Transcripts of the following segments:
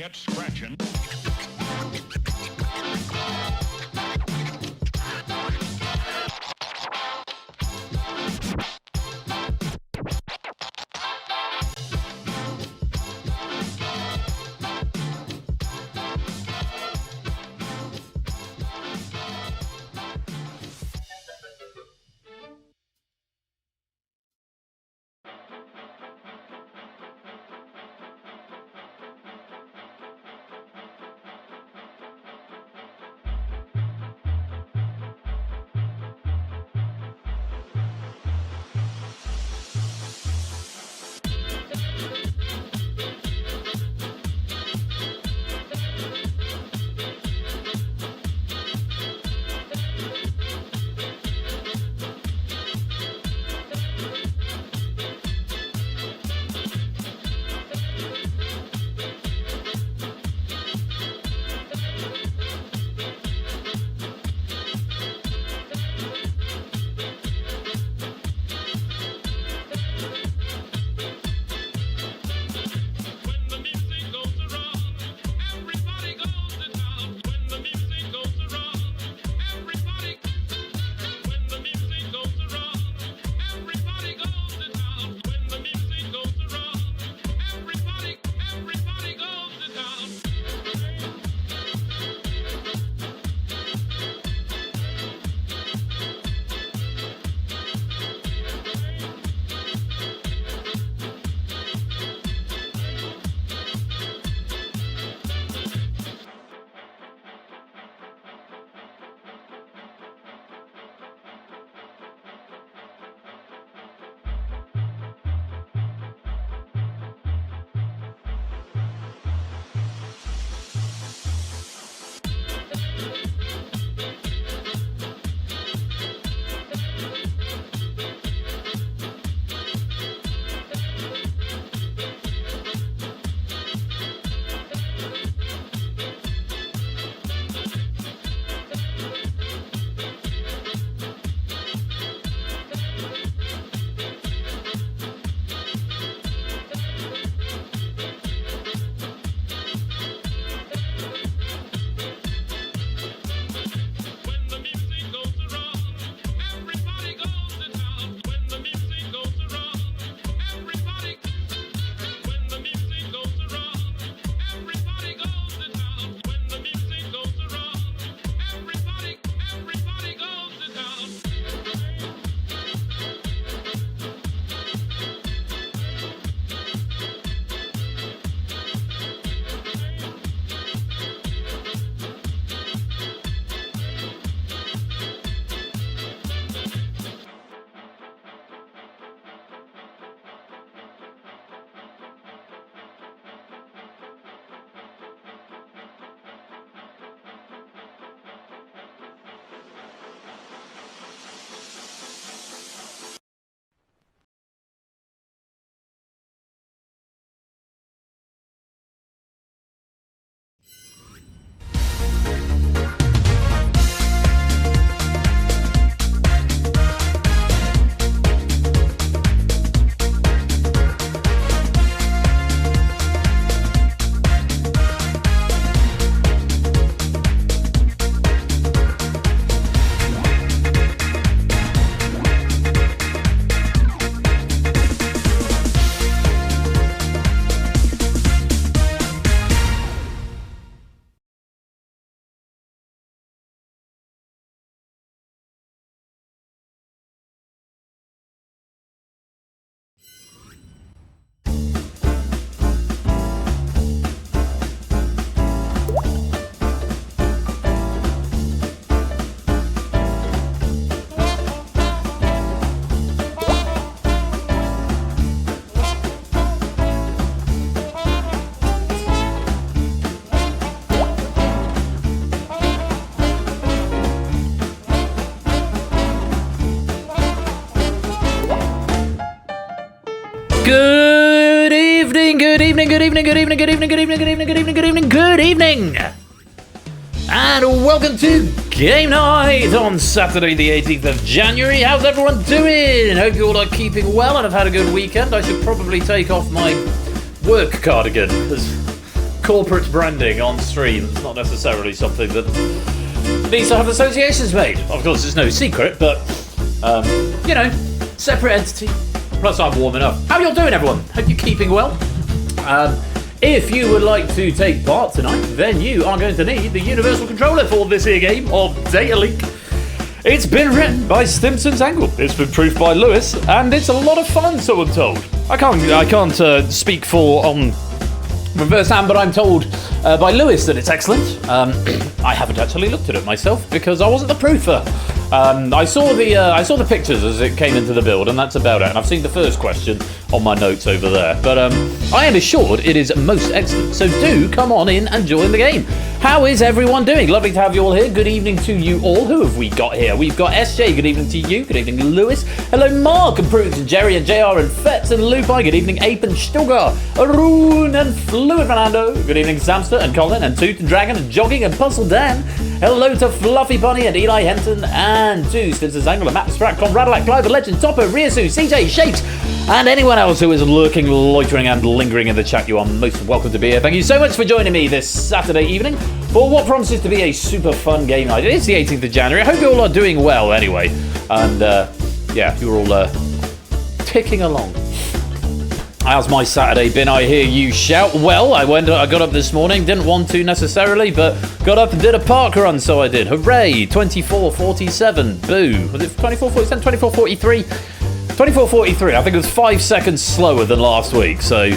Get scratching. Good evening, good evening, good evening, good evening, good evening, good evening, good evening, good evening, good evening. And welcome to Game Night on Saturday the 18th of January. How's everyone doing? Hope you all are keeping well and have had a good weekend. I should probably take off my work cardigan because corporate branding on stream is not necessarily something that needs to have associations made. Of course, it's no secret, but, you know, separate entity. Plus, I'm warm enough. How are you all doing, everyone? Hope you're keeping well. If you would like to take part tonight, then you are going to need the universal controller for this here game of Data Leak. It's been written by Stimson's Angle. It's been proofed by Lewis, and it's a lot of fun, so I'm told. I can't speak for from first hand, but I'm told by Lewis that it's excellent. I haven't actually looked at it myself because I wasn't the proofer. I saw the pictures as it came into the build, and that's about it. And I've seen the first question on my notes over there. But I am assured it is most excellent. So do come on in and join the game. How is everyone doing? Lovely to have you all here. Good evening to you all. Who have we got here? We've got SJ. Good evening to you. Good evening, Lewis. Hello, Mark and Prudence and Jerry and JR and Fetz and Lupi. Good evening, Ape and Stugar. Arun and Fluid Fernando. Good evening, Samster and Colin and Toot and Dragon and Jogging and Puzzle Dan. Hello to Fluffy Bunny and Eli Henton and to Stimson's Angle and Matt Spratt, Conradillac, Clive the Legend, Topper, Riosu, CJ, Shapes, and anyone else who is lurking, loitering and lingering in the chat. You are most welcome to be here. Thank you so much for joining me this Saturday evening for what promises to be a super fun game night. It is the 18th of January. I hope you all are doing well anyway. And yeah, you're all ticking along. How's my Saturday been? I hear you shout. Well, I got up this morning, didn't want to necessarily, but got up and did a park run, so I did. Hooray! 24:47. Boo. Was it 24:47? 24:43? 24:43. I think it was 5 seconds slower than last week, so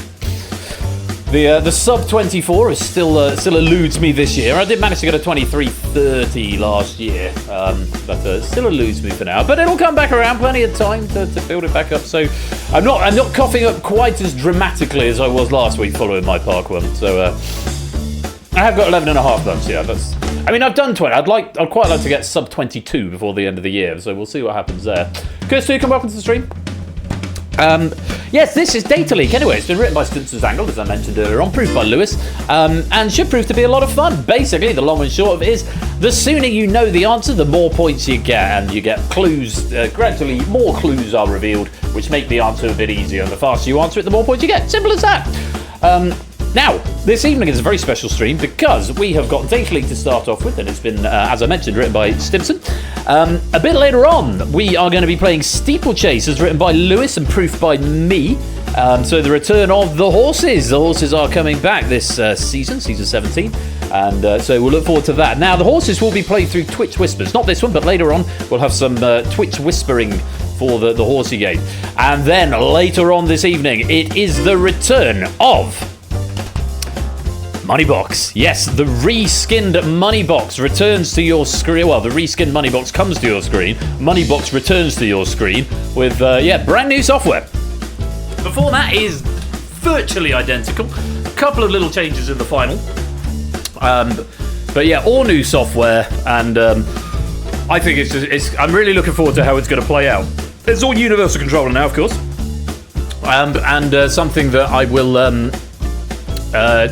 the sub 24 is still eludes me this year. I did manage to get a 23:30 last year, but still eludes me for now. But it'll come back around. Plenty of time to build it back up. So I'm not coughing up quite as dramatically as I was last week following my park run. So I have got 11 and a half months. Yeah, that's. I mean, I've done 20. I'd quite like to get sub 22 before the end of the year. So we'll see what happens there. Kirsty, come welcome to the stream. Yes, this is Data Leak. Anyway, it's been written by Stimson's Angle, as I mentioned earlier on, proofed by Lewis, and should prove to be a lot of fun. Basically, the long and short of it is, the sooner you know the answer, the more points you get, and you get clues. Gradually, more clues are revealed, which make the answer a bit easier, and the faster you answer it, the more points you get. Simple as that. Now, this evening is a very special stream because we have got Data Leak to start off with, and it's been, as I mentioned, written by Stimson. A bit later on, we are going to be playing Steeplechase, as written by Lewis and proofed by me. So the return of the horses. The horses are coming back this season 17, and so we'll look forward to that. Now, the horses will be played through Twitch Whispers. Not this one, but later on, we'll have some Twitch whispering for the horsey game. And then later on this evening, it is the return of Moneybox. Yes, the reskinned Moneybox returns to your screen. Well, the reskinned Moneybox comes to your screen. Moneybox returns to your screen with, brand new software. Before that is virtually identical. A couple of little changes in the final. But yeah, all new software, and I think I'm really looking forward to how it's going to play out. It's all universal controller now, of course. And something that I will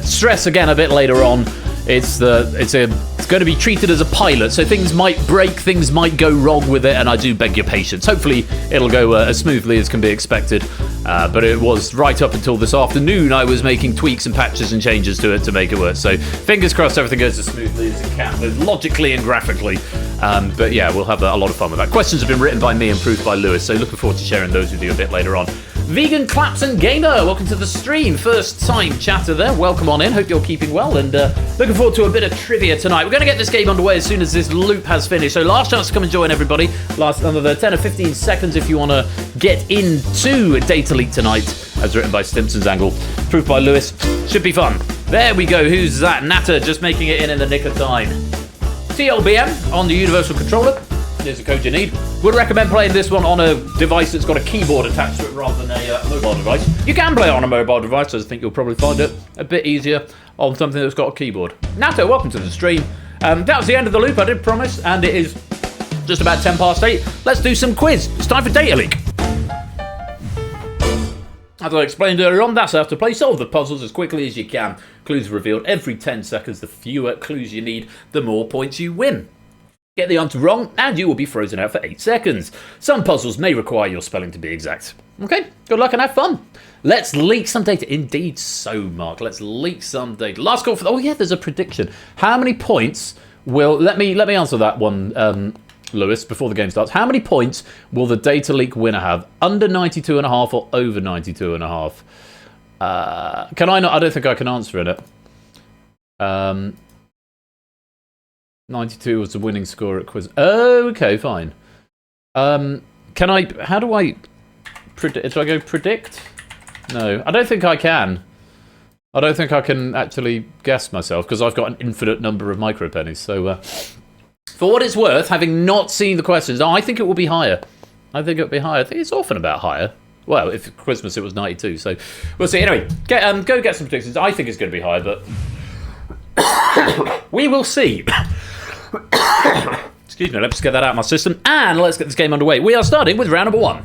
stress again a bit later on. It's going to be treated as a pilot, so things might break, things might go wrong with it, and I do beg your patience. Hopefully it'll go as smoothly as can be expected, but it was right up until this afternoon I was making tweaks and patches and changes to it to make it work, so fingers crossed everything goes as smoothly as it can, both logically and graphically. But yeah, we'll have a lot of fun with that. Questions have been written by me and proofed by Lewis, so looking forward to sharing those with you a bit later on. Vegan Claps and Gamer, welcome to the stream. First time chatter there, welcome on in. Hope you're keeping well, and looking forward to a bit of trivia tonight. We're going to get this game underway as soon as this loop has finished, so last chance to come and join everybody. Last another 10 or 15 seconds if you want to get into Data Leak tonight, as written by Stimson's Angle, proofed by Lewis. Should be fun. There we go. Who's that? Natter just making it in the nick of time. TLBM on the universal controller. There's a code you need. Would recommend playing this one on a device that's got a keyboard attached to it rather than a mobile device. You can play it on a mobile device, so I think you'll probably find it a bit easier on something that's got a keyboard. Nato, welcome to the stream. That was the end of the loop, I did promise, and it is just about 8:10. Let's do some quiz. It's time for Data Leak. As I explained earlier on, that's how to play. Solve the puzzles as quickly as you can. Clues revealed every 10 seconds. The fewer clues you need, the more points you win. Get the answer wrong, and you will be frozen out for 8 seconds. Some puzzles may require your spelling to be exact. Okay, good luck and have fun. Let's leak some data. Indeed so, Mark. Let's leak some data. Last call for... Oh, yeah, there's a prediction. How many points will... Let me answer that one, Lewis, before the game starts. How many points will the data leak winner have? Under 92.5 or over 92.5? Can I not? I don't think I can answer it. 92 was the winning score at quiz. Oh, okay, fine. Can I... How do I... Do I go predict? No, I don't think I can. I don't think I can actually guess myself, because I've got an infinite number of micro pennies. So, for what it's worth, having not seen the questions, I think it will be higher. I think it's often about higher. Well, if Christmas it was 92, so we'll see. Anyway, go get some predictions. I think it's going to be higher, but we will see. Excuse me, let's get that out of my system, and let's get this game underway. We are starting with round number 1.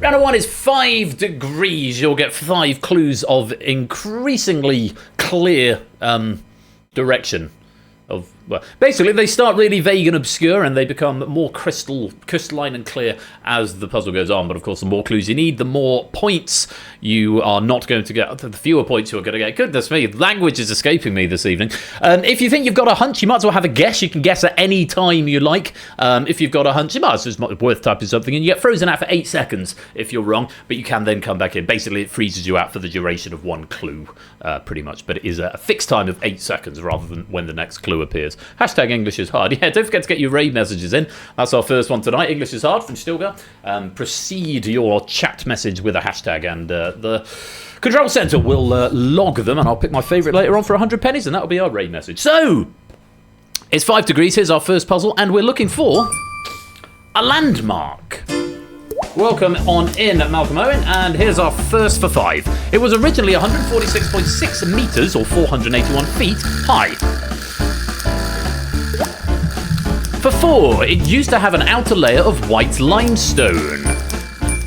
Round number 1 is 5 degrees. You'll get 5 clues of increasingly clear direction. Well, basically, they start really vague and obscure, and they become more crystalline and clear as the puzzle goes on. But of course, the more clues you need, the more points you are not going to get. The fewer points you are going to get. Goodness me, language is escaping me this evening. If you think you've got a hunch, you might as well have a guess. You can guess at any time you like. If you've got a hunch, you might as well, it's worth typing something, and you get frozen out for 8 seconds if you're wrong. But you can then come back in. Basically, it freezes you out for the duration of 1 clue, pretty much. But it is a fixed time of 8 seconds rather than when the next clue appears. Hashtag English is hard. Yeah, don't forget to get your raid messages in. That's our first one tonight. English is hard from Stilgar. Proceed your chat message with a hashtag, and the control centre will log them, and I'll pick my favourite later on for 100 pennies, and that'll be our raid message. So, it's 5 degrees. Here's our first puzzle, and we're looking for a landmark. Welcome on in, Malcolm Owen, and here's our first for 5. It was originally 146.6 metres, or 481 feet, high. For 4, it used to have an outer layer of white limestone.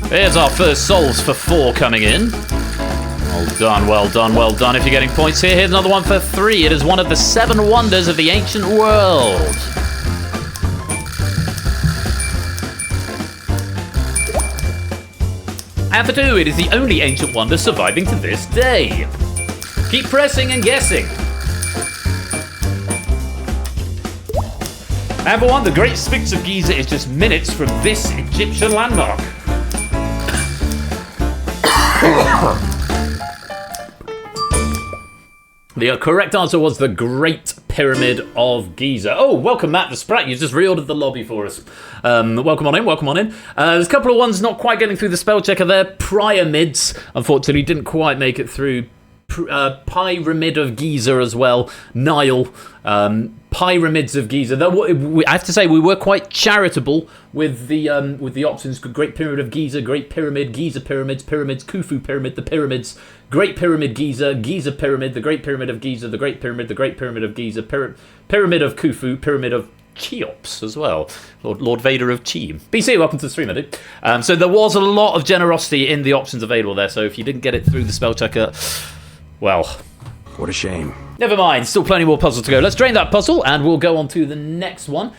Here's our first solves for 4 coming in. Well done, well done, well done. If you're getting points here, here's another one for 3. It is one of the 7 wonders of the ancient world. And for 2, it is the only ancient wonder surviving to this day. Keep pressing and guessing. And for 1, the Great Sphinx of Giza is just minutes from this Egyptian landmark. The correct answer was the Great Pyramid of Giza. Oh, welcome, Matt the Sprat. You've just reordered the lobby for us. Welcome on in, welcome on in. There's a couple of ones not quite getting through the spell checker there. Pyramids, unfortunately, didn't quite make it through. Pyramid of Giza as well. Nile. Pyramids of Giza. I have to say, we were quite charitable with the options. Great Pyramid of Giza, Great Pyramid, Giza Pyramids, Khufu Pyramid, the Pyramids, Great Pyramid Giza, Giza Pyramid, the Great Pyramid of Giza, the Great Pyramid of Giza, Pyramid of Khufu, Pyramid of Cheops as well. Lord Vader of Cheam. BC, welcome to the stream, dude. So there was a lot of generosity in the options available there, so if you didn't get it through the spell checker, well, what a shame. Never mind, still plenty more puzzles to go. Let's drain that puzzle and we'll go on to the next one.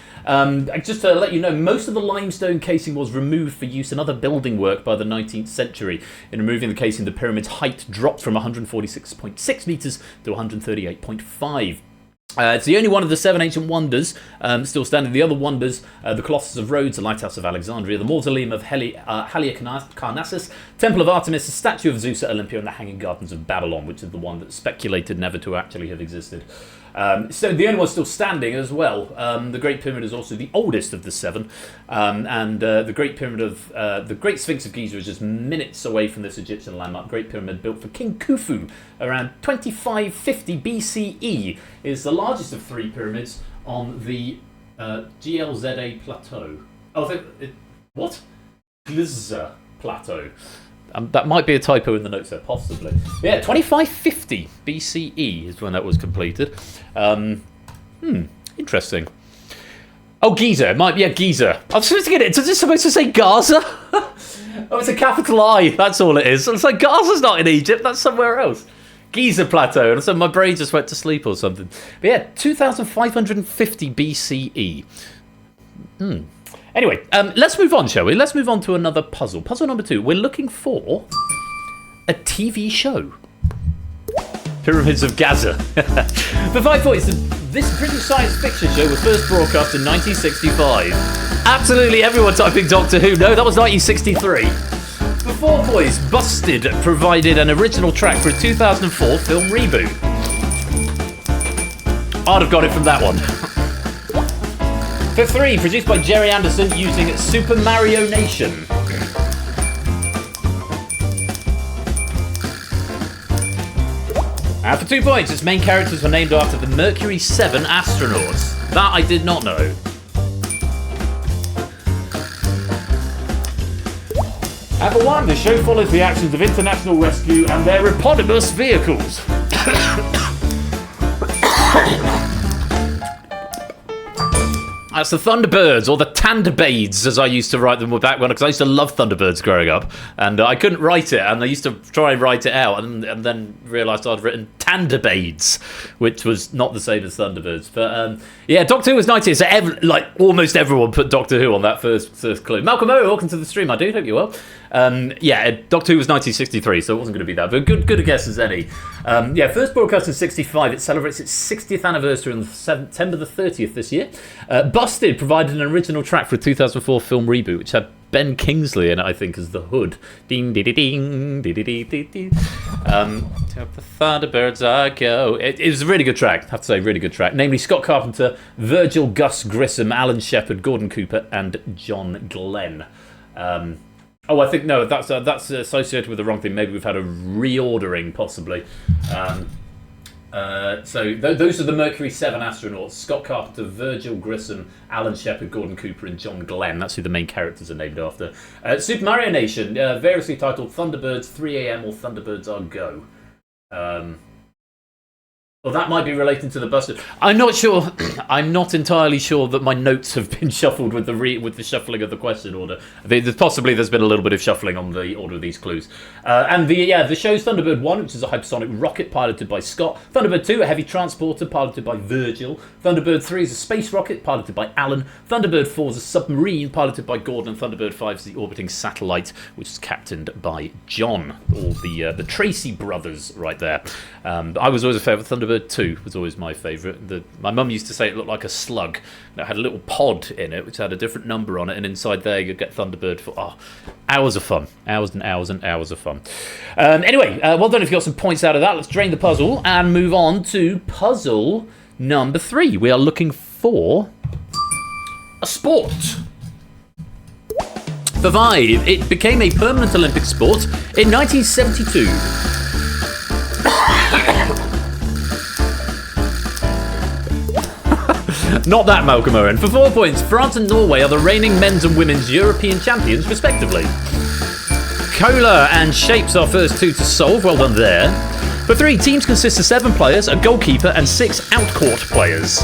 Just to let you know, most of the limestone casing was removed for use in other building work by the 19th century. In removing the casing, the pyramid's height dropped from 146.6 metres to 138.5. It's the only one of the 7 ancient wonders still standing. The other wonders, the Colossus of Rhodes, the Lighthouse of Alexandria, the Mausoleum of Halicarnassus, Temple of Artemis, the Statue of Zeus at Olympia, and the Hanging Gardens of Babylon, which is the one that's speculated never to actually have existed. So the only one still standing as well. The Great Pyramid is also the oldest of the 7, and the Great Pyramid of the Great Sphinx of Giza is just minutes away from this Egyptian landmark. Great Pyramid built for King Khufu around 2550 BCE is the largest of 3 pyramids on the GLZA plateau. Oh, what? Glizza plateau. That might be a typo in the notes there, possibly. Yeah, 2550 BCE is when that was completed. Interesting. Oh, Giza. It might be, yeah, Giza. I was supposed to get it. Is it supposed to say Gaza? Oh, it's a capital I. That's all it is. It's like Gaza's not in Egypt. That's somewhere else. Giza Plateau. And so my brain just went to sleep or something. But yeah, 2550 BCE. Anyway, let's move on, shall we? Let's move on to another puzzle. Puzzle number 2. We're looking for a TV show. Pyramids of Gaza. For 5 points, this British science fiction show was first broadcast in 1965. Absolutely everyone typing Doctor Who. No, that was 1963. For 4 points, Busted provided an original track for a 2004 film reboot. I'd have got it from that one. For 3, produced by Jerry Anderson using Super Mario Nation. And for 2 points, its main characters were named after the Mercury 7 astronauts. That I did not know. And for 1, the show follows the actions of international rescue and their eponymous vehicles. That's the Thunderbirds, or the Tanderbades, as I used to write them back when, because I used to love Thunderbirds growing up, and I couldn't write it, and I used to try and write it out, and then realised I'd written Tanderbades, which was not the same as Thunderbirds. But yeah, Doctor Who was 90, so almost everyone put Doctor Who on that first clue. Malcolm O, welcome to the stream, my dude, hope you're well. Yeah, Doctor Who was 1963, so it wasn't going to be that, but good a guess as any. Yeah, first broadcast in 65, it celebrates its 60th anniversary on September the 30th this year. Busted provided an original track for a 2004 film reboot, which had Ben Kingsley in it, I think, as the Hood. Ding, ding, ding, ding, ding, ding, ding. To the Thunderbirds I go. It was a really good track, I have to say, really good track. Namely Scott Carpenter, Virgil Gus Grissom, Alan Shepard, Gordon Cooper, and John Glenn. Oh, I think, no, that's associated with the wrong thing. Maybe we've had a reordering, possibly. So those are the Mercury 7 astronauts. Scott Carpenter, Virgil Grissom, Alan Shepard, Gordon Cooper, and John Glenn. That's who the main characters are named after. Super Mario Nation, variously titled Thunderbirds 3am or Thunderbirds Are Go. Well, that might be related to the Busted. I'm not sure. I'm not entirely sure that my notes have been shuffled with the shuffling of the question order. Possibly there's been a little bit of shuffling on the order of these clues. And the show's Thunderbird 1, which is a hypersonic rocket piloted by Scott. Thunderbird 2, a heavy transporter piloted by Virgil. Thunderbird 3 is a space rocket piloted by Alan. Thunderbird 4 is a submarine piloted by Gordon. And Thunderbird 5 is the orbiting satellite, which is captained by John. All the Tracy brothers right there. I was always a favourite. Thunderbird 2 was always my favourite. My mum used to say it looked like a slug. It had a little pod in it which had a different number on it, and inside there you'd get Thunderbird for hours of fun. Hours and hours and hours of fun. Anyway, well done if you got some points out of that. Let's drain the puzzle and move on to puzzle number 3. We are looking for a sport. For 5, it became a permanent Olympic sport in 1972. Not that, Malcolm Owen. For 4 points, France and Norway are the reigning men's and women's European champions, respectively. Cola and Shapes are first 2 to solve. Well done there. For 3, teams consist of 7 players, a goalkeeper, and 6 out-court players.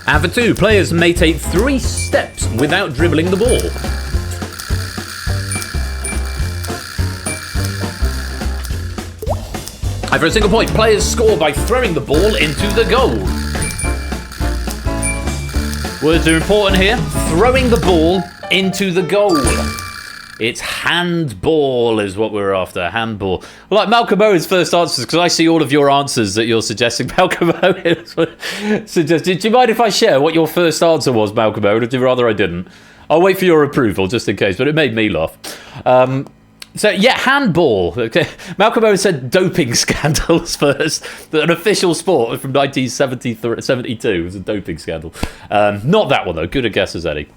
And for 2, players may take 3 steps without dribbling the ball. And for a single point, players score by throwing the ball into the goal. Words are important here. Throwing the ball into the goal. It's handball is what we're after. Handball. Like Malcolm Owen's first answers, because I see all of your answers that you're suggesting. Malcolm Owen suggested. Do you mind if I share what your first answer was, Malcolm Owen, or would you rather I didn't? I'll wait for your approval, just in case, but it made me laugh. So, yeah, handball. Okay. Malcolm Owen said doping scandals first. An official sport from 1972 was a doping scandal. Not that one, though. Good a guess as any.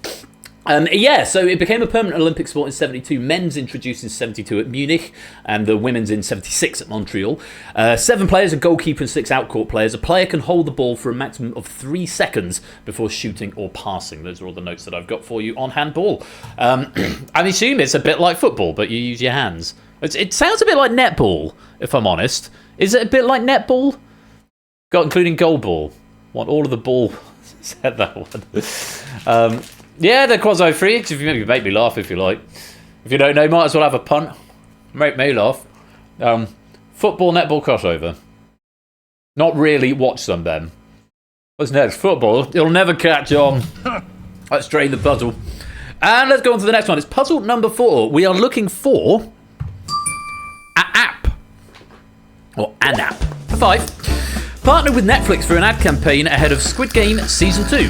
Yeah, so it became a permanent Olympic sport in 72. Men's introduced in 72 at Munich, and the women's in 76 at Montreal. 7 players, a goalkeeper and 6 out-court players. A player can hold the ball for a maximum of 3 seconds before shooting or passing. Those are all the notes that I've got for you on handball. I assume it's a bit like football, but you use your hands. It sounds a bit like netball, if I'm honest. Is it a bit like netball? Including goalball. Want all of the ball said that one. Yeah, they're quasi-free. If you make me laugh if you like. If you don't know, might as well have a punt. Make me laugh. Football, netball, crossover. Not really. Watch some then. What's next? Football. You'll never catch on. Let's drain the puzzle. And let's go on to the next one. It's puzzle number 4. We are looking for an app. Or an app. For 5. Partnered with Netflix for an ad campaign ahead of Squid Game Season 2.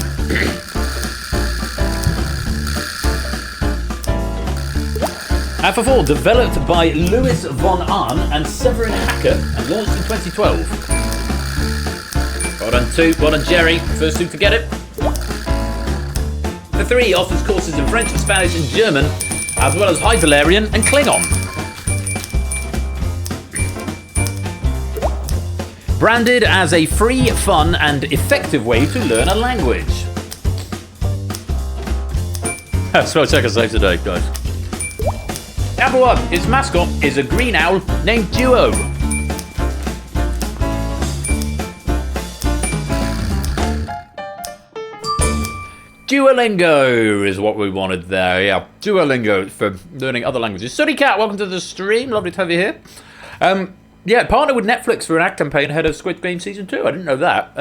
And for 4, developed by Louis von Ahn and Severin Hacker and launched in 2012. Well done, 2. Well done, Jerry. First 2 to get it. For 3, offers courses in French, Spanish and German, as well as High Valerian and Klingon. Branded as a free, fun and effective way to learn a language. Spell check us later today, guys. Number 1, its mascot is a green owl named Duo. Duolingo is what we wanted there, yeah. Duolingo for learning other languages. Sunny Cat, welcome to the stream. Lovely to have you here. Yeah, partnered with Netflix for an ad campaign ahead of Squid Game Season 2. I didn't know that.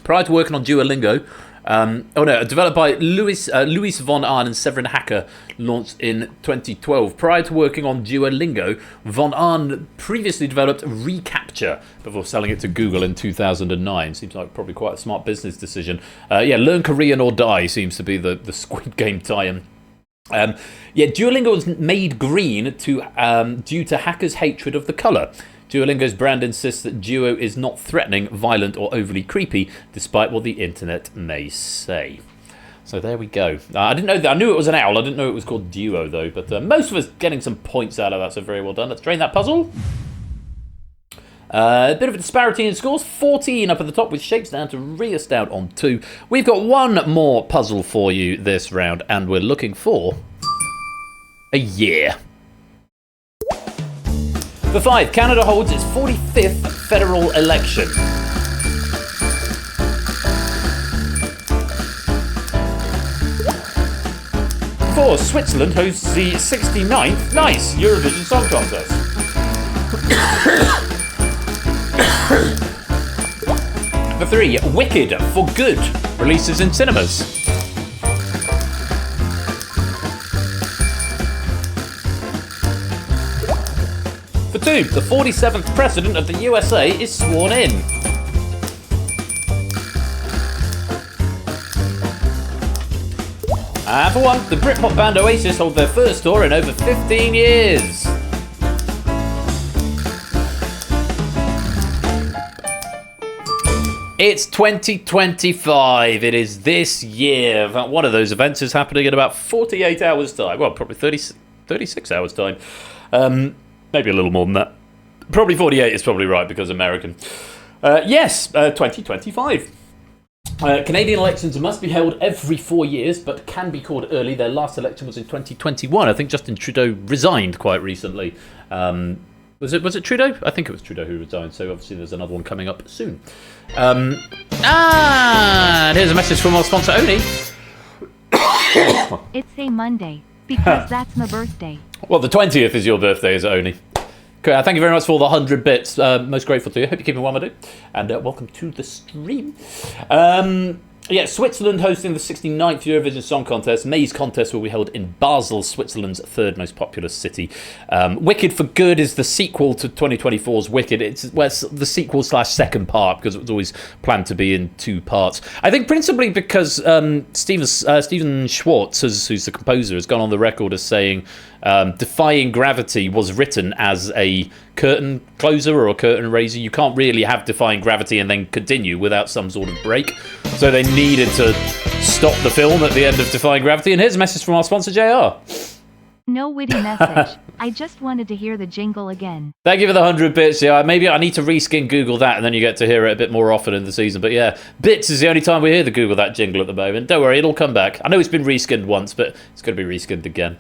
Prior to working on Duolingo, developed by Louis von Ahn and Severin Hacker, launched in 2012. Prior to working on Duolingo, von Ahn previously developed Recapture before selling it to Google in 2009. Seems like probably quite a smart business decision. Learn Korean or die seems to be the Squid Game tie-in. Duolingo was made green due to hackers' hatred of the colour. Duolingo's brand insists that Duo is not threatening, violent or overly creepy, despite what the internet may say. So there we go. I didn't know that. I knew it was an owl. I didn't know it was called Duo, though. But most of us getting some points out of that, so very well done. Let's drain that puzzle. A bit of a disparity in scores. 14 up at the top with Shapes down to Rias down on 2. We've got one more puzzle for you this round, and we're looking for a year. For 5, Canada holds its 45th federal election. For 4, Switzerland hosts the 69th Eurovision Song Contest. For 3, Wicked for Good releases in cinemas. For 2, the 47th President of the USA is sworn in. And for 1, the Britpop band Oasis hold their first tour in over 15 years. It's 2025. It is this year. One of those events is happening in about 48 hours' time. Well, probably 36 hours' time. Maybe a little more than that. Probably 48 is probably right because American. 2025. Canadian elections must be held every 4 years, but can be called early. Their last election was in 2021. I think Justin Trudeau resigned quite recently. Was it Trudeau? I think it was Trudeau who resigned, so obviously there's another one coming up soon. And here's a message from our sponsor, Oni. It's a Monday, because that's my birthday. Well, the 20th is your birthday, is it, Oni? Okay, thank you very much for the 100 bits. Most grateful to you. Hope you're keeping well, my dude. And welcome to the stream. Switzerland hosting the 69th Eurovision Song Contest. May's contest will be held in Basel, Switzerland's third most populous city. Wicked for Good is the sequel to 2024's Wicked. It's the sequel / second part because it was always planned to be in 2 parts. I think principally because Stephen Schwartz, who's the composer, has gone on the record as saying Defying Gravity was written as a curtain closer or a curtain raiser. You can't really have Defying Gravity and then continue without some sort of break. So they needed to stop the film at the end of Defying Gravity. And here's a message from our sponsor, JR. No witty message. I just wanted to hear the jingle again. Thank you for the 100 bits. Yeah, maybe I need to reskin Google that, and then you get to hear it a bit more often in the season. But yeah, bits is the only time we hear the Google that jingle at the moment. Don't worry, it'll come back. I know it's been reskinned once, but it's going to be reskinned again.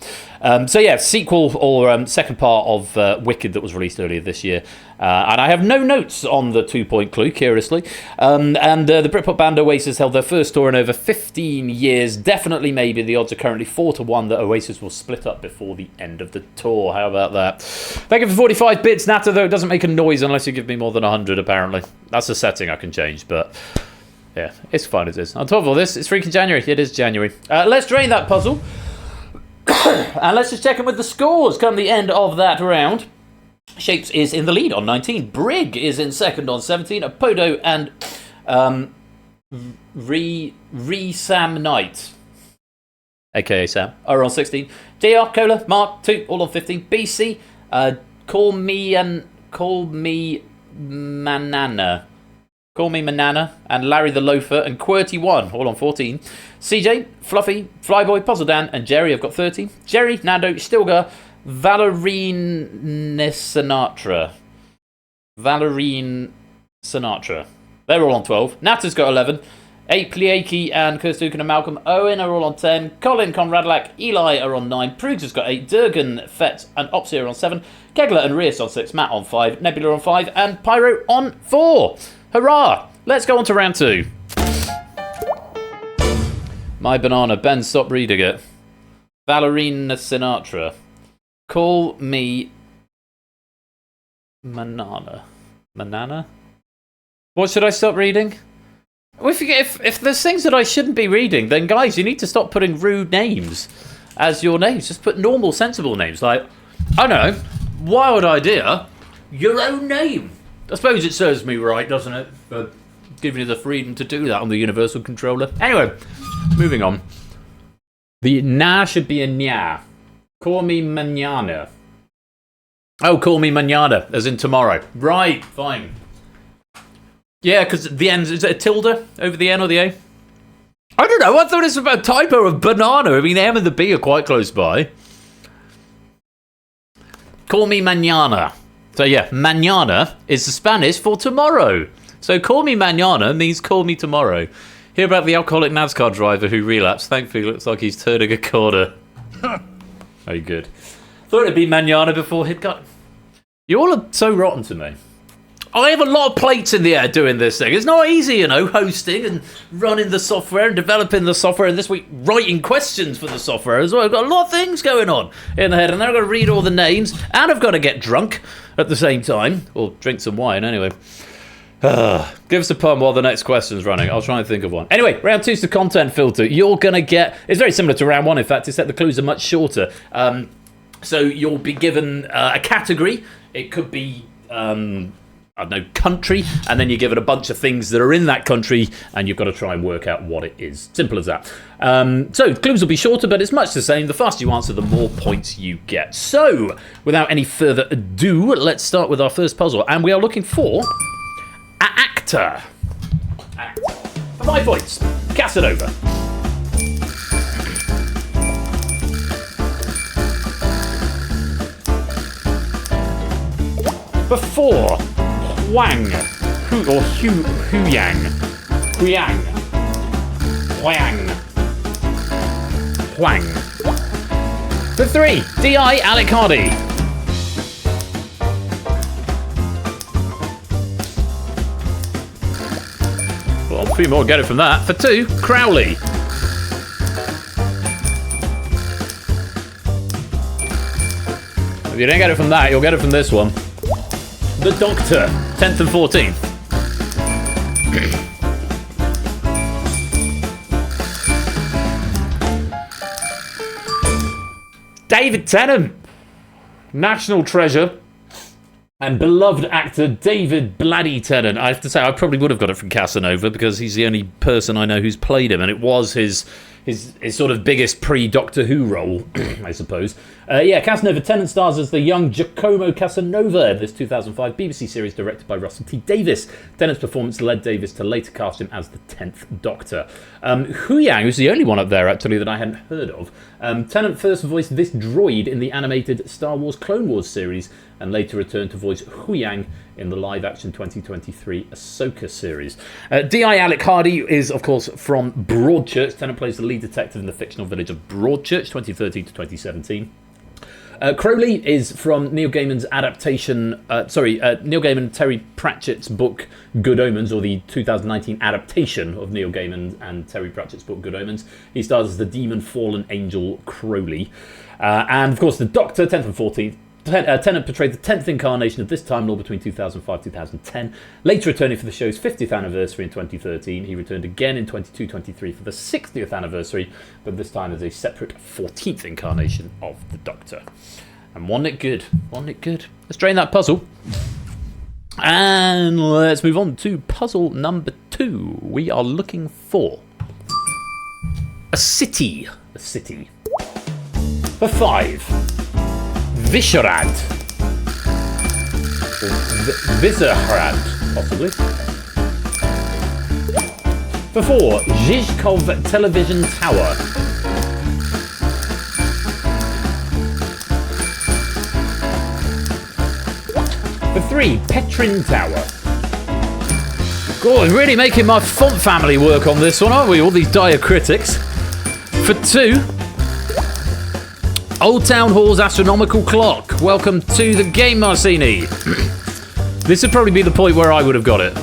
So yeah, sequel or second part of Wicked that was released earlier this year. And I have no notes on the 2-point clue, curiously. The Britpop band Oasis held their first tour in over 15 years. Definitely, maybe, the odds are currently 4-1 that Oasis will split up before the end of the tour. How about that? Thank you for 45 bits, Nata, though it doesn't make a noise unless you give me more than 100, apparently. That's a setting I can change, but yeah, it's fine as is. On top of all this, it's freaking January. It is January. Let's drain that puzzle. And let's just check in with the scores come the end of that round. Shapes is in the lead on 19. Brig is in second on 17. Apodo and Sam Knight, aka Sam, are on 16. DR, Cola, Mark, 2, all on 15. BC, Call Me Manana, and Larry the Loafer and QWERTY1, all on 14. CJ, Fluffy, Flyboy, Puzzle Dan, and Jerry have got 13. Jerry, Nando, Stilgar, Valorine Sinatra. They're all on 12. Nata's got 11. Ape, Lieki, and Kirstuken and Malcolm Owen are all on 10. Colin, Conradlak, Eli are on 9. Pruggs has got 8. Durgan, Fett, and Opsy are on 7. Kegler and Reus on 6. Matt on 5. Nebula on 5. And Pyro on 4. Hurrah! Let's go on to round 2. My banana. Ben, stop reading it. Valorine Sinatra. Call me Manana. What should I stop reading? Well, if there's things that I shouldn't be reading, then guys, you need to stop putting rude names as your names. Just put normal, sensible names. Like, I don't know, wild idea, your own name. I suppose it serves me right, doesn't it? For giving you the freedom to do that on the Universal Controller. Anyway, moving on. The na should be a nya. Call me mañana. Oh, call me mañana, as in tomorrow. Right, fine. Yeah, because the N, is it a tilde over the N or the A? I don't know, I thought it was about a typo of banana. I mean, the M and the B are quite close by. Call me mañana. So yeah, mañana is the Spanish for tomorrow. So call me mañana means call me tomorrow. Hear about the alcoholic NASCAR driver who relapsed. Thankfully, looks like he's turning a corner. Very good. Thought it'd be mañana before he'd got... You all are so rotten to me. I have a lot of plates in the air doing this thing. It's not easy, you know, hosting and running the software and developing the software, and this week writing questions for the software as well. I've got a lot of things going on in the head, and then I've got to read all the names, and I've got to get drunk at the same time, or drink some wine anyway. Give us a pun while the next question's running. I'll try and think of one. Anyway, round 2's the content filter. You're going to get... It's very similar to round 1, in fact, except the clues are much shorter. So you'll be given a category. It could be... I don't know, country, and then you're given a bunch of things that are in that country, and you've got to try and work out what it is. Simple as that. So, clues will be shorter, but it's much the same. The faster you answer, the more points you get. So, without any further ado, let's start with our first puzzle, and we are looking for an actor. For 5 points. Casanova. Before Huang, or Huyang, Huang. For 3, D.I. Alec Hardy. Well, a few more get it from that. For 2, Crowley. If you don't get it from that, you'll get it from this one. The Doctor, 10th and 14th. David Tennant, national treasure, and beloved actor David Bloody Tennant. I have to say, I probably would have got it from Casanova because he's the only person I know who's played him, and it was his sort of biggest pre-Doctor Who role, I suppose. Casanova. Tennant stars as the young Giacomo Casanova in this 2005 BBC series directed by Russell T Davies. Tennant's performance led Davies to later cast him as the 10th Doctor. Hu Yang was the only one up there, actually, that I hadn't heard of. Tennant first voiced this droid in the animated Star Wars Clone Wars series, and later returned to voice Hu Yang in the live-action 2023 Ahsoka series. D.I. Alec Hardy is, of course, from Broadchurch. Tennant plays the lead detective in the fictional village of Broadchurch, 2013 to 2017. Crowley is from Neil Gaiman's adaptation, Neil Gaiman and Terry Pratchett's book Good Omens, or the 2019 adaptation of Neil Gaiman and Terry Pratchett's book Good Omens. He stars as the demon fallen angel Crowley. And of course the Doctor, 10th and 14th. Tennant portrayed the 10th incarnation of this Time Lord between 2005 and 2010, later returning for the show's 50th anniversary in 2013. He returned again in 22-23 for the 60th anniversary, but this time as a separate 14th incarnation of the Doctor. And wasn't it good? Wasn't it good? Let's drain that puzzle. And let's move on to puzzle number 2. We are looking for a city. A city. For 5. Visharad. Or Visharad, possibly. For 4, Zhizhkov Television Tower. For 3, Petrin Tower. God, really making my font family work on this one, aren't we? All these diacritics. For 2, Old Town Hall's astronomical clock. Welcome to the game, Marcini. This would probably be the point where I would have got it.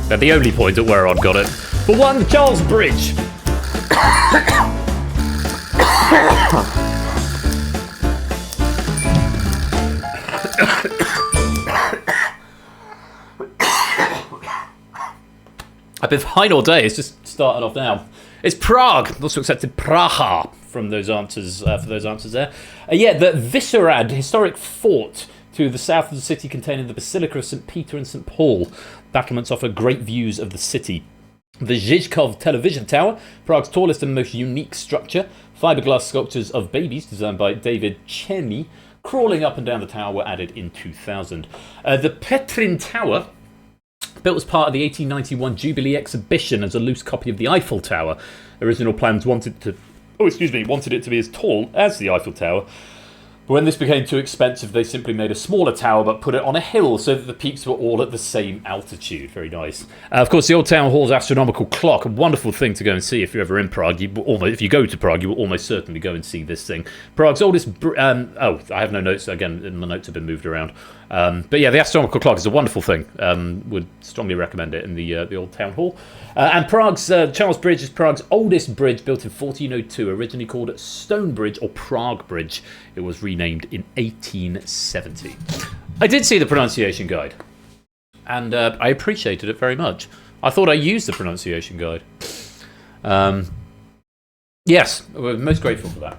The only point at where I'd got it. For 1, Charles Bridge. I've been fine all day. It's just starting off now. It's Prague. Also accepted Praha from those answers. For those answers there. The Visharad historic fort to the south of the city, containing the Basilica of St. Peter and St. Paul. Battlements offer great views of the city. The Zhizhkov Television Tower, Prague's tallest and most unique structure. Fiberglass sculptures of babies designed by David Cherny crawling up and down the tower were added in 2000. The Petrin Tower, built as part of the 1891 Jubilee exhibition as a loose copy of the Eiffel Tower. Original plans wanted it to be as tall as the Eiffel Tower. But when this became too expensive, they simply made a smaller tower but put it on a hill so that the peaks were all at the same altitude. Very nice. Of course, the Old Town Hall's astronomical clock, a wonderful thing to go and see if you're ever in Prague. If you go to Prague, you will almost certainly go and see this thing. Prague's oldest... I have no notes. Again, my notes have been moved around. The astronomical clock is a wonderful thing. Would strongly recommend it in the Old Town Hall. And Prague's Charles Bridge is Prague's oldest bridge, built in 1402, originally called Stone Bridge or Prague Bridge. It was renamed in 1870. I did see the pronunciation guide, and I appreciated it very much. I thought I used the pronunciation guide. Yes, we're most grateful for that.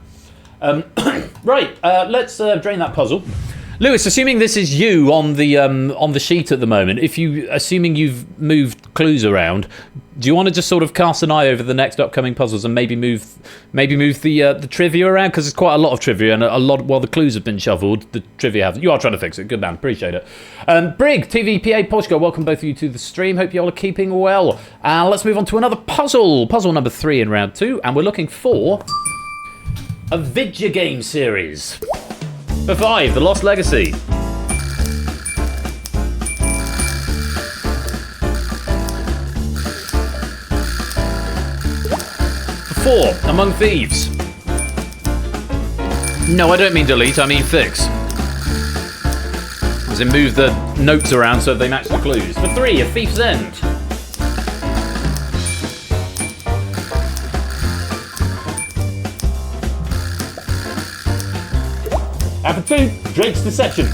Right, let's drain that puzzle. Lewis, assuming this is you on the sheet at the moment, assuming you've moved clues around, do you want to just sort of cast an eye over the next upcoming puzzles and maybe move the trivia around? Because there's quite a lot of trivia, and a lot while the clues have been shuffled, the trivia hasn't. You are trying to fix it. Good man, appreciate it. Brig, TVPA, Portugal, welcome both of you to the stream. Hope you all are keeping well. Let's move on to another puzzle. Puzzle number 3 in round 2, and we're looking for a video game series. For 5, The Lost Legacy. For 4, Among Thieves. No, I don't mean delete, I mean fix. As in move the notes around so they match the clues. For 3, A Thief's End. And for 2, Drake's Deception.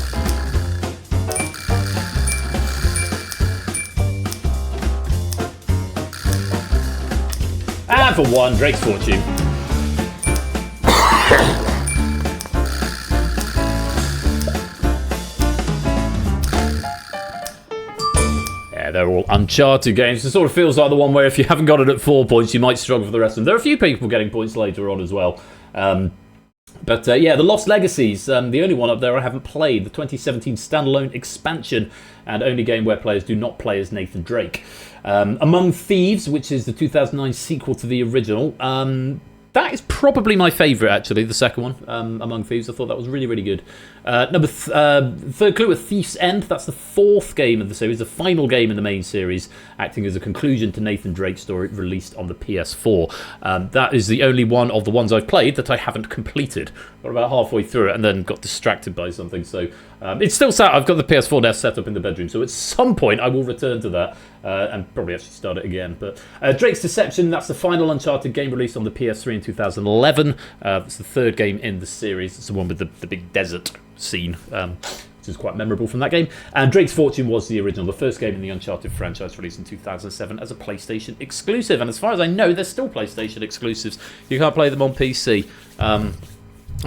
And for 1, Drake's Fortune. Yeah, they're all Uncharted games. It sort of feels like the one where if you haven't got it at 4 points, you might struggle for the rest of them. There are a few people getting points later on as well. But yeah, The Lost Legacies, the only one up there I haven't played, the 2017 standalone expansion, and only game where players do not play as Nathan Drake. Among Thieves, which is the 2009 sequel to the original, that is probably my favourite, actually, the second one, Among Thieves. I thought that was really, really good. Third clue, A Thief's End. That's the fourth game of the series, the final game in the main series, acting as a conclusion to Nathan Drake's story, released on the PS4. That is the only one of the ones I've played that I haven't completed. Got about halfway through it and then got distracted by something. So it's still sat. I've got the PS4 now set up in the bedroom, so at some point I will return to that and probably actually start it again. But Drake's Deception, that's the final Uncharted game released on the PS3 in 2011. It's the third game in the series. It's the one with the big desert scene, which is quite memorable from that game. And Drake's Fortune was the original, the first game in the Uncharted franchise, released in 2007 as a PlayStation exclusive. And as far as I know, they're still PlayStation exclusives. You can't play them on PC.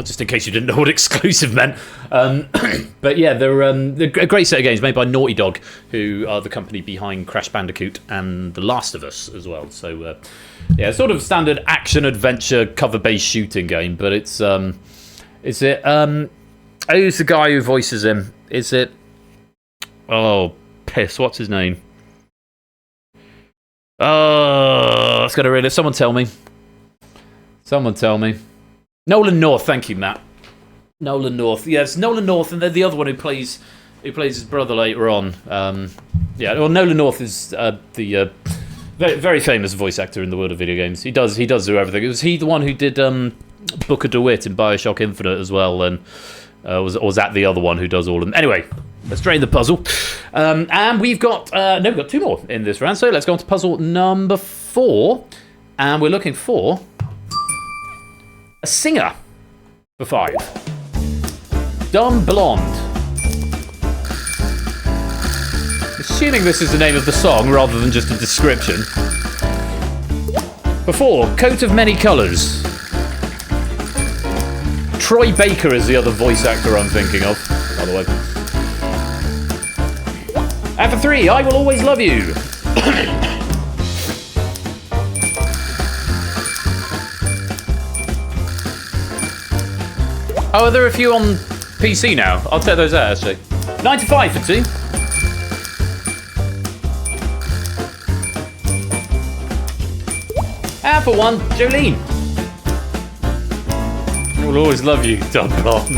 Just in case you didn't know what exclusive meant. But yeah, they're a great set of games made by Naughty Dog, who are the company behind Crash Bandicoot and The Last of Us as well. So yeah, sort of standard action-adventure cover-based shooting game, but it's... who's the guy who voices him? Is it... Oh, piss, what's his name? Oh, it's going to really... Someone tell me. Someone tell me. Nolan North, thank you, Matt. Nolan North. Yes, Nolan North, and then the other one who plays his brother later on. Yeah, well, Nolan North is the very, very famous voice actor in the world of video games. He does do everything. Was he the one who did Booker DeWitt in Bioshock Infinite as well, and was that the other one who does all of them? Anyway, let's drain the puzzle. And we've got we've got two more in this round, so let's go on to puzzle number 4, and we're looking for a singer for 5. Dumb Blonde. Assuming this is the name of the song rather than just a description. For 4, Coat of Many Colours. Troy Baker is the other voice actor I'm thinking of, by the way. And for 3, I Will Always Love You. Oh, are there a few on PC now? I'll take those out, actually. 95 for 2. And for 1, Jolene. I will always love you, Dumb Blonde.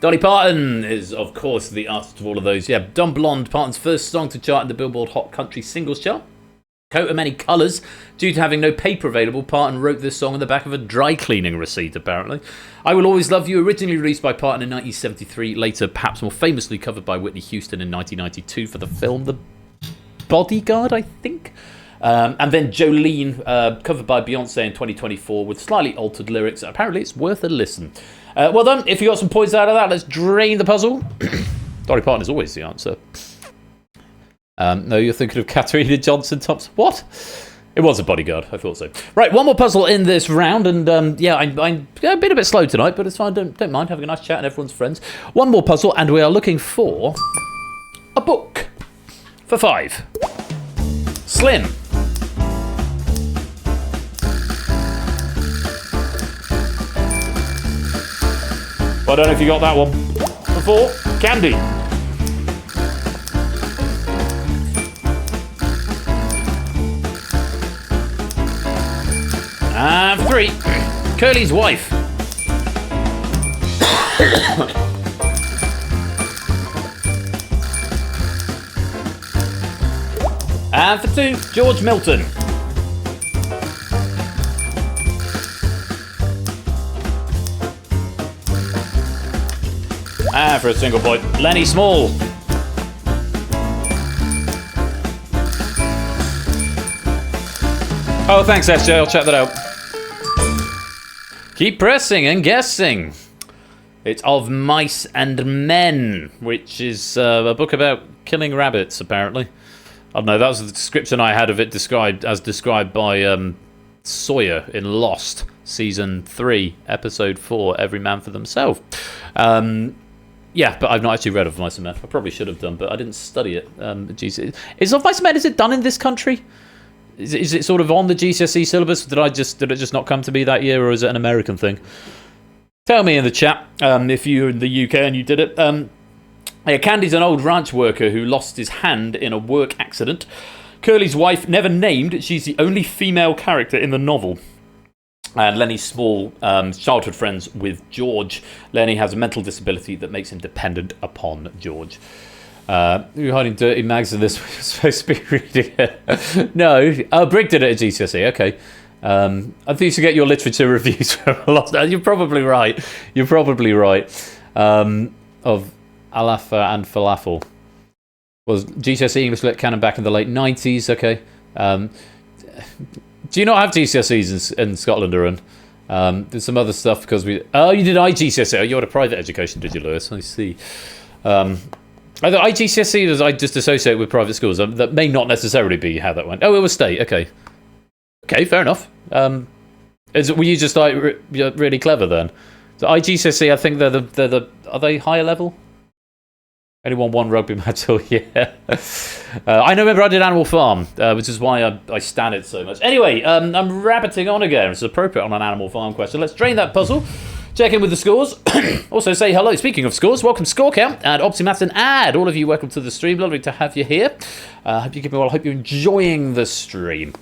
Dolly Parton is, of course, the artist of all of those. Yeah, Dumb Blonde, Parton's first song to chart in the Billboard Hot Country Singles Chart. Coat of Many Colours. Due to having no paper available, Parton wrote this song on the back of a dry cleaning receipt, apparently. I Will Always Love You, originally released by Parton in 1973, later perhaps more famously covered by Whitney Houston in 1992 for the film The Bodyguard, I think. And then Jolene, covered by Beyonce in 2024 with slightly altered lyrics. Apparently it's worth a listen. Well done. If you got some points out of that, let's drain the puzzle. Dolly Parton is always the answer. No, you're thinking of Katarina Johnson-Thompson. What? It was a Bodyguard, I thought so. Right, one more puzzle in this round, and yeah, I'm been a bit slow tonight, but it's fine, don't mind, having a nice chat and everyone's friends. One more puzzle, and we are looking for a book for 5. Slim. Well, I don't know if you got that one. For 4, Candy. And for 3, Curly's Wife. And for 2, George Milton. And for a single point, Lenny Small. Oh, thanks, SJ. I'll check that out. Keep pressing and guessing. It's Of Mice and Men, which is a book about killing rabbits, apparently. I don't know, that was the description I had of it described by Sawyer in Lost, Season 3, Episode 4, Every Man for Themselves. Yeah, but I've not actually read Of Mice and Men. I probably should have done, but I didn't study it. Geez. Is Of Mice and Men, is it done in this country? Is it sort of on the GCSE syllabus? Did it just not come to me that year, or is it an American thing? Tell me in the chat if you're in the UK and you did it. Yeah, Candy's an old ranch worker who lost his hand in a work accident. Curly's wife, never named, she's the only female character in the novel. And Lenny's small childhood friends with George. Lenny has a mental disability that makes him dependent upon George. You're hiding dirty mags in this. We're supposed to be reading it. No. Oh, Brig did it at GCSE. Okay. I think you should get your literature reviews from a lot. You're probably right. You're probably right. Of Alafa and Falafel. Was GCSE English Lit canon back in the late 90s. Okay. Do you not have GCSEs in Scotland, Aaron? There's some other stuff because we... Oh, you did IGCSE. Oh, you had a private education, did you, Lewis? I see. I thought IGCSE I just associate with private schools. That may not necessarily be how that went. Oh, it was state. Okay. Okay, fair enough. Were you just like really clever then? So IGCSE, I think they're the are they higher level? Only won one rugby match all year. I remember I did Animal Farm, which is why I stand it so much. Anyway, I'm rabbiting on again. It's appropriate on an Animal Farm question. Let's drain that puzzle. Check in with the scores. Also say hello. Speaking of scores, welcome Score Count and Optimath and Ad. All of you, welcome to the stream. Lovely to have you here. Hope you keep me well. Hope you're enjoying the stream.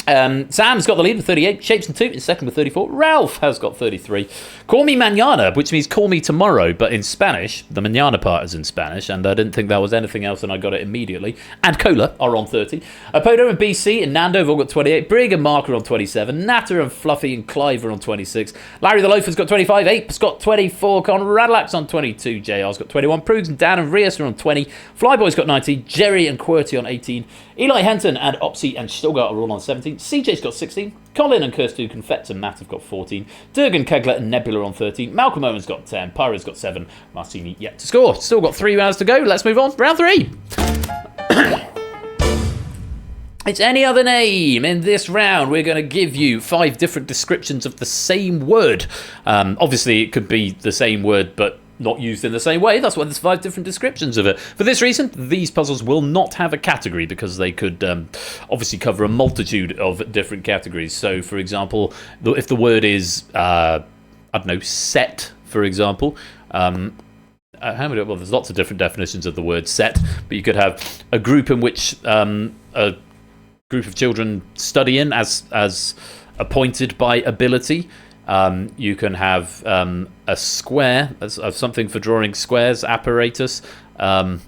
Sam's got the lead with 38. Shapes and 2 is second with 34. Ralph has got 33. Call me mañana, which means call me tomorrow, but in Spanish. The mañana part is in Spanish, and I didn't think that was anything else, and I got it immediately. And Cola are on 30. Apodo and BC and Nando have all got 28. Brig and Mark are on 27. Natter and Fluffy and Clive are on 26. Larry the Loafer's got 25. Ape's got 24. Conradlac's on 22. JR's got 21. Prugs and Dan and Rias are on 20. Flyboy's got 19. Jerry and QWERTY on 18. Eli Henton and Opsy and Stilgar are all on 17. CJ's got 16. Colin and Kirstu, Confets and Matt have got 14. Durgan, Kegler and Nebula on 13. Malcolm Owen's got 10. Pyro's got 7. Martini yet to score. Still got 3 rounds to go. Let's move on. Round 3. It's any other name. In this round, we're going to give you 5 different descriptions of the same word. Obviously, it could be the same word, but not used in the same way. That's why there's 5 different descriptions of it. For this reason, these puzzles will not have a category because they could obviously cover a multitude of different categories. So, for example, if the word is, I don't know, set, for example, well, there's lots of different definitions of the word set, but you could have a group in which a group of children study in as appointed by ability. You can have a square of something for drawing squares apparatus, a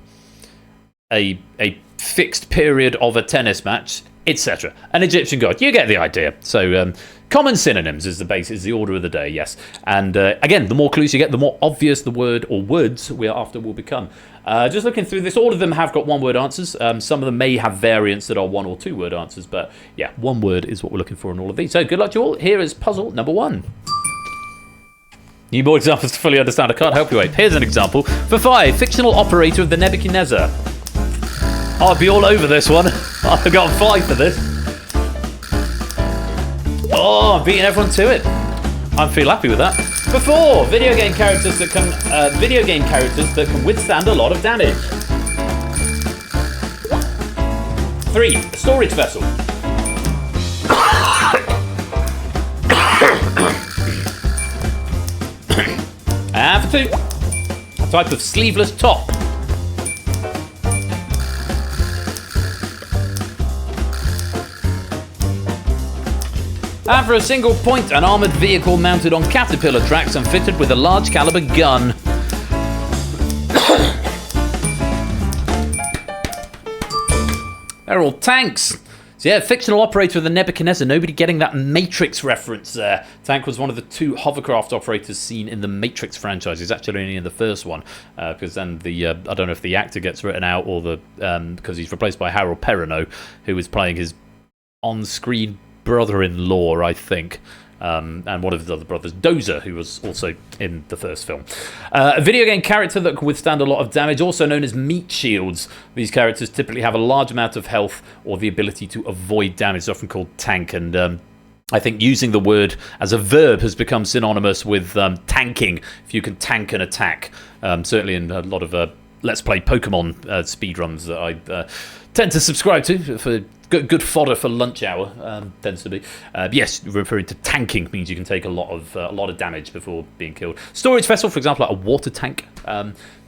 fixed period of a tennis match, etc. An Egyptian god. You get the idea. So common synonyms is the order of the day. Yes, and again, the more clues you get, the more obvious the word or words we are after will become. Just looking through this, all of them have got 1-word answers. Some of them may have variants that are 1 or 2-word answers, but yeah, 1 word is what we're looking for in all of these. So good luck to you all. Here is puzzle number 1. Need more examples to fully understand. I can't help you wait. Here's an example. For 5, fictional operator of the Nebuchadnezzar. I'll be all over this one. I've got 5 for this. Oh, I'm beating everyone to it. I feel happy with that. For 4, video game characters that can withstand a lot of damage. 3, storage vessel. And for 2, a type of sleeveless top. And for a single point, an armoured vehicle mounted on caterpillar tracks and fitted with a large caliber gun. They're all tanks. So yeah, fictional operator of the Nebuchadnezzar. Nobody getting that Matrix reference there. Tank was one of the 2 hovercraft operators seen in the Matrix franchise. He's actually only in the first one because then the I don't know if the actor gets written out or the because he's replaced by Harold Perrineau, who is playing his on-screen brother-in-law, I think. And one of his other brothers, Dozer, who was also in the first film. A video game character that can withstand a lot of damage, also known as meat shields. These characters typically have a large amount of health or the ability to avoid damage. It's often called tank, and I think using the word as a verb has become synonymous with tanking, if you can tank an attack. Certainly in a lot of Let's Play Pokemon speedruns that I tend to subscribe to for good fodder for lunch hour, tends to be. Yes, referring to tanking means you can take a lot of damage before being killed. Storage vessel, for example, like a water tank.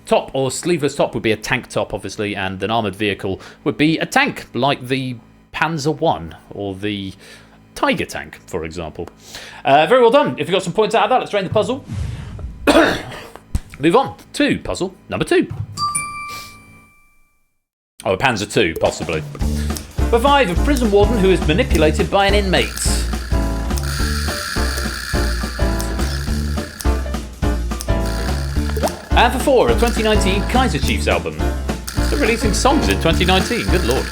Top or sleeveless top would be a tank top, obviously, and an armoured vehicle would be a tank, like the Panzer I or the Tiger tank, for example. Very well done. If you got some points out of that, let's drain the puzzle. Move on to puzzle number 2. Oh, a Panzer II, possibly. For 5, a prison warden who is manipulated by an inmate. And for 4, a 2019 Kaiser Chiefs album. Still releasing songs in 2019, good lord.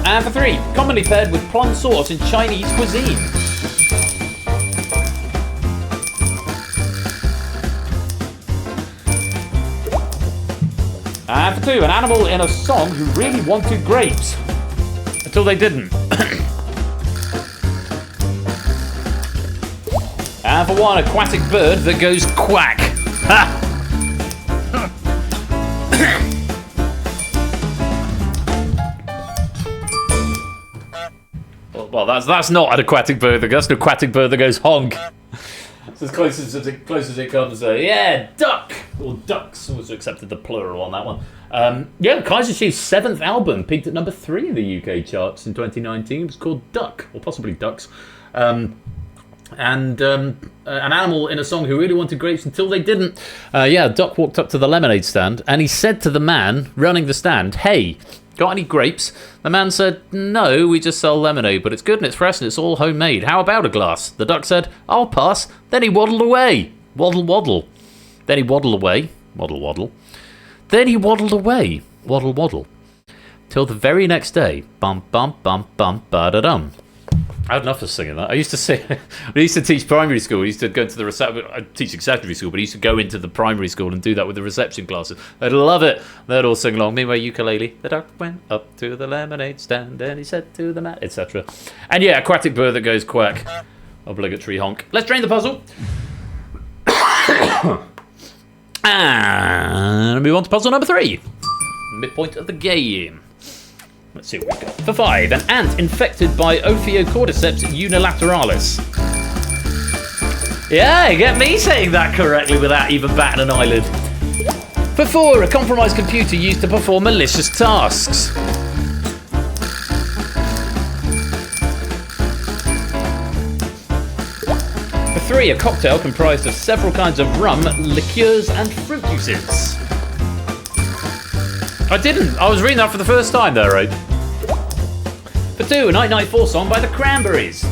And for 3, commonly paired with plum sauce in Chinese cuisine. And for 2, an animal in a song who really wanted grapes. Until they didn't. And for 1, aquatic bird that goes quack. Ha! Well, that's not an aquatic bird. That's an aquatic bird that goes honk. It's as close as it comes. Yeah, duck or ducks. Also accepted the plural on that one. Yeah, Kaiser Chiefs' 7th album peaked at number 3 in the UK charts in 2019. It was called Duck, or possibly Ducks. And an animal in a song who really wanted grapes until they didn't. Yeah, Duck walked up to the lemonade stand and he said to the man running the stand, "Hey, got any grapes?" The man said, "No, we just sell lemonade, but it's good and it's fresh and it's all homemade. How about a glass?" The duck said, "I'll pass." Then he waddled away. Waddle, waddle. Then he waddled away. Waddle, waddle. Then he waddled away. Waddle, waddle. Till the very next day. Bum, bum, bum, bum, ba-da-dum. I had enough of singing that. I used to sing. I used to teach primary school. I used to go into the reception. I teach secondary school, but I used to go into the primary school and do that with the reception classes. They'd love it. They'd all sing along. Meanwhile, ukulele. The duck went up to the lemonade stand and he said to the man, etc. And yeah, aquatic bird that goes quack. Obligatory honk. Let's drain the puzzle. And move on to puzzle number 3. Midpoint of the game. Let's see what we've got. For 5, an ant infected by Ophiocordyceps unilateralis. Yeah, you get me saying that correctly without even batting an eyelid. For 4, a compromised computer used to perform malicious tasks. For 3, a cocktail comprised of several kinds of rum, liqueurs, and fruit juices. I didn't. I was reading that for the first time there, right? For 2, a 1994 song by the Cranberries.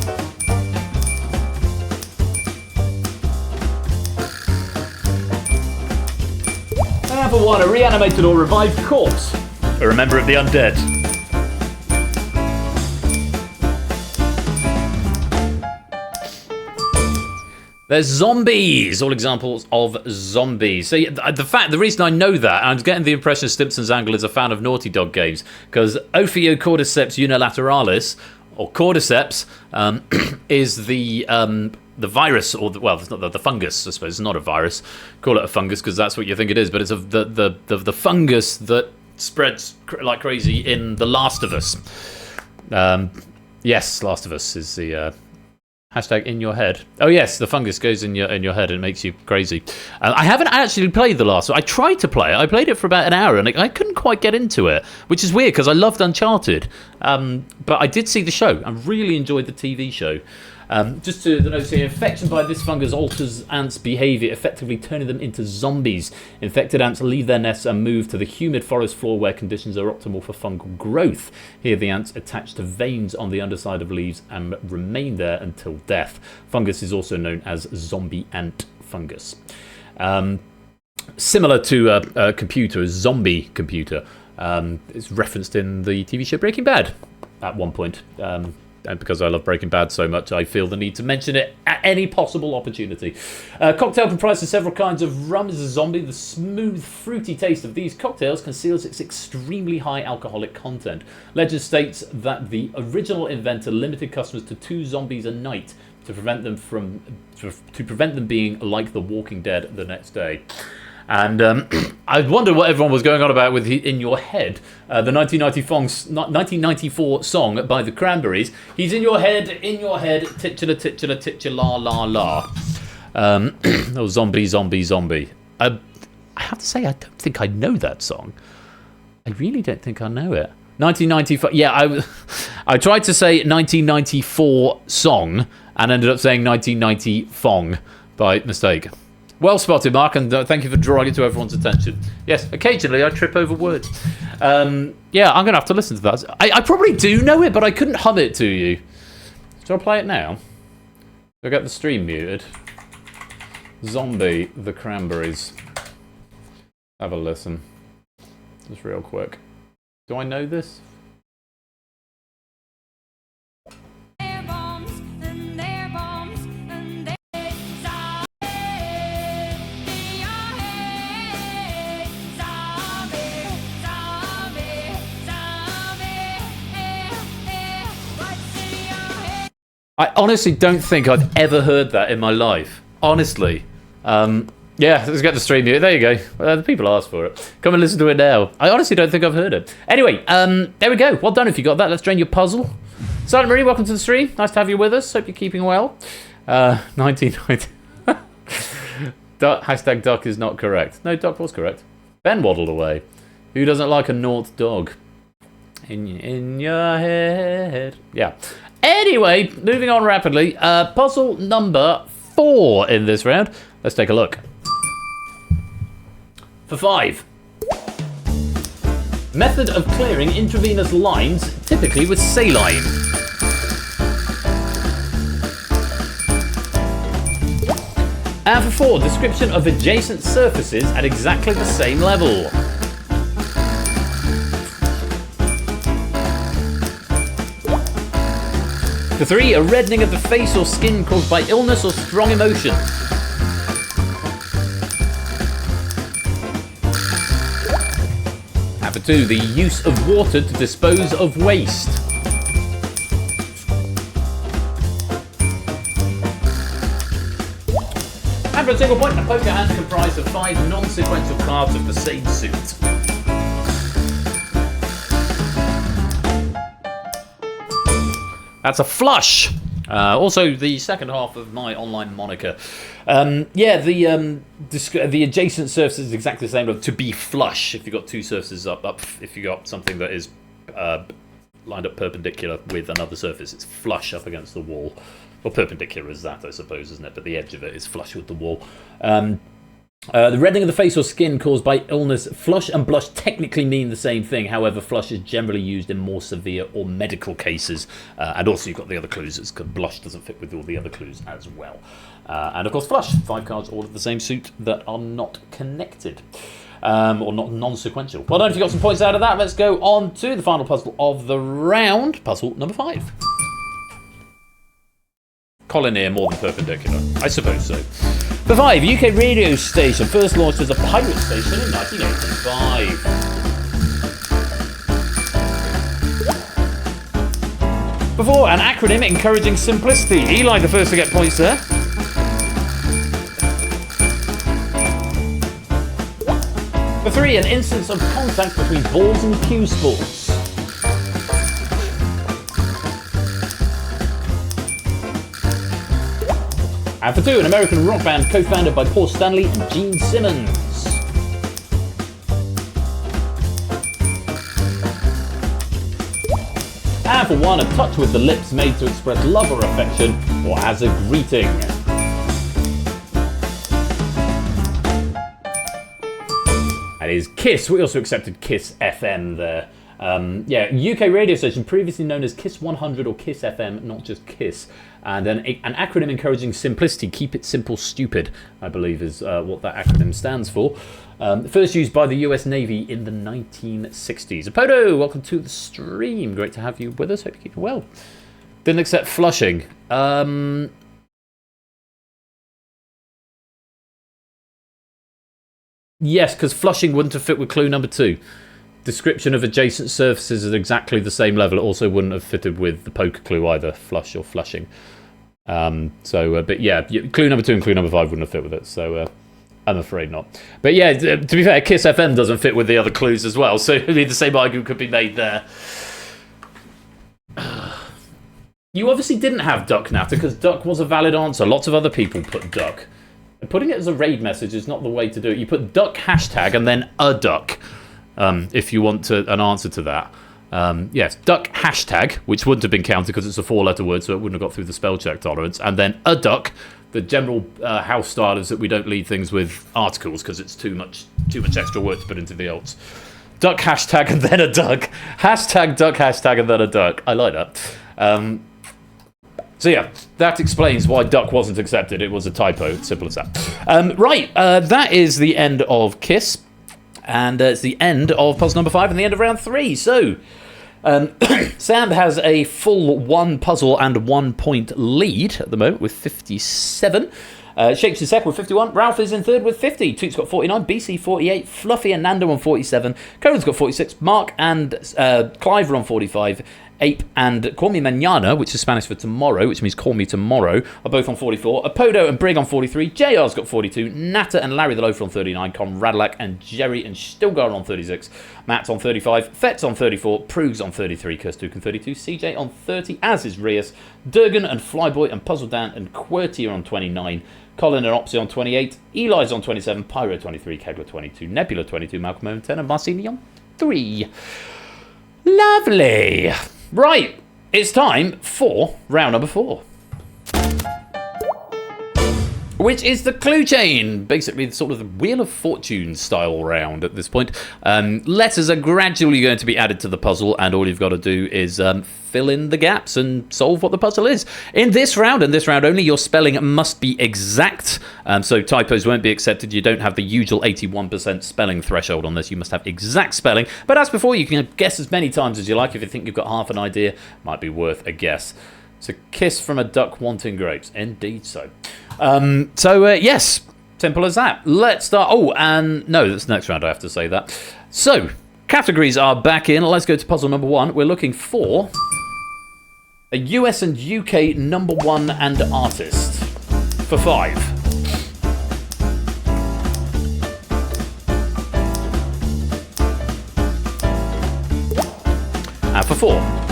And for 1, a reanimated or revived corpse. Or a member of the undead. There's zombies, all examples of zombies. So the reason I know that, I'm getting the impression Stimpson's Angle is a fan of Naughty Dog games, because Ophiocordyceps unilateralis, or cordyceps, is the virus, or it's not the fungus. I suppose it's not a virus. Call it a fungus because that's what you think it is, but it's the fungus that spreads like crazy in The Last of Us. Yes, Last of Us is the. Hashtag in your head. Oh yes, the fungus goes in your head and it makes you crazy. I haven't actually played the last one. I tried to play it. I played it for about an hour and I couldn't quite get into it, which is weird because I loved Uncharted. But I did see the show and really enjoyed the TV show. Just to the notes here, infection by this fungus alters ants' behaviour, effectively turning them into zombies. Infected ants leave their nests and move to the humid forest floor where conditions are optimal for fungal growth. Here the ants attach to veins on the underside of leaves and remain there until death. Fungus is also known as zombie ant fungus. Similar to a computer, a zombie computer. It's referenced in the TV show Breaking Bad at one point. And because I love Breaking Bad so much, I feel the need to mention it at any possible opportunity. Cocktail comprised of several kinds of rum is a zombie. The smooth, fruity taste of these cocktails conceals its extremely high alcoholic content. Legend states that the original inventor limited customers to 2 zombies a night to prevent them being like The Walking Dead the next day. And I wonder what everyone was going on about with In Your Head, the 1994 song by the Cranberries. He's in your head, titular, titular, titular, la, la, la. Oh, zombie, zombie, zombie. I have to say, I don't think I know that song. I really don't think I know it. 1995. Yeah, I tried to say 1994 song and ended up saying 1990 fong by mistake. Well spotted, Mark, and thank you for drawing it to everyone's attention. Yes, occasionally I trip over words. Yeah, I'm going to have to listen to that. I probably do know it, but I couldn't hum it to you. Shall I play it now? I'll get the stream muted. Zombie, the Cranberries. Have a listen. Just real quick. Do I know this? I honestly don't think I've ever heard that in my life. Honestly. Yeah, let's get the stream here. There you go. The people asked for it. Come and listen to it now. I honestly don't think I've heard it. Anyway, there we go. Well done if you got that. Let's drain your puzzle. Silent Marie, welcome to the stream. Nice to have you with us. Hope you're keeping well. 1990. Hashtag duck is not correct. No, duck was correct. Ben waddled away. Who doesn't like a naught dog? In your head. Yeah. Anyway, moving on rapidly. Puzzle number 4 in this round. Let's take a look. For 5. Method of clearing intravenous lines, typically with saline. And for 4, description of adjacent surfaces at exactly the same level. For 3, a reddening of the face or skin caused by illness or strong emotion. And for 2, the use of water to dispose of waste. And for a single point, a poker hand comprised of 5 non-sequential cards of the same suit. That's a flush. Also, the second half of my online moniker. Yeah, the adjacent surface is exactly the same. To be flush, if you've got 2 surfaces up. If you've got something that is lined up perpendicular with another surface, it's flush up against the wall. Well, perpendicular is that, I suppose, isn't it? But the edge of it is flush with the wall. The reddening of the face or skin caused by illness. Flush and blush technically mean the same thing. However, flush is generally used in more severe or medical cases. And also you've got the other clues. It's blush doesn't fit with all the other clues as well. And of course flush. 5 cards all of the same suit that are not connected. Or not non-sequential. Well done if you got some points out of that. Let's go on to the final puzzle of the round. Puzzle number 5. Collinear more than perpendicular. I suppose so. For 5, UK radio station first launched as a pirate station in 1985. For 4, an acronym encouraging simplicity. Eli the first to get points there. For 3, an instance of contact between balls and cue sports. And for 2, an American rock band co-founded by Paul Stanley and Gene Simmons. And for 1, a touch with the lips made to express love or affection or as a greeting. That is Kiss. We also accepted Kiss FM there. Yeah, UK radio station previously known as Kiss 100 or Kiss FM, not just Kiss. And then an acronym encouraging simplicity. Keep it simple, stupid, I believe is what that acronym stands for. First used by the US Navy in the 1960s. Apodo, welcome to the stream. Great to have you with us. Hope you keep it well. Didn't accept flushing. Yes, because flushing wouldn't have fit with clue number 2. Description of adjacent surfaces at exactly the same level. It also wouldn't have fitted with the poker clue either, flush or flushing. But yeah, clue number 2 and clue number 5 wouldn't have fit with it. So I'm afraid not. But yeah, to be fair, Kiss FM doesn't fit with the other clues as well, so the same argument could be made there. You obviously didn't have duck natter because duck was a valid answer. Lots of other people put duck. Putting it as a raid message is not the way to do it. You put duck hashtag and then a duck if you want an answer to that. Yes, duck hashtag, which wouldn't have been counted because it's a 4-letter word, so it wouldn't have got through the spell check tolerance. And then a duck. The general house style is that we don't lead things with articles because it's too much extra work to put into the alts. Duck hashtag and then a duck. Hashtag duck hashtag and then a duck. I like that. So yeah, that explains why duck wasn't accepted. It was a typo. Simple as that. Right, that is the end of Kiss. And it's the end of puzzle number 5 and the end of round 3. So, Sam has a full 1 puzzle and 1 point lead at the moment with 57. Shapes in second with 51. Ralph is in third with 50. Toot's got 49. BC 48. Fluffy and Nando on 47. Cohen's got 46. Mark and Clive are on 45. Ape and Call Me Mañana, which is Spanish for tomorrow, which means call me tomorrow, are both on 44. Apodo and Brig on 43. JR's got 42. Natter and Larry the Loafer on 39. Conradlac and Jerry and Stilgar on 36. Matt's on 35. Fet's on 34. Proog's on 33. Kirstuk on 32. CJ on 30, as is Rias. Durgan and Flyboy and Puzzle Dan and QWERTY are on 29. Colin and Opsy on 28. Eli's on 27. Pyro 23. Kegler 22. Nebula 22. Malcolm on 10. And Marcini on 3. Lovely. Right, it's time for round number 4. Which is the clue chain. Basically, sort of the Wheel of Fortune style round at this point. Letters are gradually going to be added to the puzzle, and all you've got to do is fill in the gaps and solve what the puzzle is. In this round, and this round only, your spelling must be exact. So typos won't be accepted. You don't have the usual 81% spelling threshold on this. You must have exact spelling. But as before, you can guess as many times as you like. If you think you've got half an idea, might be worth a guess. It's a kiss from a duck wanting grapes. Indeed so. Yes, simple as that. Let's start. Oh, and no, that's next round, I have to say that. So, categories are back in. Let's go to puzzle number 1. We're looking for a US and UK number 1 and artist for 5. And for 4.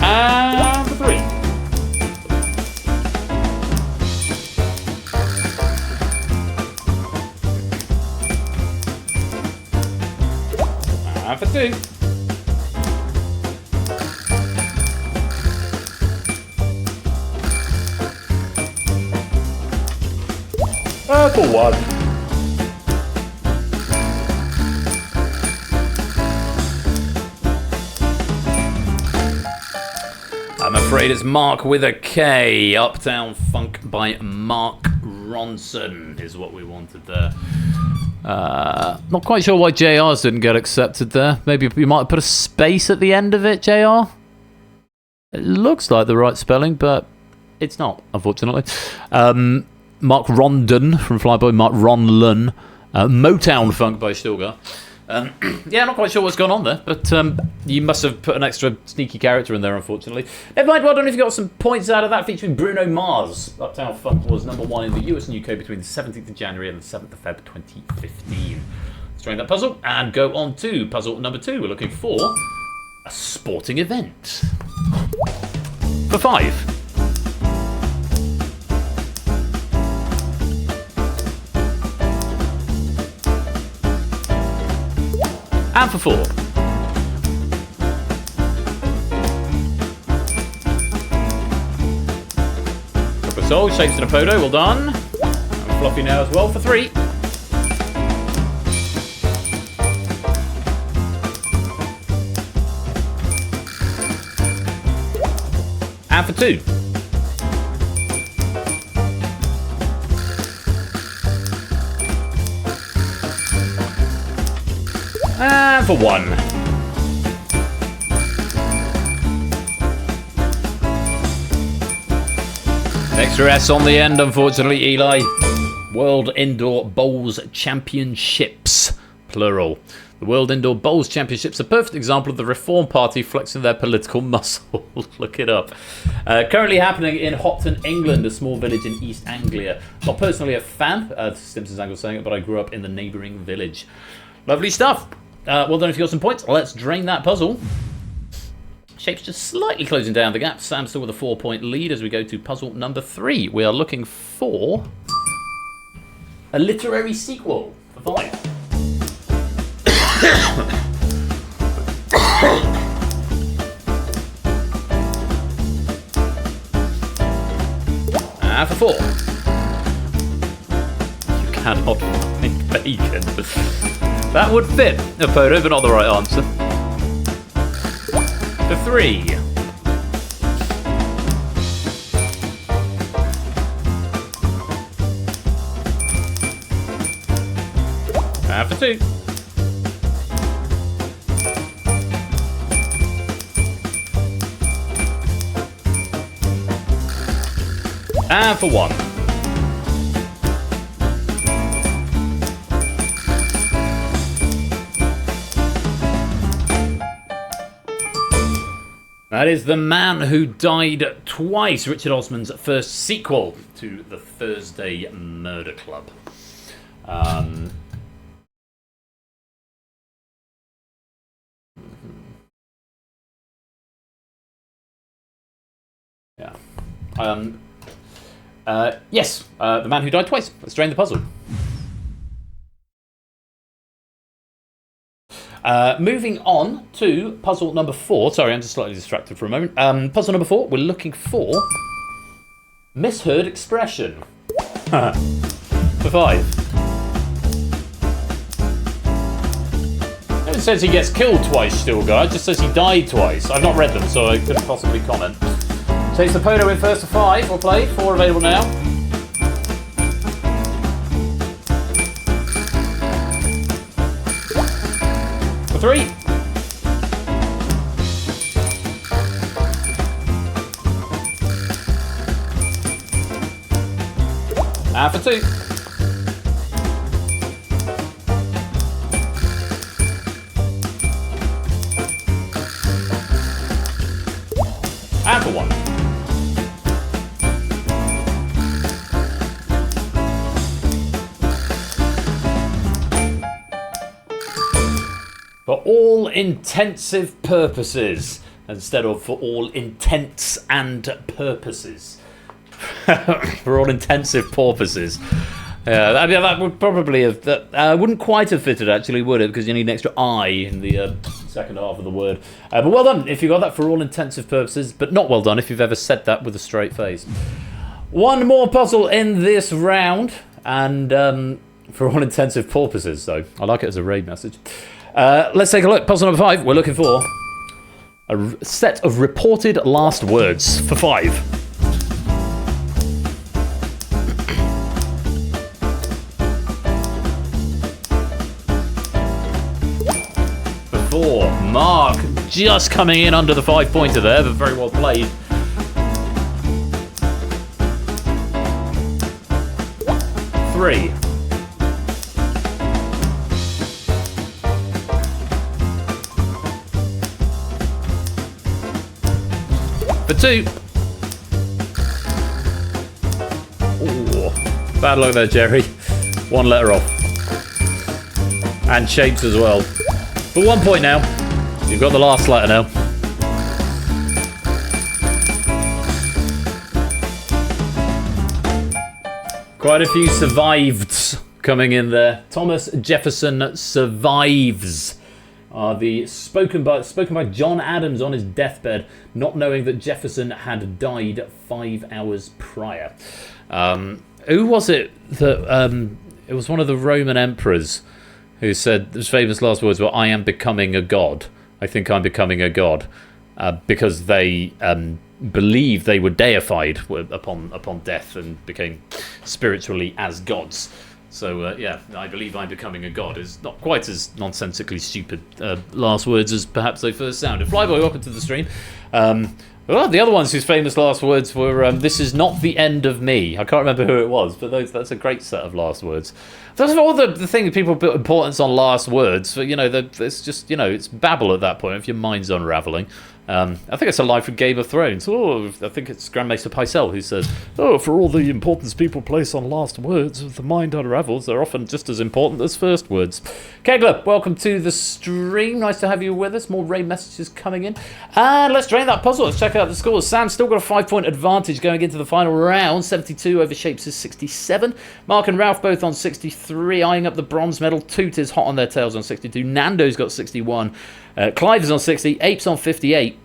And for 3. And for 2. And for 1. I'm afraid it's Mark with a K. Uptown Funk by Mark Ronson is what we wanted there. Not quite sure why JR's didn't get accepted there. Maybe you might have put a space at the end of it, JR. It looks like the right spelling, but it's not, unfortunately. Mark Rondon from Flyboy, Mark Ronlun. Motown Funk by Stilgar. Yeah, not quite sure what's gone on there, but you must have put an extra sneaky character in there, unfortunately. Never mind, well done if you got some points out of that, featuring Bruno Mars. Uptown Funk was number 1 in the US and UK between the 17th of January and the 7th of Feb 2015. Let's try that puzzle and go on to puzzle number 2. We're looking for a sporting event. For 5. And for 4. Couple of souls, shapes and a podo, well done. And Fluffy now as well for 3. And for 2. And for 1. Extra S on the end, unfortunately, Eli. World Indoor Bowls Championships, plural. The World Indoor Bowls Championships, a perfect example of the Reform Party flexing their political muscle. Look it up. Currently happening in Hopton, England, a small village in East Anglia. Not personally a fan, Simpsons Angle saying it, but I grew up in the neighbouring village. Lovely stuff. Well done if you got some points. Let's drain that puzzle. Shape's just slightly closing down the gap. Sam's still with a 4-point lead as we go to puzzle number 3. We are looking for a literary sequel for 5. For 4. You cannot find bacon. That would fit a photo, but not the right answer. For 3. For 2. And for 1. That is The Man Who Died Twice, Richard Osman's first sequel to the Thursday Murder Club. Yeah. Yes, The Man Who Died Twice. Let's drain the puzzle. Moving on to puzzle number 4. Sorry, I'm just slightly distracted for a moment. Puzzle number 4, we're looking for misheard expression. For 5. It says he gets killed twice still, guys. It just says he died twice. I've not read them, so I couldn't possibly comment. Takes the photo in first to 5. We'll play. 4 available now. For 3. And for 2. And for 1. For all intensive purposes, instead of for all intents and purposes. For all intensive purposes. I mean, that would probably have... That wouldn't quite have fitted, actually, would it? Because you need an extra I in the second half of the word. But well done if you got that for all intensive purposes, but not well done if you've ever said that with a straight face. One more puzzle in this round, and for all intensive purposes, though. I like it as a raid message. Let's take a look. Puzzle number 5. We're looking for a set of reported last words for 5. For 4. Mark just coming in under the 5-pointer there, but very well played. 3. For 2. Ooh, bad luck there, Jerry. 1 letter off. And shapes as well. For 1 point now. You've got the last letter now. Quite a few surviveds coming in there. Thomas Jefferson survives. Spoken by John Adams on his deathbed, not knowing that Jefferson had died 5 hours prior. Who was it that... it was one of the Roman emperors who said his famous last words were, "I am becoming a god. I think I'm becoming a god." Because they believed they were deified upon death and became spiritually as gods. So, yeah, I believe I'm becoming a god is not quite as nonsensically stupid last words as perhaps they first sounded. Flyboy, welcome to the stream. We're Oh, the other ones whose famous last words were, "This is not the end of me." I can't remember who it was, but that's a great set of last words. That's all the thing that people put importance on last words. You know, it's just, you know, it's babble at that point if your mind's unraveling. I think it's a line from Game of Thrones. Oh, I think it's Grandmaster Pycelle who says, "Oh, for all the importance people place on last words, if the mind unravels, they're often just as important as first words." Kegler, welcome to the stream. Nice to have you with us. More raid messages coming in. And let's drain that puzzle. Let's check out the scores. Sam's still got a 5-point advantage going into the final round. 72 over Shapes is 67. Mark and Ralph both on 63, eyeing up the bronze medal. Toot is hot on their tails on 62. Nando's got 61. Clive is on 60. Apes on 58.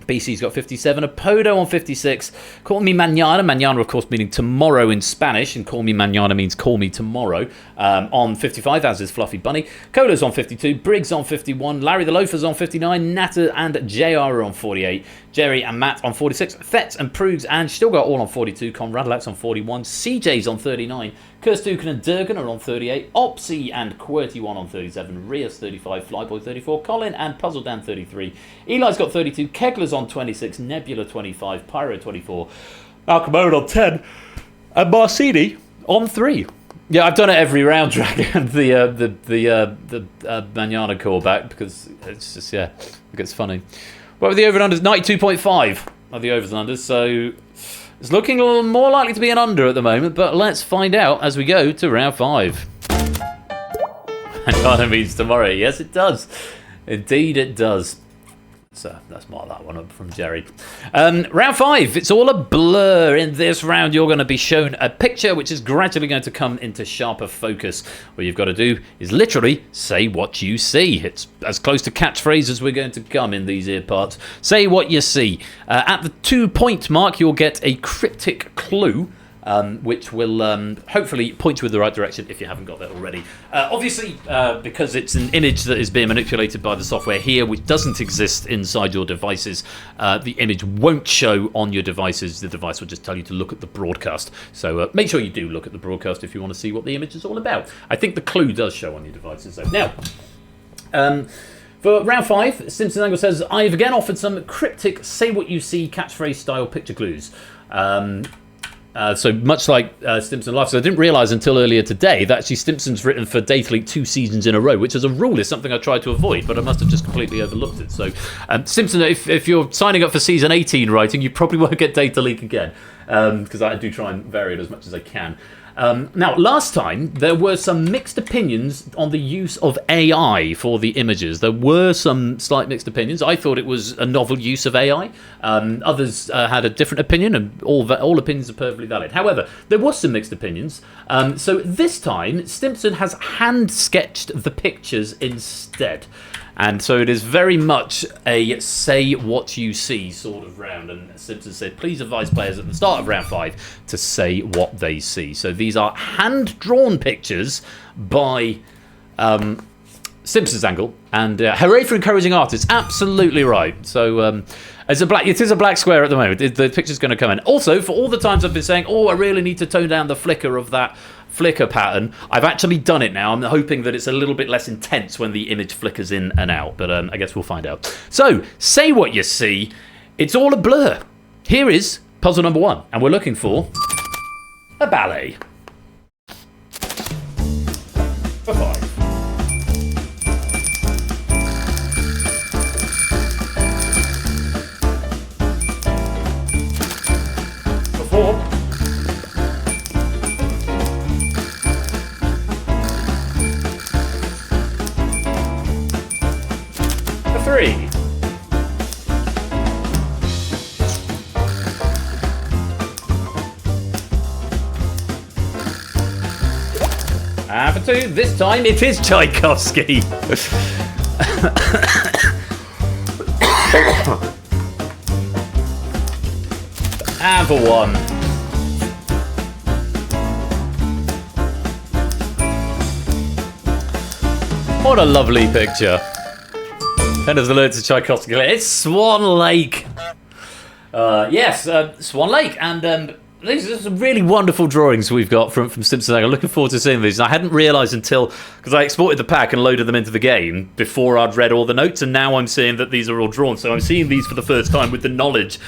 BC's got 57, Apodo on 56, Call Me Mañana, Mañana of course meaning tomorrow in Spanish, and Call Me Mañana means call me tomorrow, on 55, as is Fluffy Bunny, Cola's on 52, Briggs on 51, Larry the Loafer's on 59, Natter and JR are on 48, Jerry and Matt on 46, Fetz and Prugs and still got all on 42, Conradlax on 41, CJ's on 39, Kirstuken and Durgan are on 38, Opsy and QWERTY1 on 37, Rias 35, Flyboy 34, Colin and Puzzle Dan 33, Eli's got 32, Kegler's on 26, Nebula 25, Pyro 24, Alcamode on 10, and Marcini on 3. Yeah, I've done it every round, Dragon, the Manana callback, because it's just, yeah, it gets funny. What were the over and unders? 92.5 are the overs and unders, so it's looking a little more likely to be an under at the moment, but let's find out as we go to round 5. Manana means tomorrow. Yes, it does. Indeed, it does. So let's mark that one up from Jerry. Round 5, it's all a blur. In this round, you're going to be shown a picture which is gradually going to come into sharper focus. What you've got to do is literally say what you see. It's as close to catchphrase as we're going to come in these ear parts. Say what you see. At the 2-point mark, you'll get a cryptic clue, which will hopefully point you in the right direction if you haven't got that already. Obviously, because it's an image that is being manipulated by the software here, which doesn't exist inside your devices, the image won't show on your devices. The device will just tell you to look at the broadcast. So make sure you do look at the broadcast if you want to see what the image is all about. I think the clue does show on your devices, though. Now, for round 5, Simpson Angle says, I've again offered some cryptic say-what-you-see catchphrase-style picture clues. So much like Stimson Life, so I didn't realise until earlier today that actually Stimson's written for Data Leak 2 seasons in a row, which as a rule is something I tried to avoid, but I must have just completely overlooked it. So Stimson, if you're signing up for season 18 writing, you probably won't get Data Leak again, because I do try and vary it as much as I can. Now, last time, there were some mixed opinions on the use of AI for the images. There were some slight mixed opinions. I thought it was a novel use of AI. Others had a different opinion, and all opinions are perfectly valid. However, there was some mixed opinions. So this time, Stimson has hand-sketched the pictures instead. And so it is very much a say what you see sort of round. And Simpson said, please advise players at the start of round 5 to say what they see. So these are hand-drawn pictures by Simpson's Angle. And hooray for encouraging artists. Absolutely right. So it is a black square at the moment. The picture's going to come in. Also, for all the times I've been saying, I really need to tone down the flicker of that flicker pattern, I've actually done it now. I'm hoping that it's a little bit less intense when the image flickers in and out, but I guess we'll find out. So, say what you see. It's all a blur. Here is puzzle number 1, and we're looking for a ballet. For 5. For 4. For 3. And for 2, this time it is Tchaikovsky. And for 1. What a lovely picture. And as the lyrics of Tchaikovsky, it's Swan Lake. Yes, Swan Lake. And these are some really wonderful drawings we've got from Simpson. I'm looking forward to seeing these. And I hadn't realised until, because I exported the pack and loaded them into the game before I'd read all the notes, and now I'm seeing that these are all drawn. So I'm seeing these for the first time with the knowledge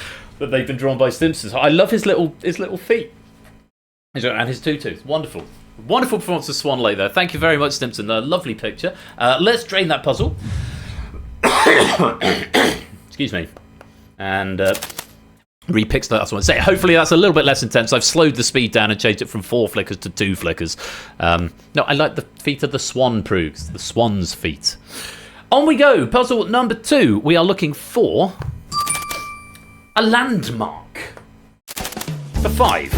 that they've been drawn by Stimpson. I love his little feet. And his tutu. Wonderful. Wonderful performance of Swan Lake there. Thank you very much, Stimpson. Lovely picture. Let's drain that puzzle. Excuse me. And repix that. That's what I say. Hopefully that's a little bit less intense. I've slowed the speed down and changed it from 4 flickers to 2 flickers. No, I like the feet of the swan prugs. The swan's feet. On we go. Puzzle number 2. We are looking for a landmark. For 5.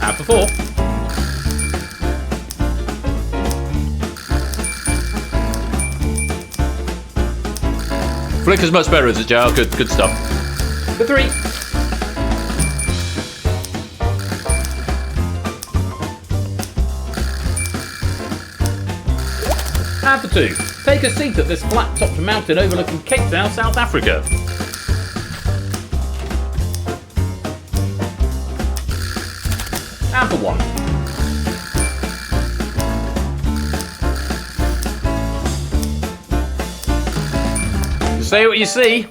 And for 4. Flicker's much better, is it, Joe? Good stuff. For 3. And for 2. Take a seat at this flat-topped mountain overlooking Cape Town, South Africa. And for 1. Say what you see.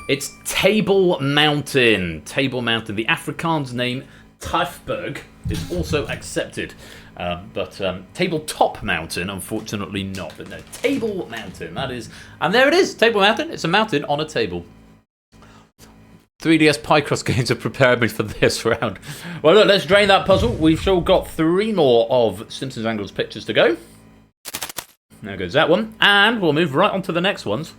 It's Table Mountain. Table Mountain. The Afrikaans name Taifberg is also accepted. But Tabletop Mountain, unfortunately not. But no, Table Mountain. That is. And there it is. Table Mountain. It's a mountain on a table. 3DS Picross games have prepared me for this round. Well, look, let's drain that puzzle. We've still got 3 more of Simpsons Angles pictures to go. There goes that one. And we'll move right on to the next ones.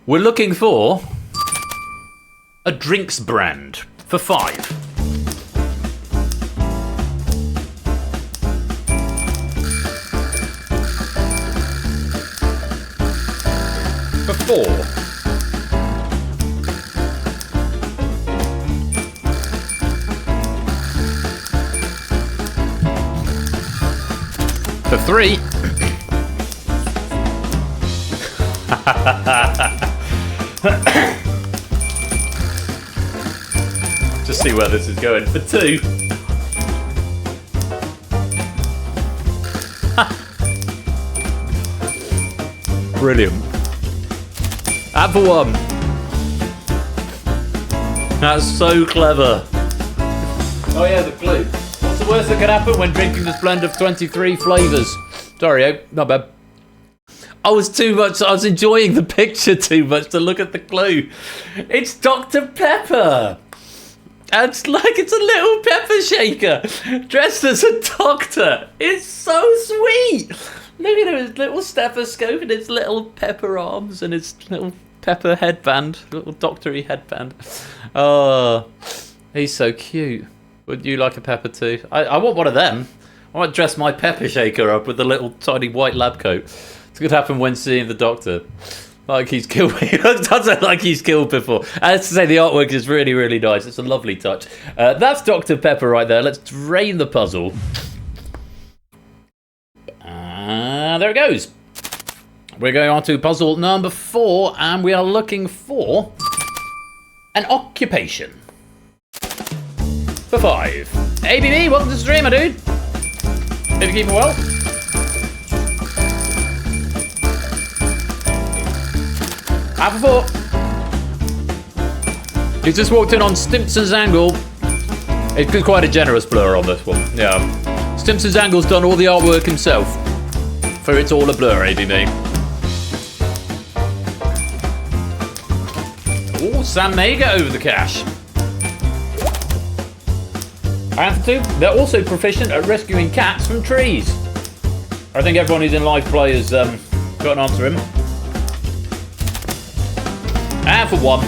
We're looking for a drinks brand for 5. For 4. For 3. Just see where this is going. For 2. Brilliant. And for 1. That's so clever. Oh yeah, the clue. What's the worst that could happen when drinking this blend of 23 flavours? Sorry, oh, not bad. I was enjoying the picture too much to look at the clue. It's Dr. Pepper. It's like it's a little pepper shaker dressed as a doctor. It's so sweet. Look at his little stethoscope and his little pepper arms and his little pepper headband, little doctory headband. Oh, he's so cute. Would you like a pepper too? I want one of them. I might dress my pepper shaker up with a little tiny white lab coat. It could happen when seeing the doctor. Like he's killed me. It doesn't like he's killed before. I have to say the artwork is really, really nice. It's a lovely touch. That's Dr. Pepper right there. Let's drain the puzzle. There it goes. We're going on to puzzle number 4, and we are looking for an occupation. For 5. ABB, welcome to the stream, my dude. Hope you're keeping well. And for 4. He's just walked in on Stimpson's Angle. It's quite a generous blur on this one. Yeah. Stimpson's Angle's done all the artwork himself. For it's all a blur, ABB. Oh, Sam may get over the cash. And for 2, they're also proficient at rescuing cats from trees. I think everyone who's in live play has got an answer him. And for 1.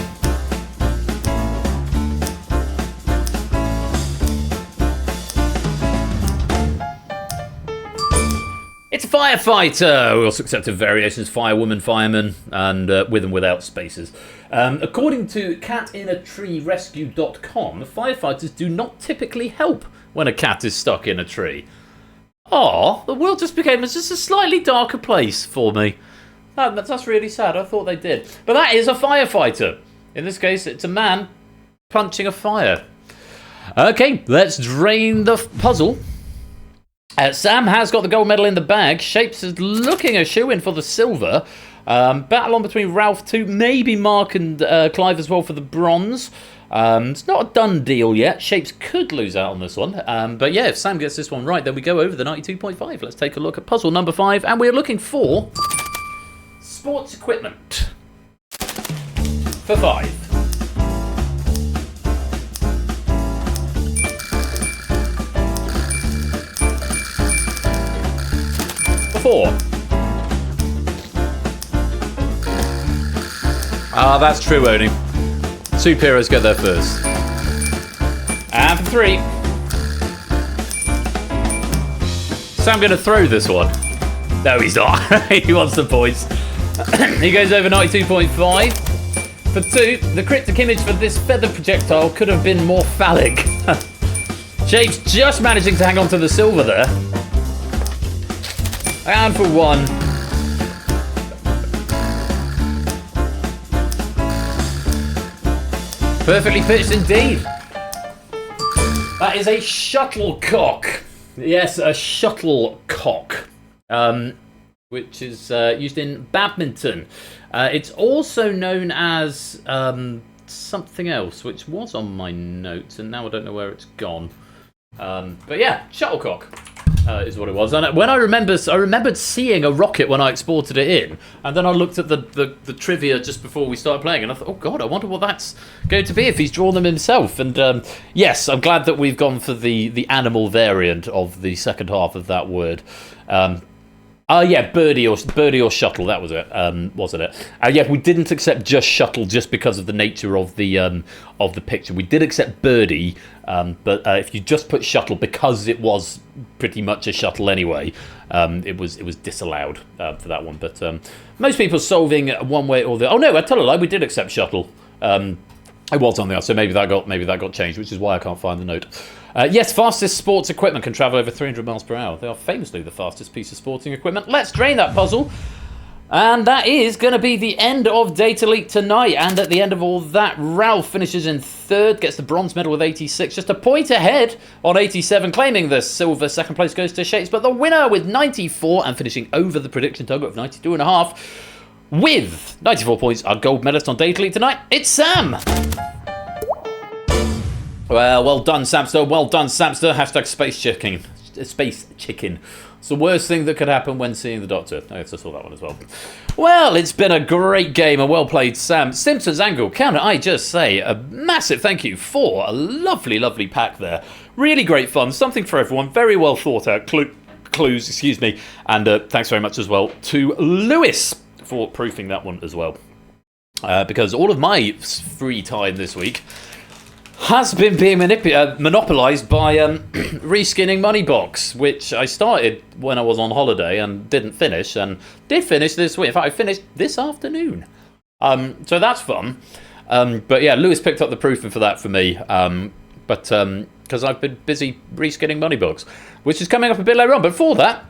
It's a firefighter. We also accepted variations: firewoman, fireman, and with and without spaces. According to catinatreerescue.com, firefighters do not typically help when a cat is stuck in a tree. Oh, the world just became just a slightly darker place for me. That's really sad. I thought they did. But that is a firefighter. In this case, it's a man punching a fire. Okay, let's drain the puzzle. Sam has got the gold medal in the bag. Shapes is looking a shoe-in for the silver. Battle on between Ralph 2, maybe Mark and Clive as well for the bronze. It's not a done deal yet. Shapes could lose out on this one. But yeah, if Sam gets this one right, then we go over the 92.5. Let's take a look at puzzle number 5. And we're looking for sports equipment for 5. For 4. Ah, that's true, Oni. Superheroes get there first. And for 3. Sam going to throw this one. No, he's not. He wants the points. He goes over 92.5. For 2, the cryptic image for this feather projectile could have been more phallic. Shapes just managing to hang on to the silver there. And for 1. Perfectly pitched indeed. That is a shuttlecock. Yes, a shuttlecock. Which is used in badminton. It's also known as something else, which was on my notes, and now I don't know where it's gone. But yeah, shuttlecock is what it was. And when I remembered seeing a rocket when I exported it in, and then I looked at the trivia just before we started playing, and I thought, oh god, I wonder what that's going to be if he's drawn them himself. And yes, I'm glad that we've gone for the animal variant of the second half of that word. Yeah, birdie or shuttle. That was it, wasn't it? Yeah, we didn't accept just shuttle just because of the nature of the picture. We did accept birdie, but if you just put shuttle, because it was pretty much a shuttle anyway, it was disallowed for that one. But most people solving one way or the. Oh no, I tell a lie. We did accept shuttle. It was on there, so maybe that got changed, which is why I can't find the note. Yes, fastest sports equipment can travel over 300 miles per hour. They are famously the fastest piece of sporting equipment. Let's drain that puzzle. And that is going to be the end of Data Leak tonight. And at the end of all that, Ralph finishes in 3rd, gets the bronze medal with 86, just a point ahead on 87, claiming the silver. Second place goes to Shapes, but the winner with 94 and finishing over the prediction target of 92.5 with 94 points, our gold medalist on Data Leak tonight, it's Sam. Well done, Samster. Well done, Samster. Hashtag space chicken. Space chicken. It's the worst thing that could happen when seeing the Doctor. I guess I saw that one as well. Well, it's been a great game and well played, Sam. Simpsons Angle, can I just say a massive thank you for a lovely, lovely pack there. Really great fun. Something for everyone. Very well thought out. Clues, excuse me. And thanks very much as well to Lewis for proofing that one as well. Because all of my free time this week has been being monopolised by reskinning Moneybox, which I started when I was on holiday and didn't finish, and did finish this week. In fact, I finished this afternoon. So that's fun. But yeah, Lewis picked up the proofing for that for me. Because I've been busy reskinning Moneybox, which is coming up a bit later on. But for that,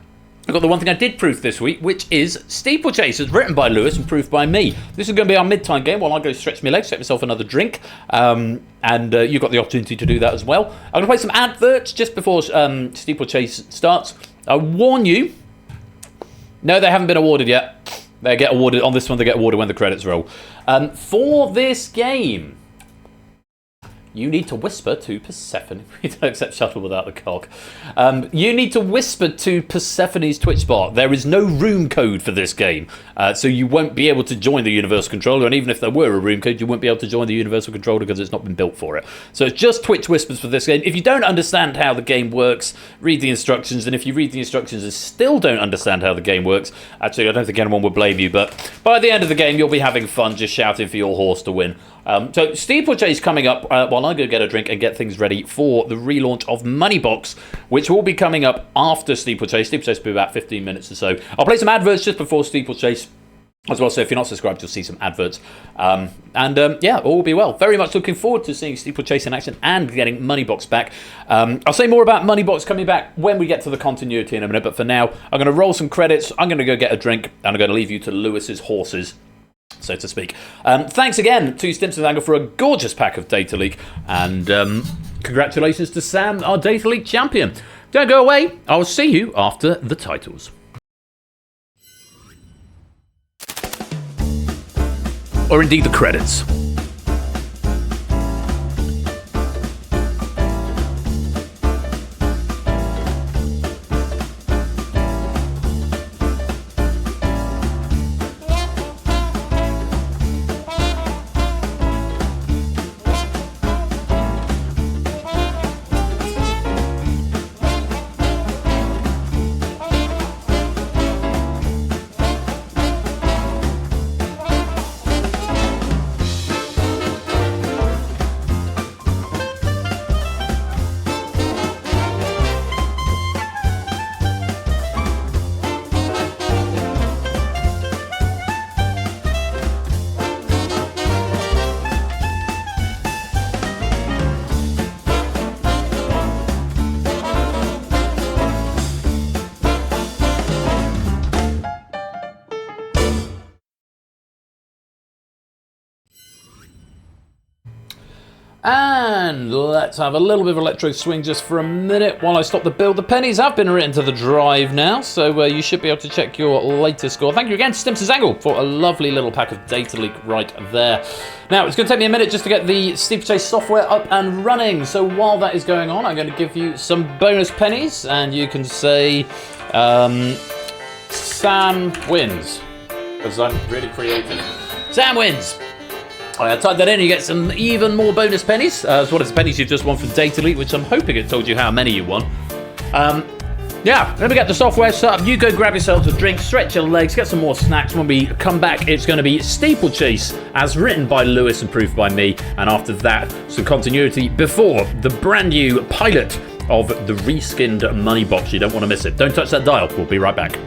I've got the one thing I did proof this week, which is Steeplechase. It's written by Lewis and proofed by me. This is going to be our mid-time game while I go stretch my legs, get myself another drink. And you've got the opportunity to do that as well. I'm going to play some adverts just before Steeplechase starts. I warn you, no, they haven't been awarded yet. They get awarded on this one. They get awarded when the credits roll. For this game, you need to whisper to Persephone. We don't accept shuttle without the cock. You need to whisper to Persephone's Twitch bot. There is no room code for this game, so you won't be able to join the Universal Controller, and even if there were a room code, you wouldn't be able to join the Universal Controller because it's not been built for it. So it's just Twitch whispers for this game. If you don't understand how the game works, read the instructions, and if you read the instructions and still don't understand how the game works, actually, I don't think anyone would blame you, but by the end of the game, you'll be having fun just shouting for your horse to win. So Steeplechase coming up while I go get a drink and get things ready for the relaunch of Moneybox, which will be coming up after Steeplechase. Steeplechase will be about 15 minutes or so. I'll play some adverts just before Steeplechase as well, so if you're not subscribed, you'll see some adverts. Yeah, all will be well. Very much looking forward to seeing Steeplechase in action and getting Moneybox back. I'll say more about Moneybox coming back when we get to the continuity in a minute, but for now, I'm going to roll some credits, I'm going to go get a drink, and I'm going to leave you to Lewis's horses, so to speak. Thanks again to Simpsons Angle for a gorgeous pack of Data Leak, and Congratulations to Sam, our Data League champion. Don't go away. I'll see you after the titles. Or indeed the credits. And let's have a little bit of electro swing just for a minute while I stop the build. The pennies have been written to the drive now, so you should be able to check your latest score. Thank you again to Stimson's Angle for a lovely little pack of data leak right there. Now, it's going to take me a minute just to get the Steeplechase software up and running. So while that is going on, I'm going to give you some bonus pennies, and you can say Sam wins, because I'm really creative. Sam wins! I typed that in, you get some even more bonus pennies, as well as the pennies you've just won from Data Leak, which I'm hoping it told you how many you won. Yeah, let me get the software set up. You go grab yourselves a drink, stretch your legs, get some more snacks. When we come back, it's going to be Steeplechase, as written by Lewis and proofed by me. And after that, some continuity before the brand new pilot of the reskinned Moneybox. You don't want to miss it. Don't touch that dial. We'll be right back.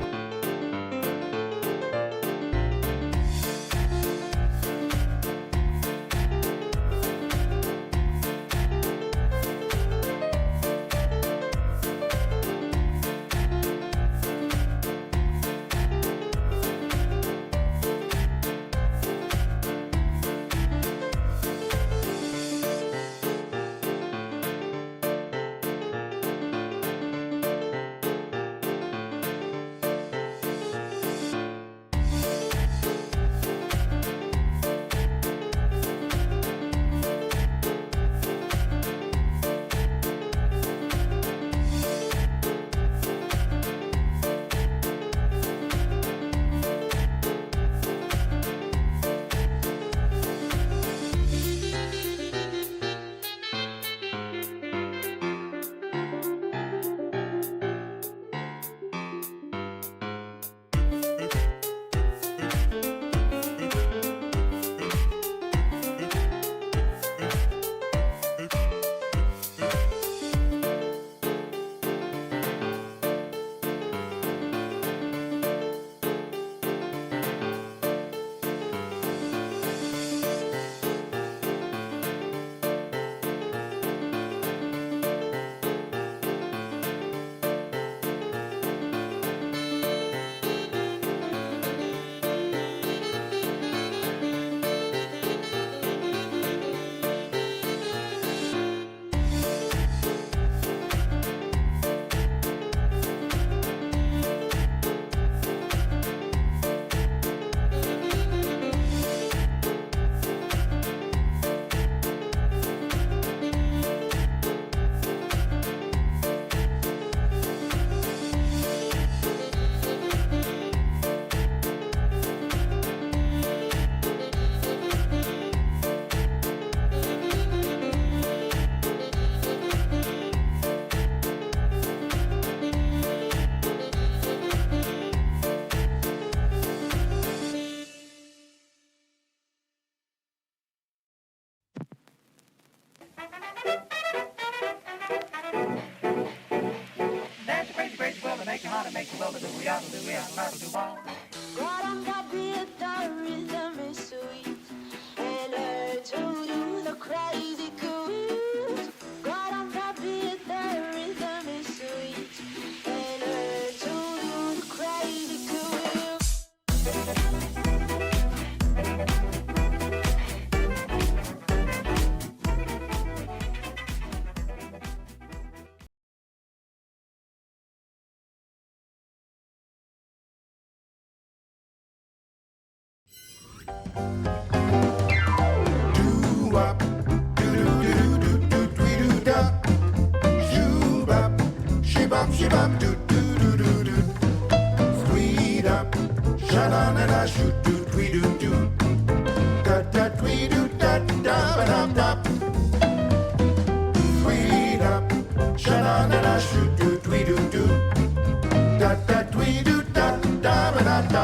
Doo-wop, doo-doo-doo-doo-doo-doo-doo-da. Shoo-bop, she-bop, she-bop, doo-doo-doo-doo-doo. Squeed-up, sha-la-la-la, shoot-doo-doo-doo-doo. Da-da-doo-doo-da-da-ba-da-da. Squeed-up, sha-la-la-la, shoot-doo-doo-doo-doo. Da-da-doo-doo-da-da-ba-da-da.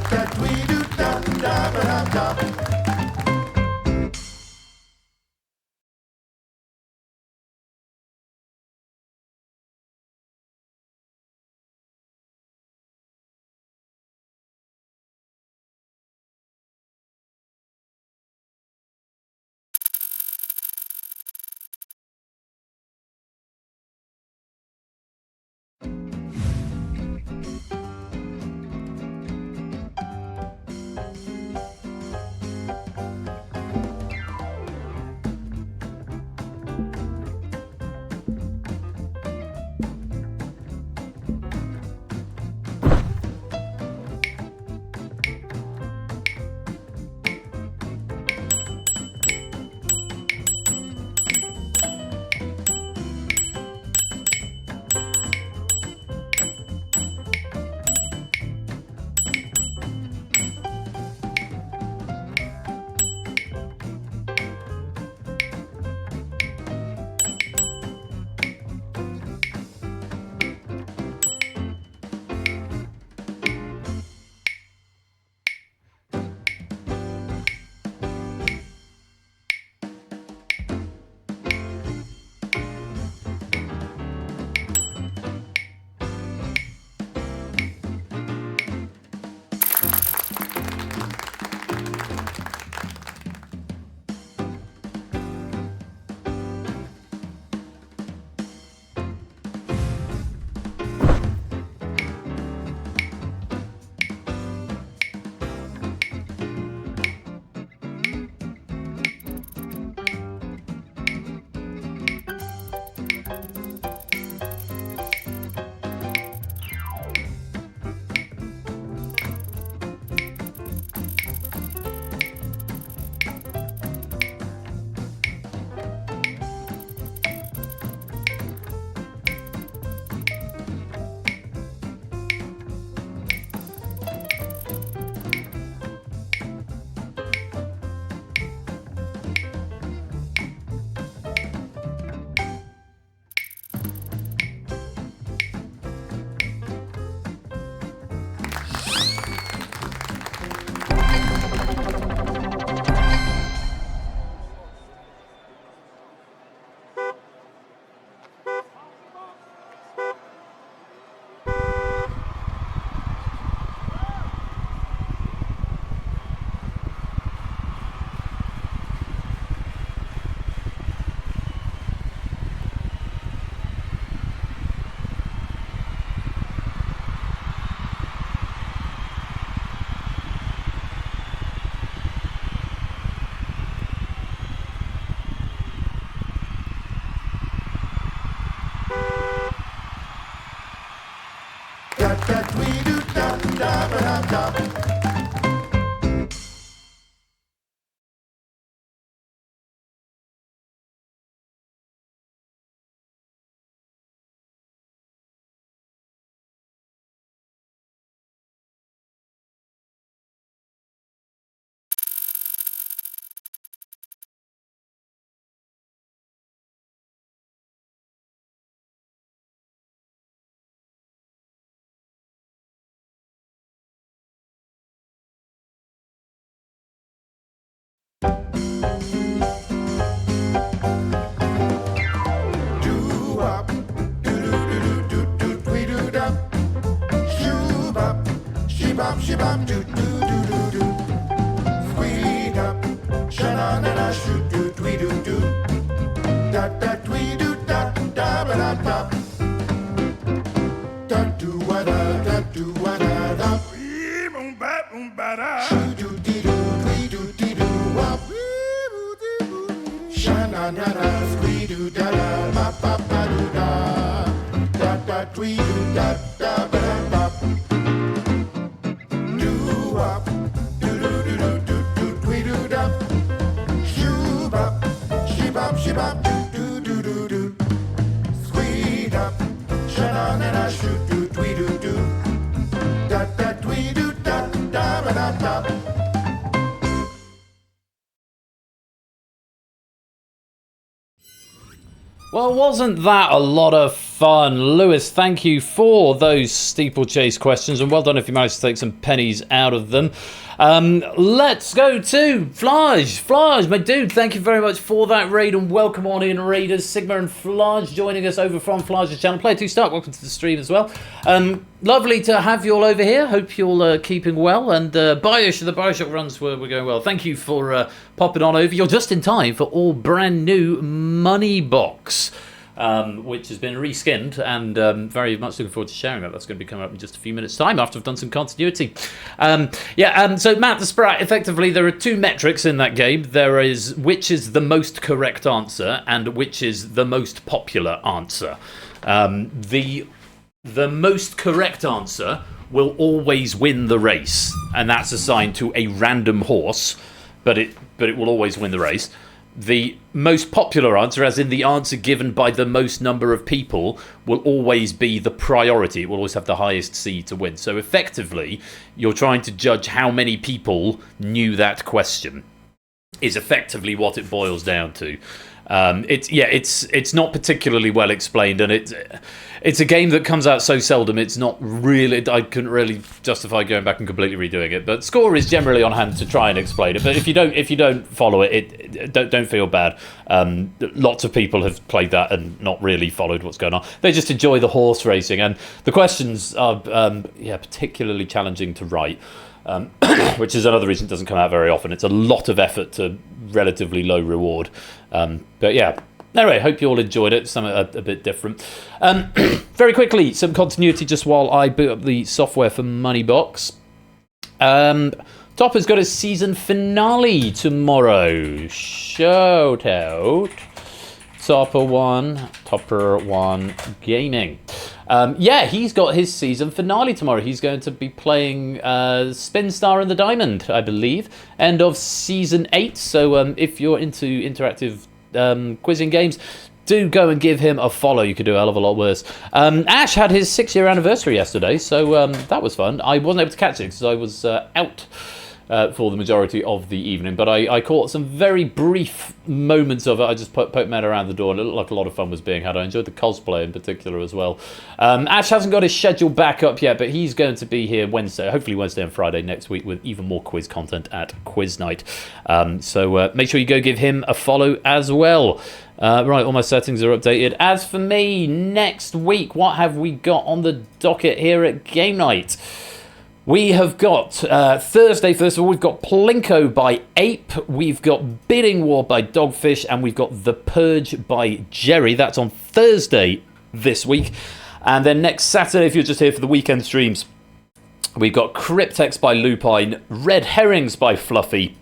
da tweet do da da ba da da. Da da tweet do da da ba da da. Do up, do do do do do do tweet do da. Shoo bop, she bop do do do do do. Squeak up, sha na na shoot do tweet do do. Da da tweet do da da ba da da. Da do wa da da. Boom ba da. Shoo do dee do tweet do dee do wop. Sha na na na squee do da da ba ba ba do da. Da da tweet do da da ba da ba. Do wop, do do do do do do tweet do da. Shoo bop, she bop do do do do do. Squeak up, sha na na na shoot do tweet do do. Da da tweet do da da ba da da. Well, wasn't that a lot of fun. Lewis, thank you for those steeplechase questions, and well done if you managed to take some pennies out of them. Let's go to Flage. Flage, my dude, thank you very much for that raid, and welcome on in, Raiders. Sigma and Flage joining us over from Flage's channel. Player 2 Stark, welcome to the stream as well. Lovely to have you all over here. Hope you're keeping well, and the Bioshock runs were going well. Thank you for popping on over. You're just in time for all brand new Moneybox. Which has been reskinned, and very much looking forward to sharing that. That's going to be coming up in just a few minutes' time after I've done some continuity. So Matt the Sprat, effectively there are two metrics in that game. There is which is the most correct answer and which is the most popular answer. The most correct answer will always win the race, and that's assigned to a random horse, but it will always win the race. The most popular answer, as in the answer given by the most number of people, will always be the priority. It will always have the highest seed to win. So effectively, you're trying to judge how many people knew that question, is effectively what it boils down to. It's not particularly well explained, and it's a game that comes out so seldom. It's not really. I couldn't really justify going back and completely redoing it. But Score is generally on hand to try and explain it. But if you don't follow it, don't feel bad. Lots of people have played that and not really followed what's going on. They just enjoy the horse racing, and the questions are particularly challenging to write. Which is another reason it doesn't come out very often. It's a lot of effort to relatively low reward. But yeah, anyway, hope you all enjoyed it. Something a bit different. Very quickly, some continuity just while I boot up the software for Moneybox. Topper's got a season finale tomorrow. Shout out Topper One Gaming. He's got his season finale tomorrow. He's going to be playing Spin Star and the Diamond, I believe. End of season 8. So if you're into interactive quizzing games, do go and give him a follow. You could do a hell of a lot worse. Ash had his 6-year anniversary yesterday, so that was fun. I wasn't able to catch it because I was out for the majority of the evening, but I caught some very brief moments of it. I just poked Matt around the door, and it looked like a lot of fun was being had. I enjoyed the cosplay in particular as well. Ash hasn't got his schedule back up yet, but he's going to be here Wednesday, hopefully Wednesday and Friday next week, with even more quiz content at Quiz Night. So make sure you go give him a follow as well. Right, all my settings are updated. As for me, next week, what have we got on the docket here at Game Night? We have got Thursday, first of all, we've got Plinko by Ape, we've got Bidding War by Dogfish, and we've got The Purge by Jerry. That's on Thursday this week. And then next Saturday, if you're just here for the weekend streams, we've got Cryptex by Lupine, Red Herrings by Fluffy,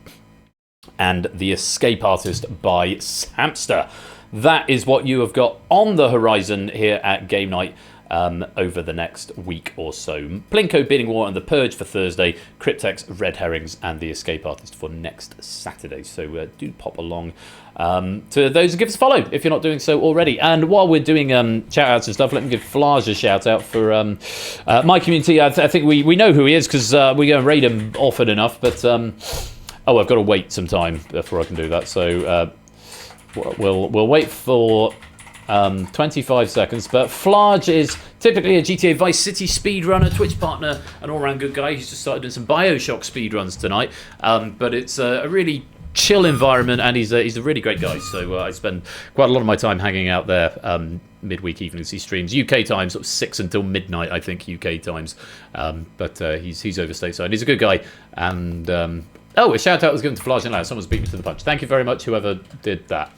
and The Escape Artist by Samster. That is what you have got on the horizon here at Game Night over the next week or so. Plinko, Bidding War, and The Purge for Thursday, Cryptex, Red Herrings, and The Escape Artist for next Saturday. So do pop along to those and give us a follow if you're not doing so already. And while we're doing shout outs and stuff, let me give Flage a shout out for my community. I think we know who he is because we go and raid him often enough, but I've got to wait some time before I can do that. So we'll wait for 25 seconds, but Flage is typically a GTA Vice City speedrunner, Twitch partner, an all-round good guy. He's just started doing some Bioshock speedruns tonight, but it's a really chill environment, and he's a really great guy. So I spend quite a lot of my time hanging out there midweek evenings. He streams UK time, sort of 6 until midnight, I think, UK times. But he's over stateside. He's a good guy, and a shout out was given to Flage and Loud. Someone's beat me to the punch. Thank you very much, whoever did that.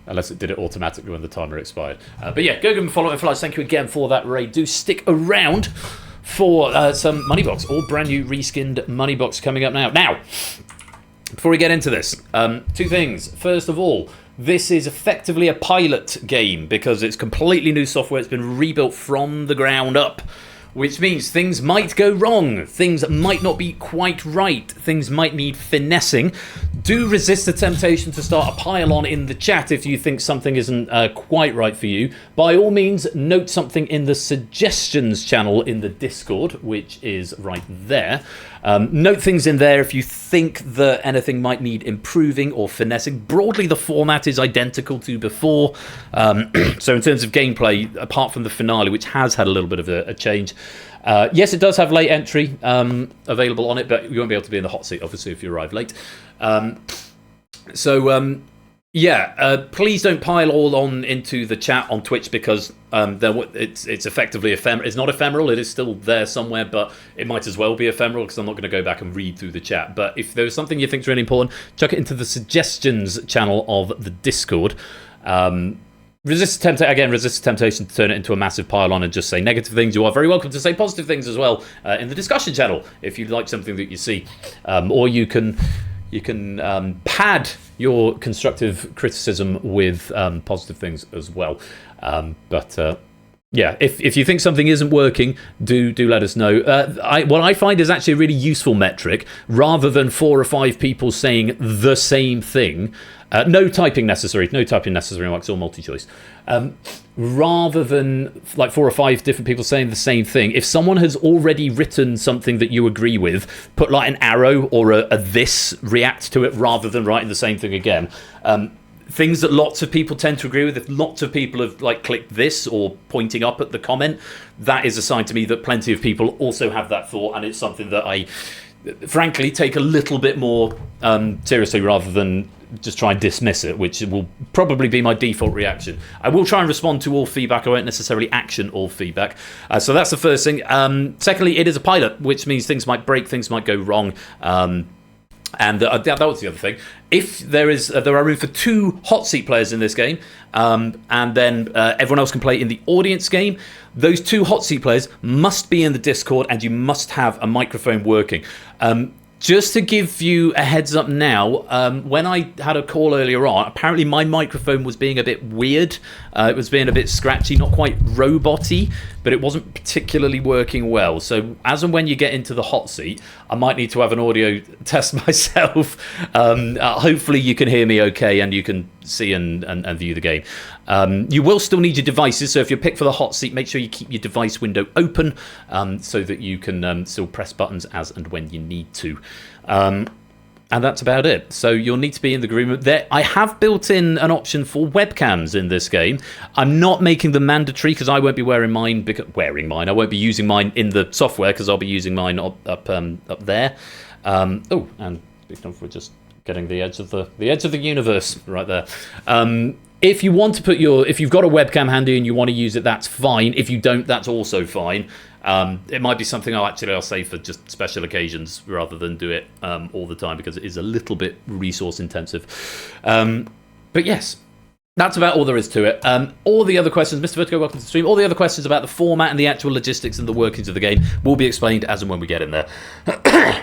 Unless it did it automatically when the timer expired. But yeah, go give him a follow and Flage. Thank you again for that raid. Do stick around for some Moneybox. All brand new reskinned Moneybox coming up now. Now, before we get into this, two things. First of all, this is effectively a pilot game because it's completely new software. It's been rebuilt from the ground up, which means things might go wrong. Things might not be quite right. Things might need finessing. do resist the temptation to start a pile-on in the chat if you think something isn't quite right for you. By all means, note something in the suggestions channel in the Discord, which is right there. Note things in there if you think that anything might need improving or finessing. Broadly, the format is identical to before. So in terms of gameplay, apart from the finale, which has had a little bit of a change, yes, it does have late entry available on it, but you won't be able to be in the hot seat, obviously, if you arrive late. Please don't pile all on into the chat on Twitch, because it's effectively ephemeral. It's not ephemeral, it is still there somewhere, but it might as well be ephemeral, because I'm not going to go back and read through the chat. But if there's something you think is really important, chuck it into the suggestions channel of the Discord. Resist the temptation to turn it into a massive pile-on and just say negative things. You are very welcome to say positive things as well in the discussion channel if you like something that you see, or you can pad your constructive criticism with positive things as well. If you think something isn't working, do let us know. What I find is actually a really useful metric, rather than 4 or 5 people saying the same thing. No typing necessary. No typing necessary. It's all multi-choice. Rather than like 4 or 5 different people saying the same thing, if someone has already written something that you agree with, put like an arrow or a this, react to it rather than writing the same thing again. Things that lots of people tend to agree with, if lots of people have like clicked this or pointing up at the comment, that is a sign to me that plenty of people also have that thought, and it's something that I frankly take a little bit more seriously, rather than just try and dismiss it, which will probably be my default reaction. I will try and respond to all feedback. I won't necessarily action all feedback. So that's the first thing. Secondly, it is a pilot, which means things might break, things might go wrong. And that was the other thing. If there are room for 2 hot seat players in this game, and then everyone else can play in the audience game, those 2 hot seat players must be in the Discord, and you must have a microphone working. Just to give you a heads up now, when I had a call earlier on, apparently my microphone was being a bit weird. It was being a bit scratchy, not quite robot-y, but it wasn't particularly working well. So as and when you get into the hot seat, I might need to have an audio test myself. Hopefully you can hear me okay, and you can see and view the game. You will still need your devices, so if you're picked for the hot seat, make sure you keep your device window open, so that you can still press buttons as and when you need to. And that's about it. So you'll need to be in the green room. I have built in an option for webcams in this game. I'm not making them mandatory, because I won't be wearing mine. I won't be using mine in the software, because I'll be using mine up there. And we're just getting the edge of the universe right there. If you want to if you've got a webcam handy and you want to use it, that's fine. If you don't, that's also fine. It might be something I'll save for just special occasions rather than do it all the time, because it is a little bit resource intensive. But yes, that's about all there is to it. All the other questions, Mr. Vertigo, welcome to the stream. All the other questions about the format and the actual logistics and the workings of the game will be explained as and when we get in there.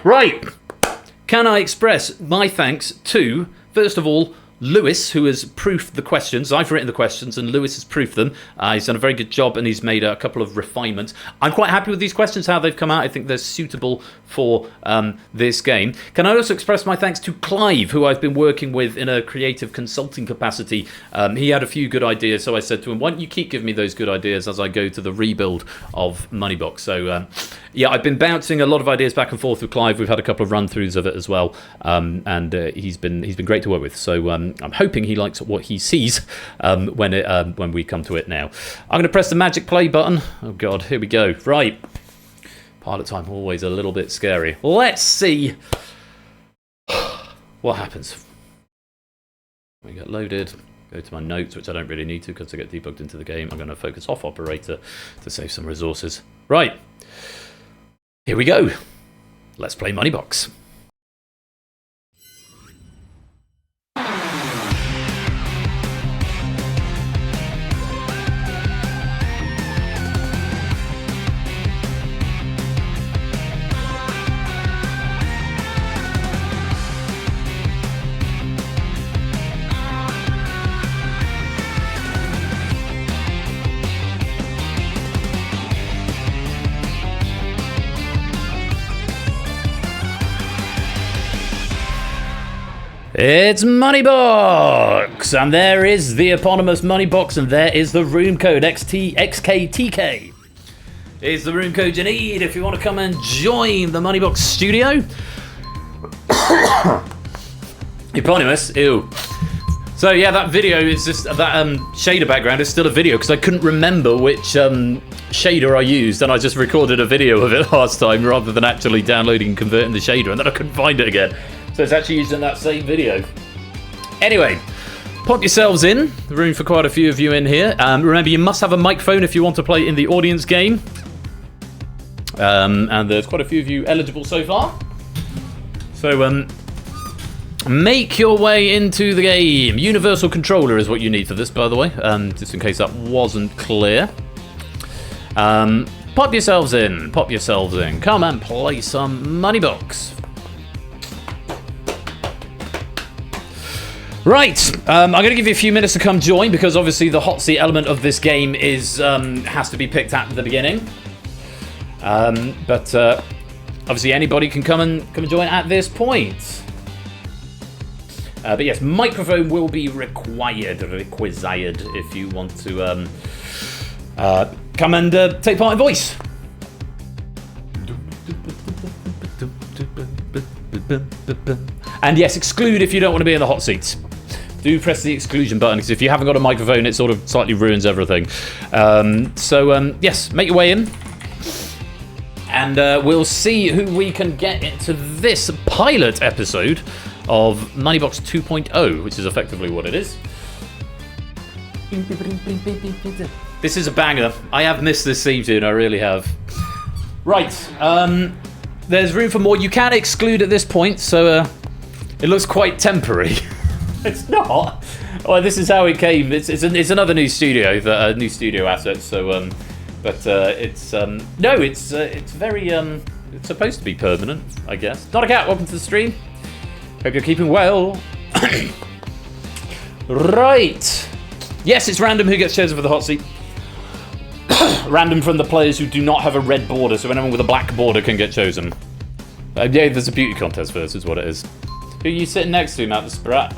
Right. Can I express my thanks to, first of all, Lewis, who has proofed the questions. I've written the questions and Lewis has proofed them. He's done a very good job, and he's made a couple of refinements. I'm quite happy with these questions, how they've come out. I think they're suitable for this game. Can I also express my thanks to Clive, who I've been working with in a creative consulting capacity. He had a few good ideas, so I said to him, why don't you keep giving me those good ideas as I go to the rebuild of Moneybox. So I've been bouncing a lot of ideas back and forth with Clive. We've had a couple of run-throughs of it as well, and he's been great to work with. So I'm hoping he likes what he sees when we come to it now. I'm going to press the magic play button. Oh God, here we go. Right, pilot time, always a little bit scary. Let's see what happens. We get loaded. Go to my notes, which I don't really need to because I get debugged into the game. I'm going to focus off operator to save some resources. Right, here we go. Let's play Moneybox. It's Moneybox! And there is the eponymous Moneybox, and there is the room code XKTK. Is the room code you need if you want to come and join the Moneybox studio. Eponymous, ew. So yeah, that video is just that shader background is still a video because I couldn't remember which shader I used, and I just recorded a video of it last time rather than actually downloading and converting the shader, and then I couldn't find it again. So it's actually used in that same video. Anyway, pop yourselves in. Room for quite a few of you in here. Remember, you must have a microphone if you want to play in the audience game. And there's quite a few of you eligible so far. So make your way into the game. Universal controller is what you need for this, by the way, just in case that wasn't clear. Pop yourselves in. Pop yourselves in. Come and play some Moneybox. Right, I'm going to give you a few minutes to come join because obviously the hot seat element of this game is has to be picked at the beginning. But obviously anybody can come and join at this point. But yes, microphone will be required if you want to come and take part in voice. And yes, exclude if you don't want to be in the hot seats. Do press the exclusion button because if you haven't got a microphone, it sort of slightly ruins everything. Yes, make your way in. And we'll see who we can get into this pilot episode of Moneybox 2.0, which is effectively what it is. This is a banger. I have missed this theme tune, I really have. Right, there's room for more. You can exclude at this point, so it looks quite temporary. It's not. Oh, this is how it came. It's another new studio, new studio asset. So, it's very it's supposed to be permanent, I guess. Not a cat. Welcome to the stream. Hope you're keeping well. Right. Yes, it's random who gets chosen for the hot seat. Random from the players who do not have a red border, so anyone with a black border can get chosen. Yeah, there's a beauty contest first, is what it is. Who are you sitting next to, Matt the Sprat?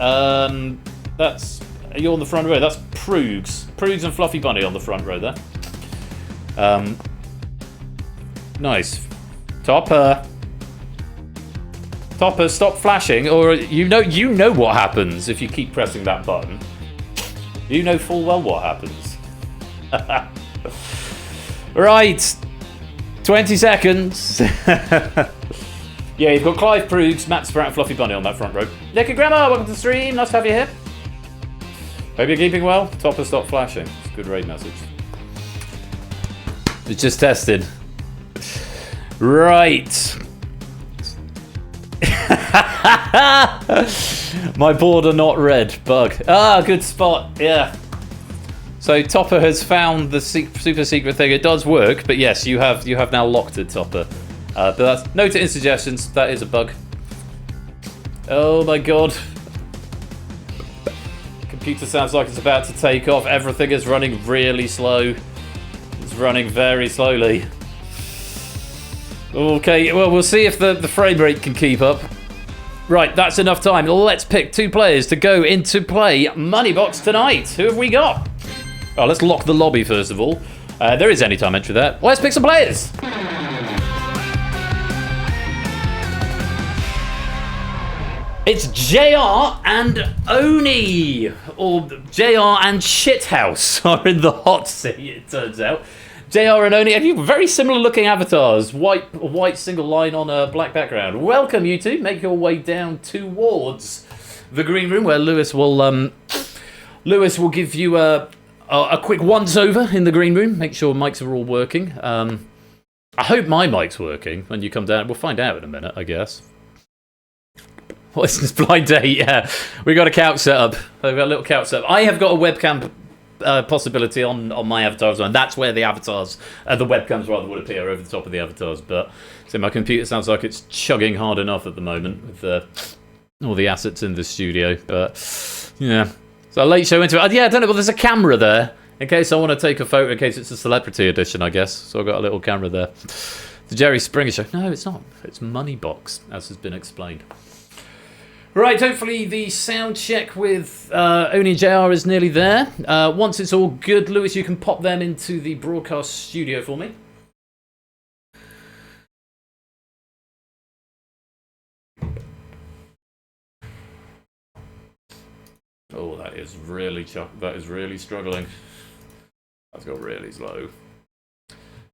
You're on the front row. That's Proogs. Proogs and Fluffy Bunny on the front row there. Nice. Topper, stop flashing, or you know what happens if you keep pressing that button. You know full well what happens. Right. 20 seconds. Yeah, you've got Clive Proogs, Matt Sprat, and Fluffy Bunny on that front row. Nick and Grandma, welcome to the stream. Nice to have you here. Hope you're keeping well. Topper, stop flashing. It's a good raid message. It's just tested. Right. My border not red. Bug. Ah, good spot. Yeah. So Topper has found the super secret thing. It does work, but yes, you have now locked it, Topper. But that's no to insuggestions. That is a bug. Oh my god. Computer sounds like it's about to take off. Everything is running really slow. It's running very slowly. Okay, well, we'll see if the frame rate can keep up. Right, that's enough time. Let's pick 2 players to go into play Moneybox tonight. Who have we got? Oh, let's lock the lobby first of all. There is anytime entry there. Let's pick some players. It's JR and Oni, or JR and Shithouse are in the hot seat, it turns out. JR and Oni, have you very similar looking avatars, white single line on a black background. Welcome you two, make your way down towards the green room where Lewis will give you a quick once over in the green room, make sure mics are all working. I hope my mic's working when you come down, we'll find out in a minute, I guess. What's this blind date? Yeah, we got a couch set up. We've got a little couch set up. I have got a webcam possibility on my avatar as well, and that's where the avatars, the webcams rather, would appear over the top of the avatars. But so my computer sounds like it's chugging hard enough at the moment with all the assets in the studio. But yeah, so a late show into it. Yeah, I don't know. Well, there's a camera there in case I want to take a photo. In case it's a celebrity edition, I guess. So I've got a little camera there. The Jerry Springer show. No, it's not. It's Moneybox, as has been explained. Right, hopefully the sound check with Oni and JR is nearly there. Once it's all good, Lewis, you can pop them into the broadcast studio for me. Oh, that is really struggling. That's got really slow.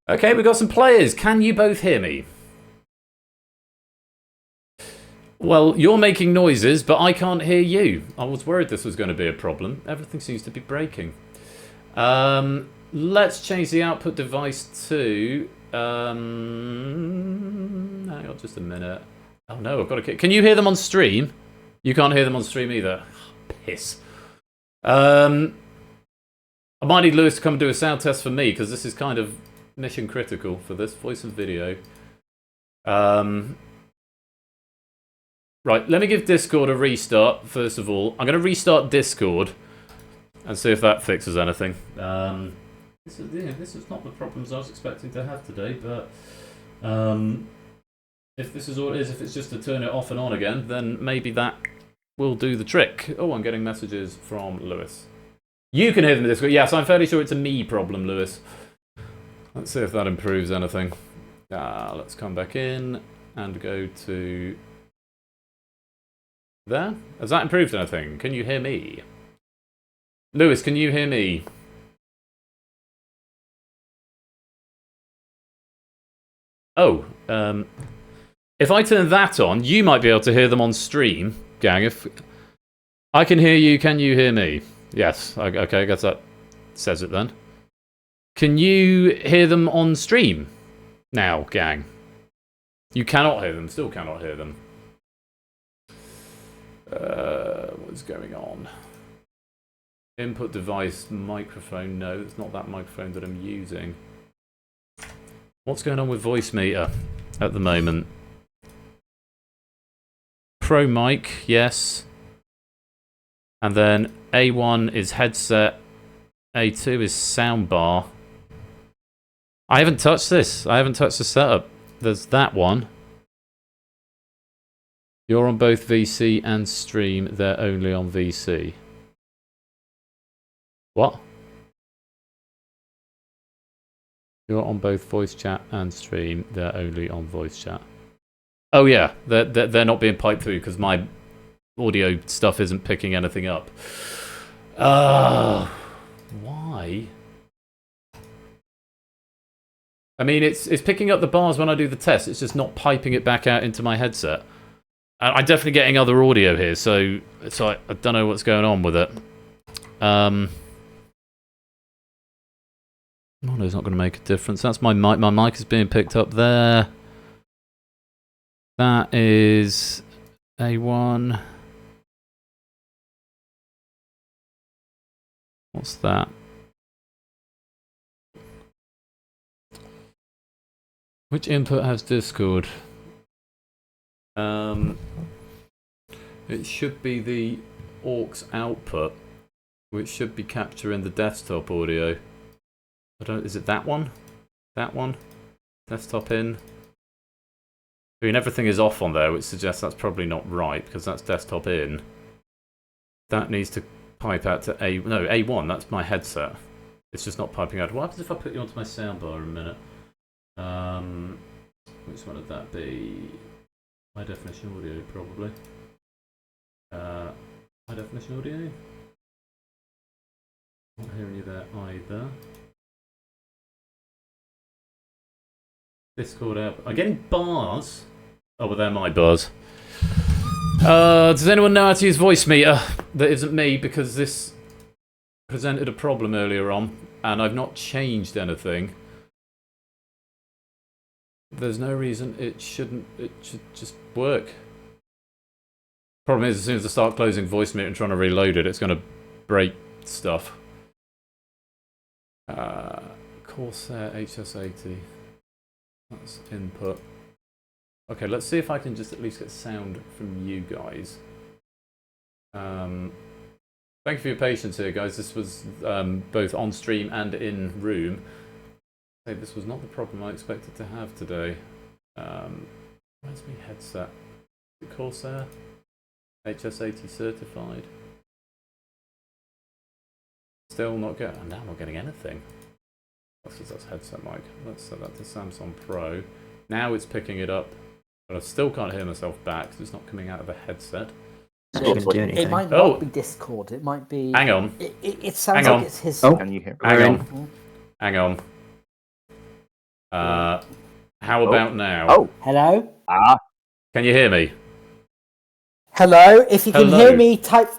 Okay, we've got some players. Can you both hear me? Well, you're making noises, but I can't hear you. I was worried this was going to be a problem. Everything seems to be breaking. Let's change the output device to... hang on just a minute. Oh no, I've got to... Can you hear them on stream? You can't hear them on stream either. Piss. I might need Lewis to come and do a sound test for me, because this is kind of mission critical for this voice and video. Right, let me give Discord a restart, first of all. I'm going to restart Discord and see if that fixes anything. This is not the problems I was expecting to have today, but if this is all it is, if it's just to turn it off and on again, then maybe that will do the trick. Oh, I'm getting messages from Lewis. You can hear them in Discord. Yes, I'm fairly sure it's a me problem, Lewis. Let's see if that improves anything. Let's come back in and go to... There? Has that improved anything? Can you hear me? Lewis, can you hear me? Oh, if I turn that on, you might be able to hear them on stream, gang. If I can hear you, can you hear me? Yes, okay, I guess that says it then. Can you hear them on stream now, gang? You cannot hear them, still cannot hear them. What is going on? Input device, microphone. No, it's not that microphone that I'm using. What's going on with voice meter at the moment? Pro mic, yes. And then A1 is headset. A2 is soundbar. I haven't touched this. I haven't touched the setup. There's that one. You're on both VC and stream. They're only on VC. What? You're on both voice chat and stream. They're only on voice chat. Oh yeah, they're not being piped through because my audio stuff isn't picking anything up. Why? I mean, it's picking up the bars when I do the test. It's just not piping it back out into my headset. I'm definitely getting other audio here, so I don't know what's going on with it. Mono's not going to make a difference. That's my mic. My mic is being picked up there. That is A1. What's that? Which input has Discord? It should be the aux output, which should be capturing the desktop audio. Is it that one? That one? Desktop in? I mean, everything is off on there, which suggests that's probably not right, because that's desktop in. That needs to pipe out to A1, that's my headset. It's just not piping out. What happens if I put you onto my soundbar in a minute? Which one would that be? High definition audio, probably. High definition audio? Not hearing you there either. Discord app. I'm getting bars. Oh, well, they're my bars. Does anyone know how to use voice meter? That isn't me, because this presented a problem earlier on, and I've not changed anything. There's no reason it shouldn't. It should just work. Problem is, as soon as I start closing voice meter and trying to reload it, it's going to break stuff. Corsair HS80. That's input. Okay, let's see if I can just at least get sound from you guys. Thank you for your patience here, guys. This was both on stream and in room. Hey, this was not the problem I expected to have today. Where's my headset? Is it Corsair? HS80 certified. Still not getting. I'm now not getting anything. That's headset mic. Let's set that to Samsung Pro. Now it's picking it up, but I still can't hear myself back because it's not coming out of the headset. It might not be Discord. It might be. Hang on. It sounds Hang like on. it's his. Oh, can you hear? Hang on. How about now? Oh, Hello. Can you hear me? Hello. If you can Hello. hear me, type.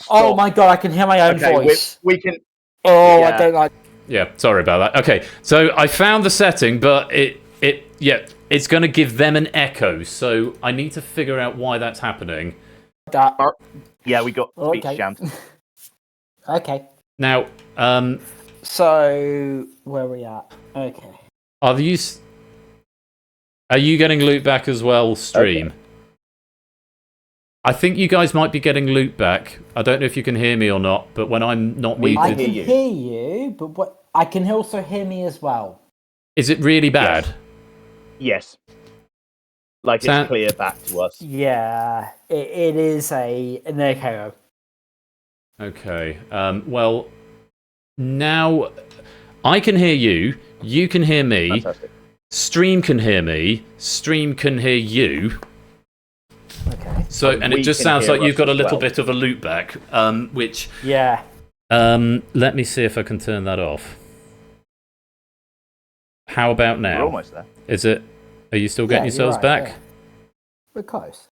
Oh my god, I can hear my own voice. we can. Oh, Yeah. I don't like. Yeah, sorry about that. Okay, so I found the setting, but it's going to give them an echo. So I need to figure out why that's happening. That. Yeah, we got speech Okay. jams. Okay. Now, So where are we at? Okay. are you getting loot back as well, stream? Okay. I think you guys might be getting loot back. I don't know if you can hear me or not, but when I'm not We muted, I can hear you. hear you, but what I can also hear me as well. is it really bad? Yes. Like Sam- it's clear back to us. Yeah, it is an echo. Okay. Well, now I can hear you. You can hear me. Fantastic. Stream can hear me. Stream can hear you. Okay. So, and it We just can sounds hear like you've us got a as little well. bit of a loop back, which Yeah. let me see if I can turn that off. How about We're now? almost there. Is it? Are you still getting Yeah, you're yourselves right, back? yeah. We're close.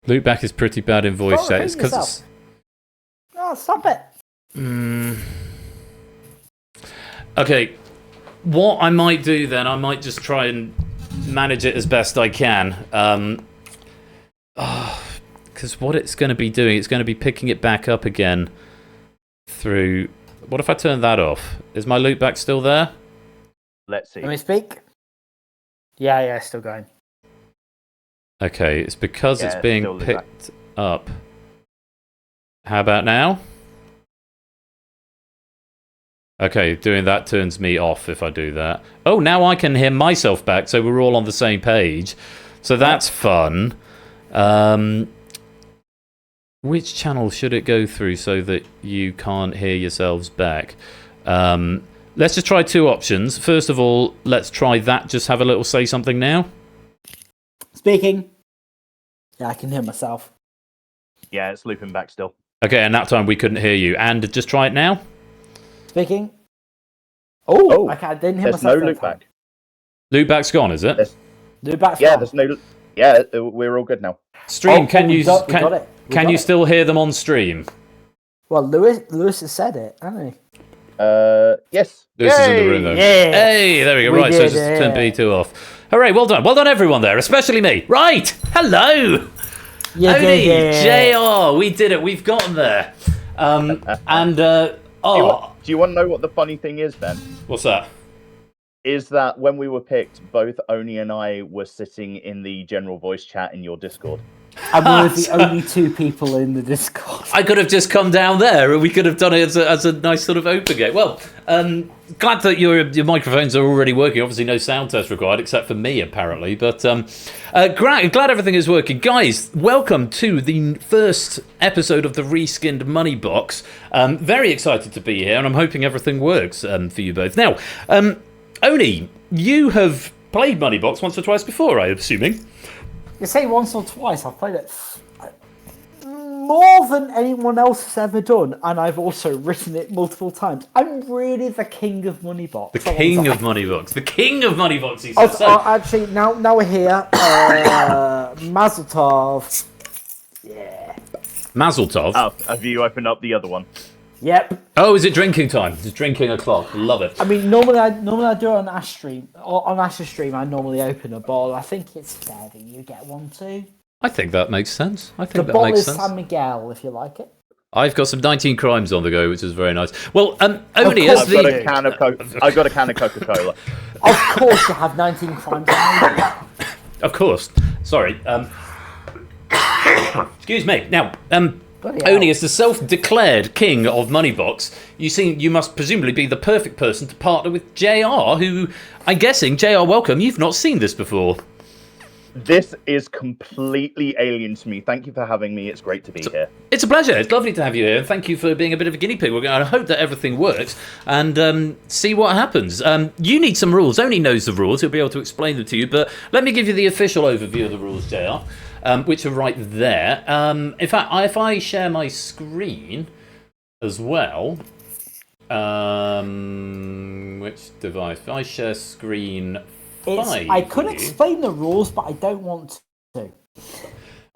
Loop back is pretty bad in voice Don't chat. repeat It's because yourself. Oh, stop it! Okay. What I might do then, I might just try and manage it as best I can. Because what it's going to be doing, it's going to be picking it back up again through. What if I turn that off? Is my loop back still there? Let's see. Let me speak. Yeah, still going. Okay, it's because Yeah, it's it's being still loop picked up. How about now? Okay, doing that turns me off if I do that. Oh, now I can hear myself back, so we're all on the same page. So that's fun. Which channel should it go through so that you can't hear yourselves back? Let's just try two options. First of all, let's try that. Just have a little say something now. Speaking. Yeah, I can hear myself. Yeah, it's looping back still. Okay, and that time we couldn't hear you. And just try it now. Speaking. Oh, Oh, I didn't hear There's myself. no that loop time. back. Loop back's gone, is it? There's- Loop back. Yeah, there's no. Yeah, we're all good now. Stream, can you we got it. We can got you it. still hear them on stream? Well, Lewis has said it, hasn't he? Yes. This is in the Yay! room though. Yeah. Hey, there we go. We Right, so did just it. turn B2 off. Hooray, well done everyone there, especially me. Right, hello, Yeah, Oni, JR, we did it, we've gotten there. Do you want to know what the funny thing is, Ben? What's that? Is that when we were picked, both Oni and I were sitting in the general voice chat in your Discord. And we were the only two people in the Discord. I could have just come down there, and we could have done it as a nice sort of open gate. Well, glad that your microphones are already working. Obviously, no sound test required, except for me, apparently. But glad everything is working. Guys, welcome to the first episode of the Reskinned Moneybox. Very excited to be here, and I'm hoping everything works for you both. Now, Oni, you have played Moneybox once or twice before, I'm assuming. You say once or twice, I've played it more than anyone else has ever done, and I've also written it multiple times. I'm really the king of Moneybox. The king of Moneybox. The king of Moneybox, he says. Actually, now we're here. Mazel tov. Yeah. Mazel tov. Oh, have you opened up the other one? Yep. Oh, is it drinking time? It's drinking o'clock. Love it. I mean, normally I do it on Ash stream. On Ash's stream, I normally open a bottle. I think it's fair that you get one too. I think that makes sense. I The think that bottle makes is sense. San Miguel, if you like it. I've got some 19 crimes on the go, which is very nice. Well, Oni, course as I've got a the can of I got a can of Coca-Cola. Of course, you have 19 crimes. of course. Sorry. Excuse me. Now, Bloody hell. Oni, as the self-declared king of Moneybox, you must presumably be the perfect person to partner with JR, who I'm guessing, JR, welcome. You've not seen this before. This is completely alien to me. Thank you for having me. It's great to be here. It's a pleasure. It's lovely to have you here. And thank you for being a bit of a guinea pig. We're going to hope that everything works and see what happens. You need some rules. Oni knows the rules. He'll be able to explain them to you. But let me give you the official overview of the rules, JR, which are right there. In fact, if I share my screen as well, which device? If I share screen 5. I could explain the rules, but I don't want to.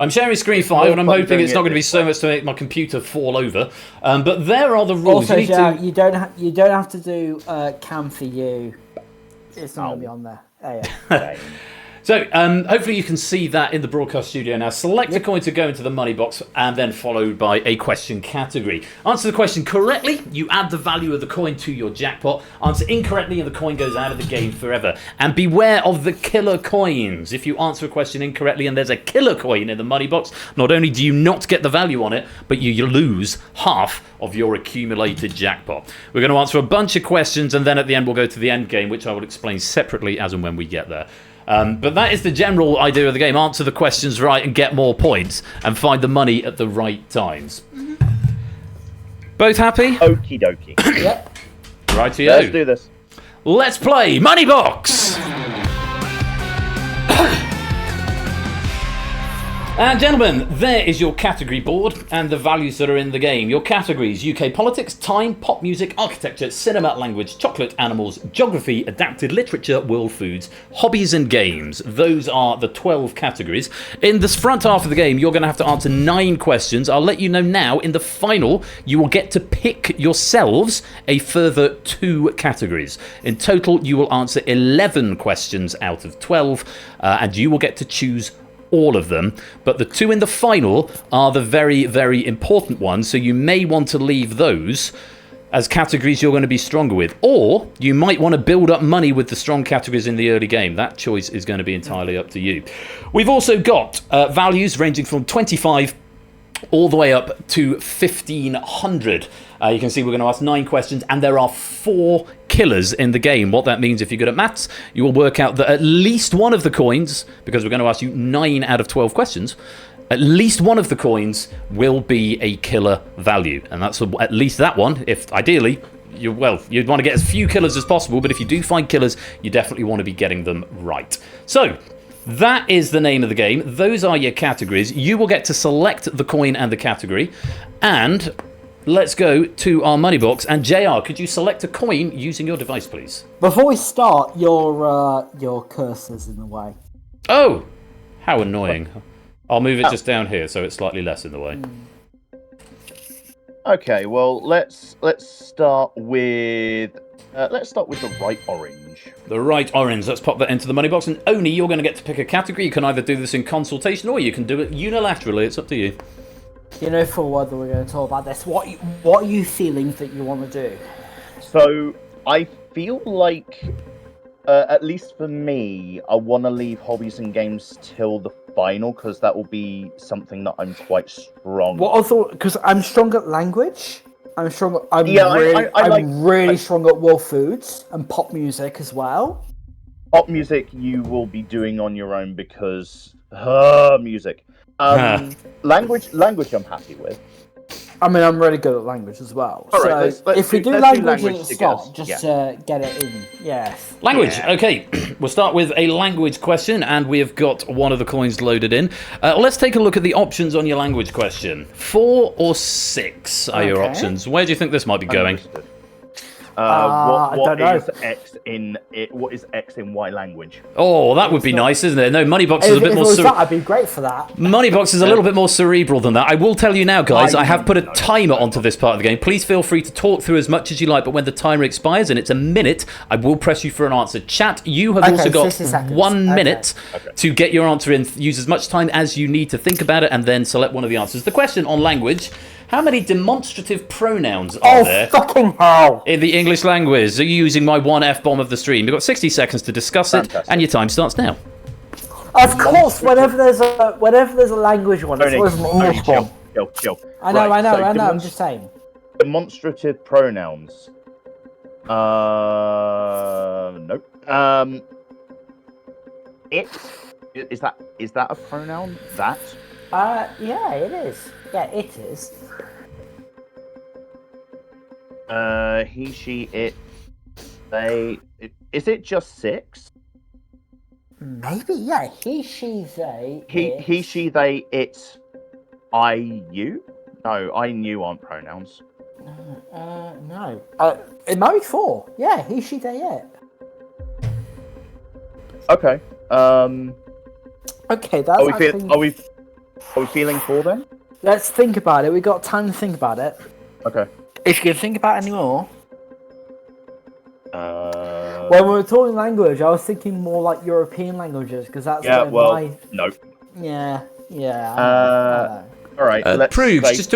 I'm sharing screen 5, and I'm hoping it's not going to be so much to make my computer fall over. But there are the rules. Also, you don't have to do cam for you. It's not going to be on there. Oh, yeah. So, hopefully you can see that in the broadcast studio now. Select a coin to go into the money box and then followed by a question category. Answer the question correctly, you add the value of the coin to your jackpot. Answer incorrectly and the coin goes out of the game forever. And beware of the killer coins. If you answer a question incorrectly and there's a killer coin in the money box, not only do you not get the value on it, but you lose half of your accumulated jackpot. We're going to answer a bunch of questions and then at the end we'll go to the end game, which I will explain separately as and when we get there. But that is the general idea of the game. Answer the questions right and get more points and find the money at the right times. Both happy? Okie dokie. Yep. Rightio. Let's do this. Let's play Moneybox! And gentlemen, there is your category board and the values that are in the game. Your categories: UK politics, time, pop music, architecture, cinema, language, chocolate, animals, geography, adapted literature, world foods, hobbies and games. Those are the 12 categories. In this front half of the game, you're going to have to answer 9 questions. I'll let you know now, in the final, you will get to pick yourselves a further 2 categories. In total, you will answer 11 questions out of 12, and you will get to choose all of them, but the 2 in the final are the very, very important ones, so you may want to leave those as categories you're going to be stronger with, or you might want to build up money with the strong categories in the early game. That choice is going to be entirely up to you. We've also got values ranging from 25 all the way up to 1,500. You can see we're going to ask 9 questions, and there are 4 killers in the game. What that means, if you're good at maths, you will work out that at least one of the coins, because we're going to ask you 9 out of 12 questions, at least one of the coins will be a killer value. And that's at least that one, if ideally, you'd want to get as few killers as possible, but if you do find killers, you definitely want to be getting them right. So, that is the name of the game. Those are your categories. You will get to select the coin and the category. And let's go to our money box. And JR, could you select a coin using your device, please? Before we start, your cursor's in the way. Oh, how annoying. I'll move it just down here so it's slightly less in the way. Okay, well, let's start with the right orange. The right orange. Let's pop that into the money box. And Oni, you're going to get to pick a category. You can either do this in consultation or you can do it unilaterally. It's up to you. You know full well that we're going to talk about this. What are you feeling that you want to do? So I feel like, at least for me, I want to leave hobbies and games till the final because that will be something that I'm quite strong. What I thought, because I'm strong at language. I'm strong. I'm really strong at world foods and pop music as well. Pop music you will be doing on your own because music. Language I'm happy with. I mean, I'm really good at language as well. All right, so if we do language at the start, just get it in. Yes. Language. Yeah. Okay, we'll start with a language question, and we have got one of the coins loaded in. Let's take a look at the options on your language question. 4 or 6 are your options. Where do you think this might be going? What is X in it? What is X in Y language? Oh, that would be nice, isn't it? No, Moneybox is a bit more. I'd be great for that. Moneybox is a little bit more cerebral than that. I will tell you now, guys. I have put a timer onto this part of the game. Please feel free to talk through as much as you like, but when the timer expires and it's a minute, I will press you for an answer. Chat, you have also got 1 minute to get your answer in. Use as much time as you need to think about it, and then select one of the answers. The question on language. How many demonstrative pronouns are there fucking hell. in the English language? Are you using my one F-bomb of the stream? You've got 60 seconds to discuss it, and your time starts now. Of course, whenever there's a language one, it's always an English one. Chill. I know, I'm just saying. Demonstrative pronouns. Nope. It, Is that a pronoun? That? Yeah, it is. Yeah, it is. He, she, it, they. Is it just 6? Maybe, yeah. He, she, they. He, she, they, it, I, you? No, I and you aren't pronouns. No. It might be 4. Yeah, he, she, they, it. Okay. Okay, that's Are we feeling 4 then? Let's think about it. We got time to think about it. Okay. If you can think about it anymore. When we were talking language, I was thinking more like European languages because that's Yeah. where Well, my... no. Yeah. I know. All right. Proogs, just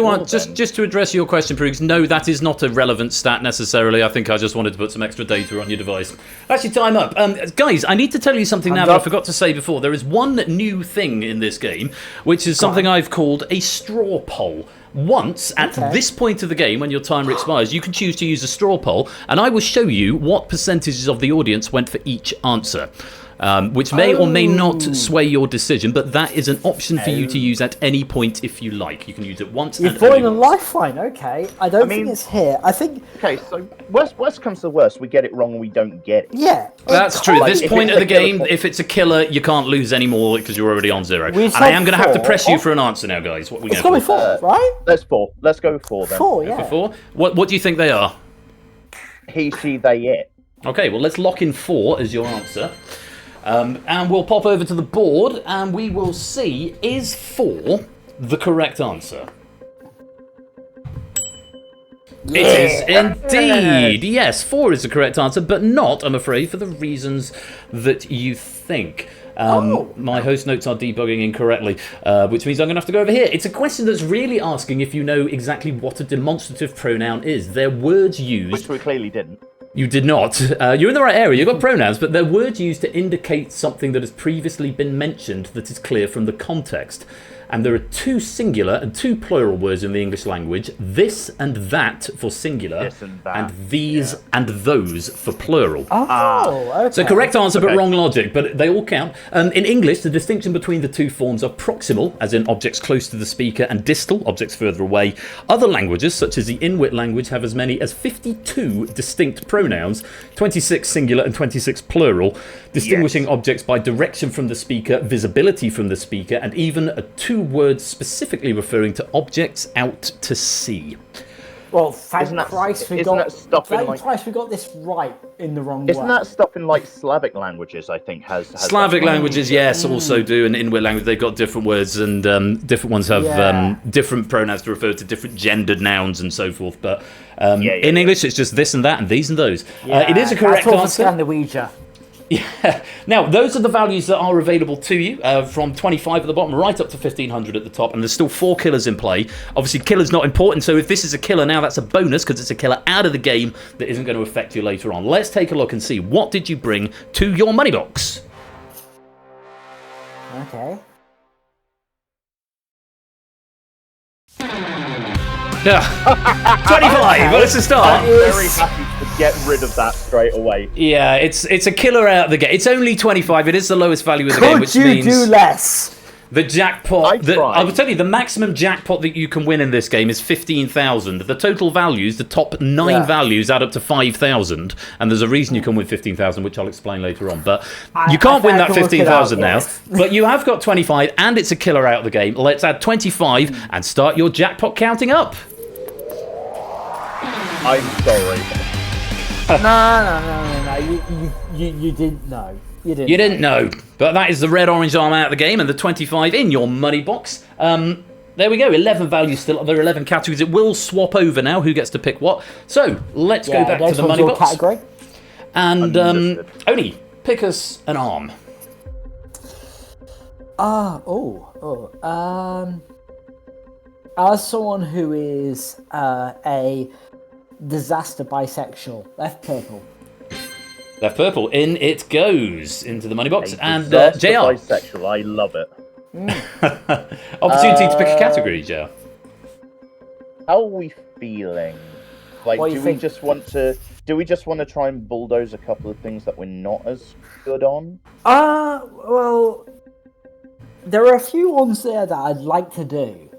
to address your question, Proogs, no, that is not a relevant stat necessarily. I think I just wanted to put some extra data on your device. Actually, time up. Guys, I need to tell you something now that I forgot to say before. There is one new thing in this game, which is something I've called a straw poll. Once, at this point of the game, when your timer expires, you can choose to use a straw poll, and I will show you what percentages of the audience went for each answer. Which may or may not sway your decision, but that is an option for you to use at any point if you like. You can use it once. You're throwing a lifeline, okay. I think it's here. I think... Okay, so worst comes to worst, we get it wrong and we don't get it. Yeah. That's true. At this point of the game, killer... if it's a killer, you can't lose anymore because you're already on 0. And I am going to have to press you for an answer now, guys. What are we going to be 4, right? Let's 4. Let's go with 4 then. 4, yeah. For 4? What do you think they are? He, she, they, it. Okay, well, let's lock in 4 as your answer. And we'll pop over to the board and we will see, is 4 the correct answer? Yeah. It is indeed. Yes, 4 is the correct answer, but not, I'm afraid, for the reasons that you think. My host notes are debugging incorrectly, which means I'm going to have to go over here. It's a question that's really asking if you know exactly what a demonstrative pronoun is. They're words used... Which we clearly didn't. You did not. You're in the right area. You've got pronouns, but they're words used to indicate something that has previously been mentioned that is clear from the context. And there are 2 singular and 2 plural words in the English language. This and that for singular, and these and those for plural. Okay. So correct answer, but wrong logic. But they all count. In English, the distinction between the 2 forms are proximal, as in objects close to the speaker, and distal, objects further away. Other languages, such as the Inuit language, have as many as 52 distinct pronouns, 26 singular and 26 plural, distinguishing objects by direction from the speaker, visibility from the speaker, and even 2 words specifically referring to objects out to sea. Well, thank Christ we got this right in the wrong way. Isn't that stuff in like Slavic languages, I think, has Slavic languages, yes, also do. And Inuit language, they've got different words, and different ones have different pronouns to refer to different gendered nouns and so forth. But in English, it's just this and that and these and those. It is a correct answer. Yeah. Now, those are the values that are available to you, from 25 at the bottom right up to 1500 at the top, and there's still 4 killers in play. Obviously, killer's not important, so if this is a killer now, that's a bonus because it's a killer out of the game that isn't going to affect you later on. Let's take a look and see, what did you bring to your money box? Okay. Yeah. 25. Well, it's a start. I'm very happy to get rid of that straight away. Yeah, it's a killer out of the gate. It's only 25. It is the lowest value of the game, which means... Could you do less? The jackpot... I will tell you, the maximum jackpot that you can win in this game is 15,000. The total values, the top 9 values, add up to 5,000. And there's a reason you can win 15,000, which I'll explain later on. But you can't win that 15,000 now. But you have got 25, and it's a killer out of the game. Let's add 25 and start your jackpot counting up. I'm sorry. No. You didn't know. You didn't know. But that is the red orange arm out of the game and the 25 in your money box. There we go. 11 values still. There are 11 categories. It will swap over now. Who gets to pick what? So let's go back to the money box. Category. And Oni, pick us an arm. As someone who is a disaster bisexual, left purple. Left purple, in it goes into the money box. And JR. Bisexual, I love it. Opportunity to pick a category, JR. How are we feeling? Like, do we just want to try and bulldoze a couple of things that we're not as good on? Well, there are a few ones there that I'd like to do,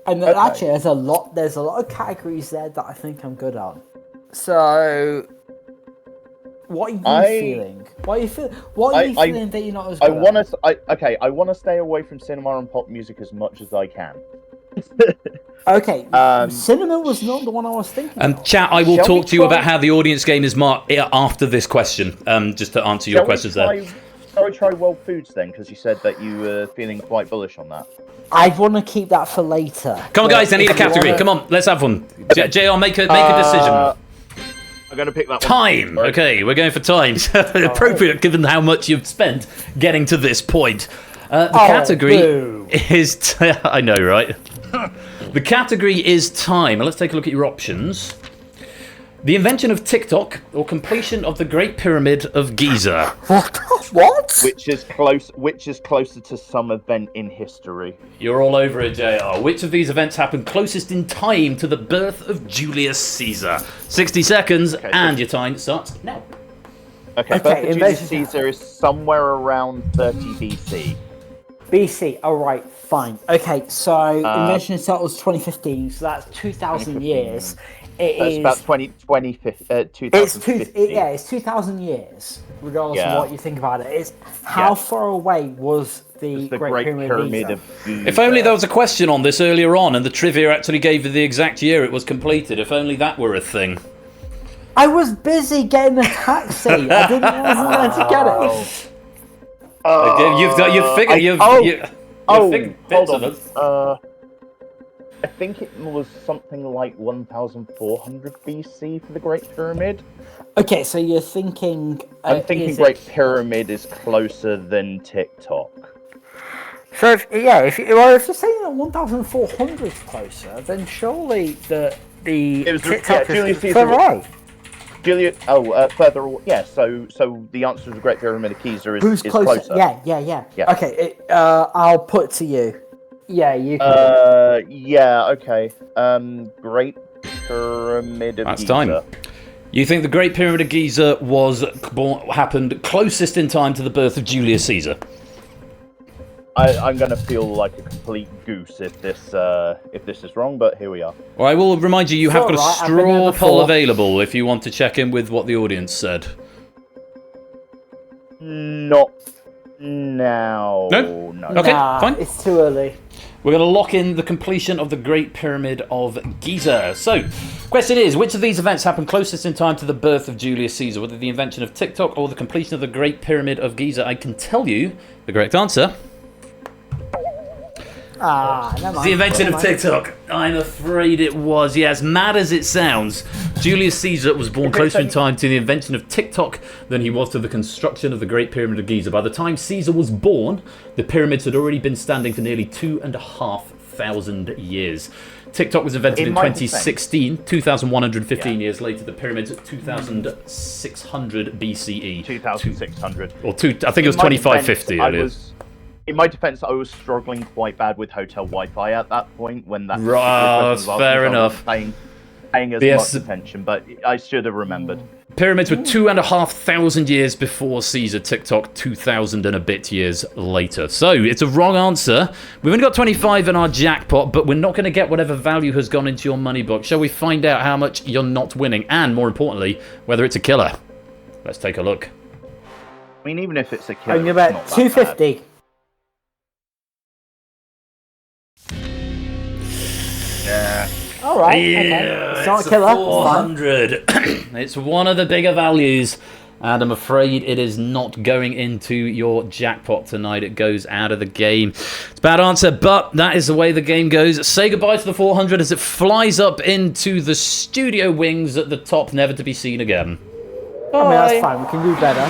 and actually, there's a lot of categories there that I think I'm good on. So, what are you feeling? What are you feeling that you're not as good at? I want to stay away from cinema and pop music as much as I can. Okay, cinema was not the one I was thinking of. Chat, I will talk to you about how the audience game is marked after this question, just to answer your questions there. Shall we try world foods then? Because you said that you were feeling quite bullish on that. I want to keep that for later. Come on, guys, I need a category. Come on, let's have one. JR, make a decision. I'm going to pick that one. Time. Okay, we're going for time. Appropriate given how much you've spent getting to this point. The category is... I know, right? The category is time. Let's take a look at your options. The invention of TikTok or completion of the Great Pyramid of Giza. What? Which is closer to some event in history. You're all over it, JR. Which of these events happened closest in time to the birth of Julius Caesar? 60 seconds, and your time starts now. Okay, birth of Julius Caesar is somewhere around 30 BC. BC, alright, fine. Okay, so invention itself was 2015, so that's 2,000 years. It's about 2015. It's 2,000 years, regardless of what you think about it. It's how far away was the Great Pyramid of Giza? If only there was a question on this earlier on, and the trivia actually gave you the exact year it was completed. If only that were a thing. I was busy getting a taxi. I didn't want to get it. You've figured bits of it. I think it was something like 1,400 BC for the Great Pyramid. Okay, so you're thinking... I'm thinking Great Pyramid is closer than TikTok. So, if you're saying that 1,400 is closer, then surely the TikTok is further right. Further away. Yeah, so the answer to the Great Pyramid of Giza is closer. Yeah. Okay, I'll put it to you. Yeah, you can. Okay. Great Pyramid of Giza. That's time. You think the Great Pyramid of Giza happened closest in time to the birth of Julius Caesar? I'm going to feel like a complete goose if this is wrong, but here we are. Well, I will remind you, you have got a straw poll available if you want to check in with what the audience said. Not now. No? Okay, fine. It's too early. We're going to lock in the completion of the Great Pyramid of Giza. So, question is, which of these events happened closest in time to the birth of Julius Caesar? Whether the invention of TikTok or the completion of the Great Pyramid of Giza? I can tell you the correct answer. Never mind. The invention of TikTok. I'm afraid it was. Yeah, as mad as it sounds, Julius Caesar was born closer in time to the invention of TikTok than he was to the construction of the Great Pyramid of Giza. By the time Caesar was born, the pyramids had already been standing for nearly 2,500 years. TikTok was invented in 2016, 2,115 years later. The pyramids at 2,600 BCE. 2,600. I think it was 2,550 earlier. In my defense, I was struggling quite bad with hotel Wi-Fi at that point when that. That's fair enough. Paying as much attention, but I should have remembered. Pyramids were 2,500 years before Caesar. TikTok 2,000 and a bit years later. So it's a wrong answer. We've only got 25 in our jackpot, but we're not going to get whatever value has gone into your money box. Shall we find out how much you're not winning, and more importantly, whether it's a killer? Let's take a look. I mean, even if it's a killer, I'm about 250. Yeah. All right. Yeah, okay. It's not a killer. 400. It's one of the bigger values, and I'm afraid it is not going into your jackpot tonight. It goes out of the game. It's a bad answer, but that is the way the game goes. Say goodbye to the 400 as it flies up into the studio wings at the top, never to be seen again. I mean, that's fine. We can do better.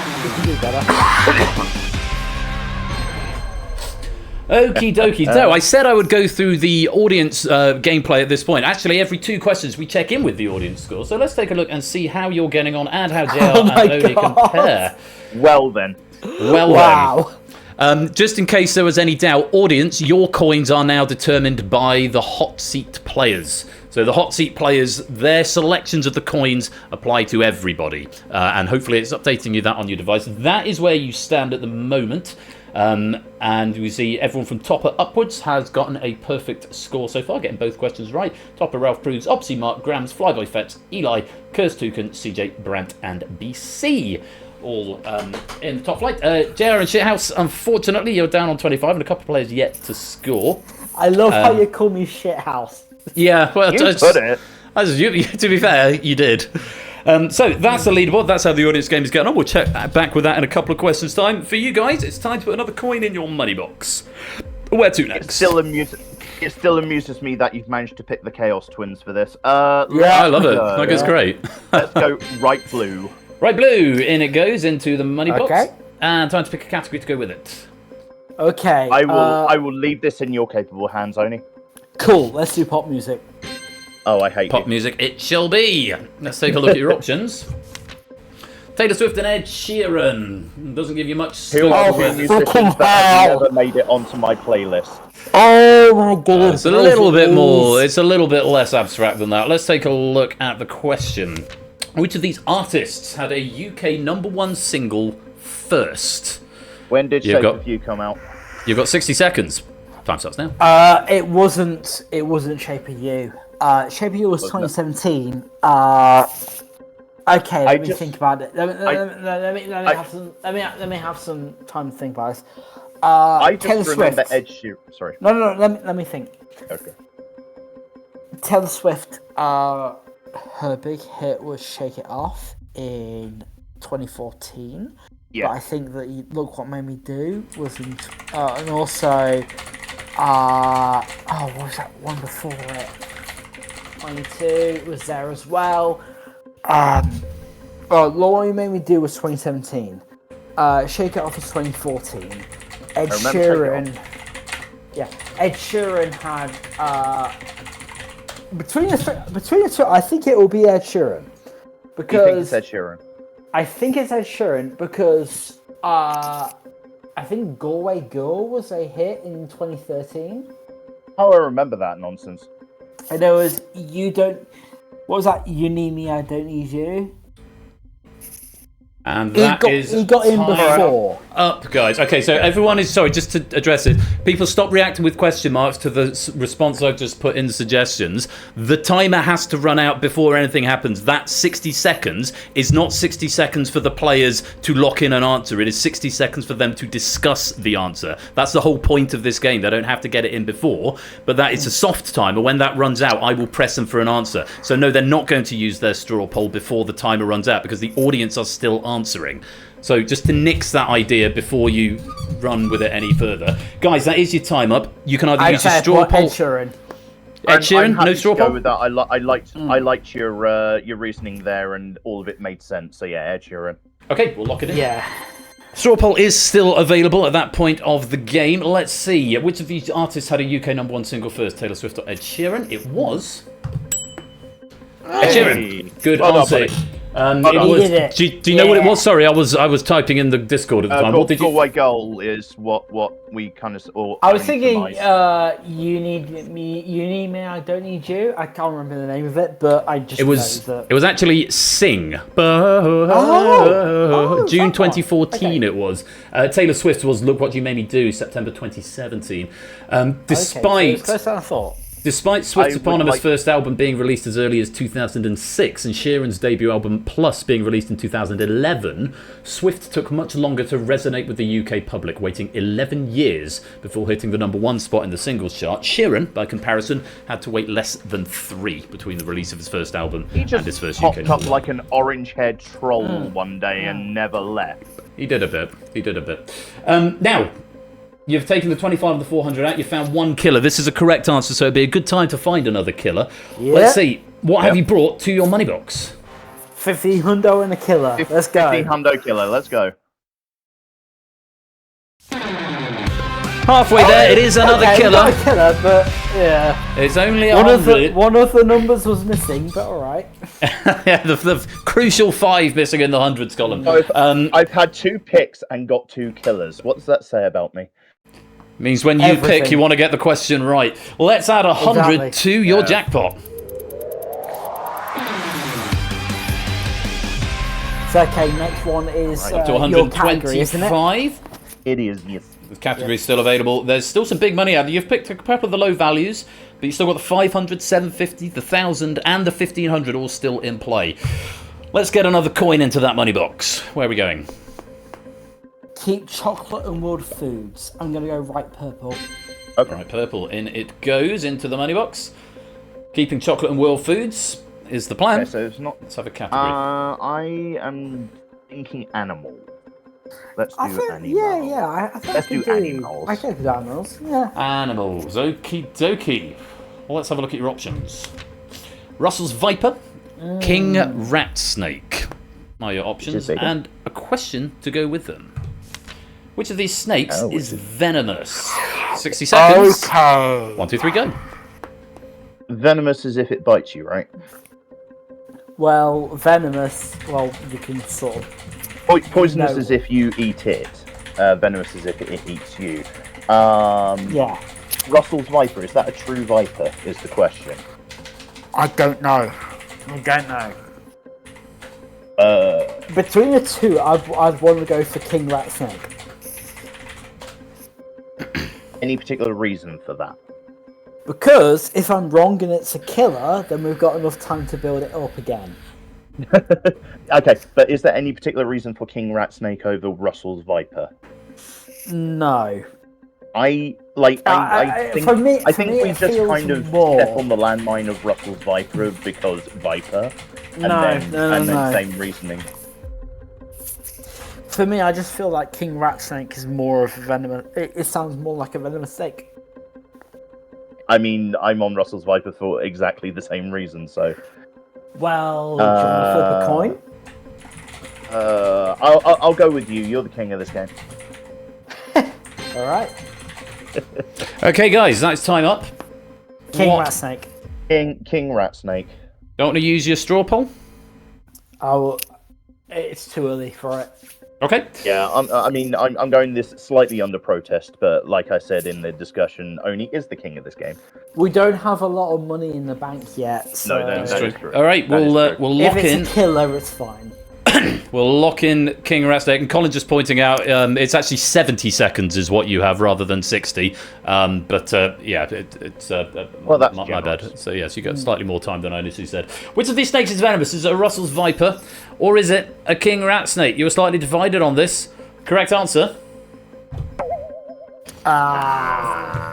Okie dokie. No, I said I would go through the audience gameplay at this point. Actually, every 2 questions we check in with the audience score. So let's take a look and see how you're getting on and how JR and Odie compare. Well then. Wow. Just in case there was any doubt, audience, your coins are now determined by the hot seat players. So the hot seat players, their selections of the coins apply to everybody. And hopefully it's updating you that on your device. That is where you stand at the moment. And we see everyone from Topper upwards has gotten a perfect score so far, getting both questions right. Topper, Ralph Proves, Opsy, Mark, Grams, Flyboy Fetz, Eli, Kurz Tuken, CJ, Brandt, and BC. All in the top flight. JR and Shithouse, unfortunately, you're down on 25 and a couple of players yet to score. I love how you call me shithouse. Yeah, well, You put it. To be fair, you did. So that's the leaderboard. That's how the audience game is getting on. We'll check back with that in a couple of questions' time. For you guys, it's time to put another coin in your money box. Where to next? It still amuses me that you've managed to pick the Chaos Twins for this. I love it. Like, it's great. Let's go right blue. Right blue. In it goes into the money box. Okay. And time to pick a category to go with it. Okay. I will leave this in your capable hands, Oni. Cool. Let's do pop music. Oh, I hate Pop you. music it shall be. Let's take a look at your options. Taylor Swift and Ed Sheeran. Doesn't give you much Who scope are for the it. musicians that have never made it onto my playlist? Oh my god. It's a little bit more. It's a little bit less abstract than that. Let's take a look at the question. Which of these artists had a UK #1 single first? When did You've Shape got- of You come out? You've got 60 seconds. Time starts now. It wasn't Shape of You. Shape of You was 2017. Okay, let me think about it. Let me have some time to think about this. I Taylor just remember Swift. Ed Sheeran. Sorry. No, let me think. Okay. Taylor Swift, her big hit was Shake It Off in 2014. Yeah. But I think that Look What Made Me Do was in... and also... what was that one before it? 22 was there as well. Look What Made Me Do was 2017. Shake It Off was 2014. Ed Sheeran... Yeah, Ed Sheeran had... Between the two, I think it will be Ed Sheeran. Because You think it's Ed Sheeran? I think it's Ed Sheeran because I think Galway Girl was a hit in 2013. Oh, I remember that nonsense. And there was what was that? You Need Me, I Don't Need You. And that he got in time before. Up, guys. Okay, so everyone is... Sorry, just to address it. People stop reacting with question marks to the response I've just put in the suggestions. The timer has to run out before anything happens. That 60 seconds is not 60 seconds for the players to lock in an answer. It is 60 seconds for them to discuss the answer. That's the whole point of this game. They don't have to get it in before, but that is a soft timer. When that runs out, I will press them for an answer. So no, they're not going to use their straw poll before the timer runs out because the audience are still answering. So just to nix that idea before you run with it any further. Guys, that is your time up. You can either use your straw poll... Ed Sheeran. Ed Sheeran, no straw go poll? with that. I liked your reasoning there, and all of it made sense. So yeah, Ed Sheeran. Okay, we'll lock it in. Yeah. Straw poll is still available at that point of the game. Let's see. Which of these artists had a UK #1 single first? Taylor Swift or Ed Sheeran? It was... Ed Sheeran. Good Well done, answer. buddy. It was, do you know what it was? Sorry, I was typing in the Discord at the time. What did you... Galway Girl is what we kind of... I was thinking, You Need Me, I Don't Need You. I can't remember the name of it, but I just... It was actually Sing. June that 2014 one. it was. Taylor Swift was Look What You Made Me Do, September 2017. Despite... Okay, so it's closer than I thought. Despite Swift's eponymous first album being released as early as 2006 and Sheeran's debut album Plus being released in 2011, Swift took much longer to resonate with the UK public, waiting 11 years before hitting the #1 spot in the singles chart. Sheeran, by comparison, had to wait less than 3 between the release of his first album and his first UK popped up #1. like an orange-haired troll one day and never left. He did a bit. Now, you've taken the 25 of the 400 out. You found one killer. This is a correct answer, so it'd be a good time to find another killer. Yeah. Let's see. What have you brought to your money box? 50 hundo and a killer. Let's go. 50 hundo killer. Let's go. Halfway there. It is another Okay, killer. not a killer, but yeah. It's only One of 100. the numbers was missing, but all right. Yeah, the crucial 5 missing in the hundreds column. I've had 2 picks and got 2 killers. What does that say about me? Means when you pick, you want to get the question right. Let's add 100 to your jackpot. So, okay, next one is Up to your category, isn't it? 125. It is, yes. The category is still available. There's still some big money out there. You've picked a couple of the low values, but you've still got the 500, 750, the 1,000, and the 1,500 all still in play. Let's get another coin into that money box. Where are we going? Keep chocolate and world foods. I'm going to go right purple. Okay. Right, purple. In it goes into the money box. Keeping chocolate and world foods is the plan. Okay, so it's not. Let's have a category. I am thinking animal. Let's do animal. Yeah. I think Let's I can do animals. I can do animals. Yeah. Animals. Okie dokie. Well, let's have a look at your options. Russell's Viper, King Rat Snake are your options, and a question to go with them. Which of these snakes is venomous? 60 seconds. Okay. 1, 2, 3, go. Venomous as if it bites you, right? Well, venomous. Well, you can sort of. Poisonous No. as if you eat it. Venomous as if it eats you. Yeah. Russell's Viper, is that a true viper? Is the question. I don't know. Between the two, I'd want to go for King Rat Snake. Any particular reason for that? Because if I'm wrong and it's a killer, then we've got enough time to build it up again. Okay, but is there any particular reason for King Rat Snake over Russell's Viper? No. I think for me, I think we it just feels kind of more. step on the landmine of Russell's Viper because Viper, and then same reasoning. For me, I just feel like King Rat Snake is more of a venomous. It sounds more like a venomous snake. I mean, I'm on Russell's Viper for exactly the same reason. So, Well, do you want to flip a coin? I'll go with you. You're the king of this game. All right. Okay, guys, that's time up. King What? Rat Snake. King Rat Snake. Don't want to use your straw poll? It's too early for it. Okay. Yeah, I'm going this slightly under protest, but like I said in the discussion, Oni is the king of this game. We don't have a lot of money in the bank yet, so No, that is true. All right, we'll lock if it's in. a killer, it's fine. We'll lock in King Rat Snake. And Colin just pointing out, it's actually 70 seconds is what you have rather than 60. But yeah, it's Well, that's my generous. bad. So yes, you got slightly more time than I initially said. Which of these snakes is venomous? Is it a Russell's Viper or is it a King Rat Snake? You were slightly divided on this. Correct answer.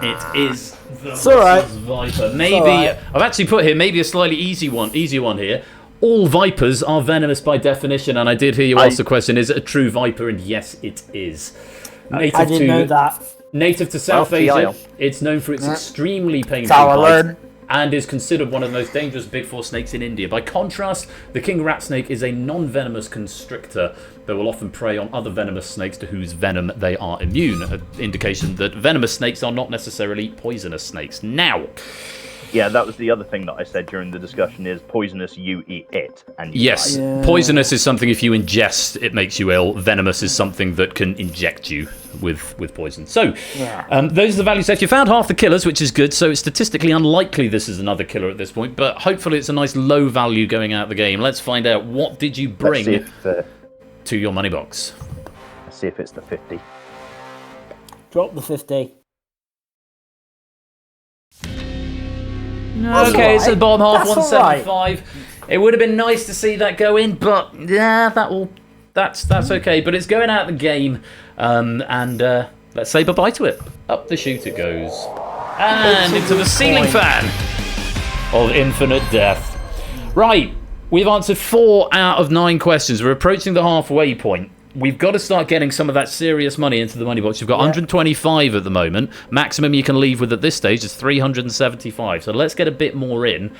It is the Russell's Viper. Maybe I've actually put here maybe a slightly easier one here. All vipers are venomous by definition, and I did hear you ask the question: is it a true viper? And yes, it is. I didn't know that. Native to South Asia, it's known for its extremely painful bite and is considered one of the most dangerous big four snakes in India. By contrast, the king rat snake is a non-venomous constrictor that will often prey on other venomous snakes to whose venom they are immune, an indication that venomous snakes are not necessarily poisonous snakes. Now, Yeah, that was the other thing that I said during the discussion is poisonous, you eat it. And you yes, die. poisonous is something if you ingest, it makes you ill. Venomous is something that can inject you with poison. So, those are the values. So if you found half the killers, which is good, so it's statistically unlikely this is another killer at this point, but hopefully it's a nice low value going out the game. Let's find out, what did you bring to your money box? Let's see if it's the 50. Drop the 50. Okay, it's at the bottom half, That's 175. It would have been nice to see that go in, but yeah, that's okay. But it's going out the game, and let's say bye-bye to it. Up the chute it goes. And into the ceiling fan of infinite death. Right, we've answered 4 out of 9 questions. We're approaching the halfway point. We've got to start getting some of that serious money into the money box. You've got 125 at the moment. Maximum you can leave with at this stage is 375. So let's get a bit more in.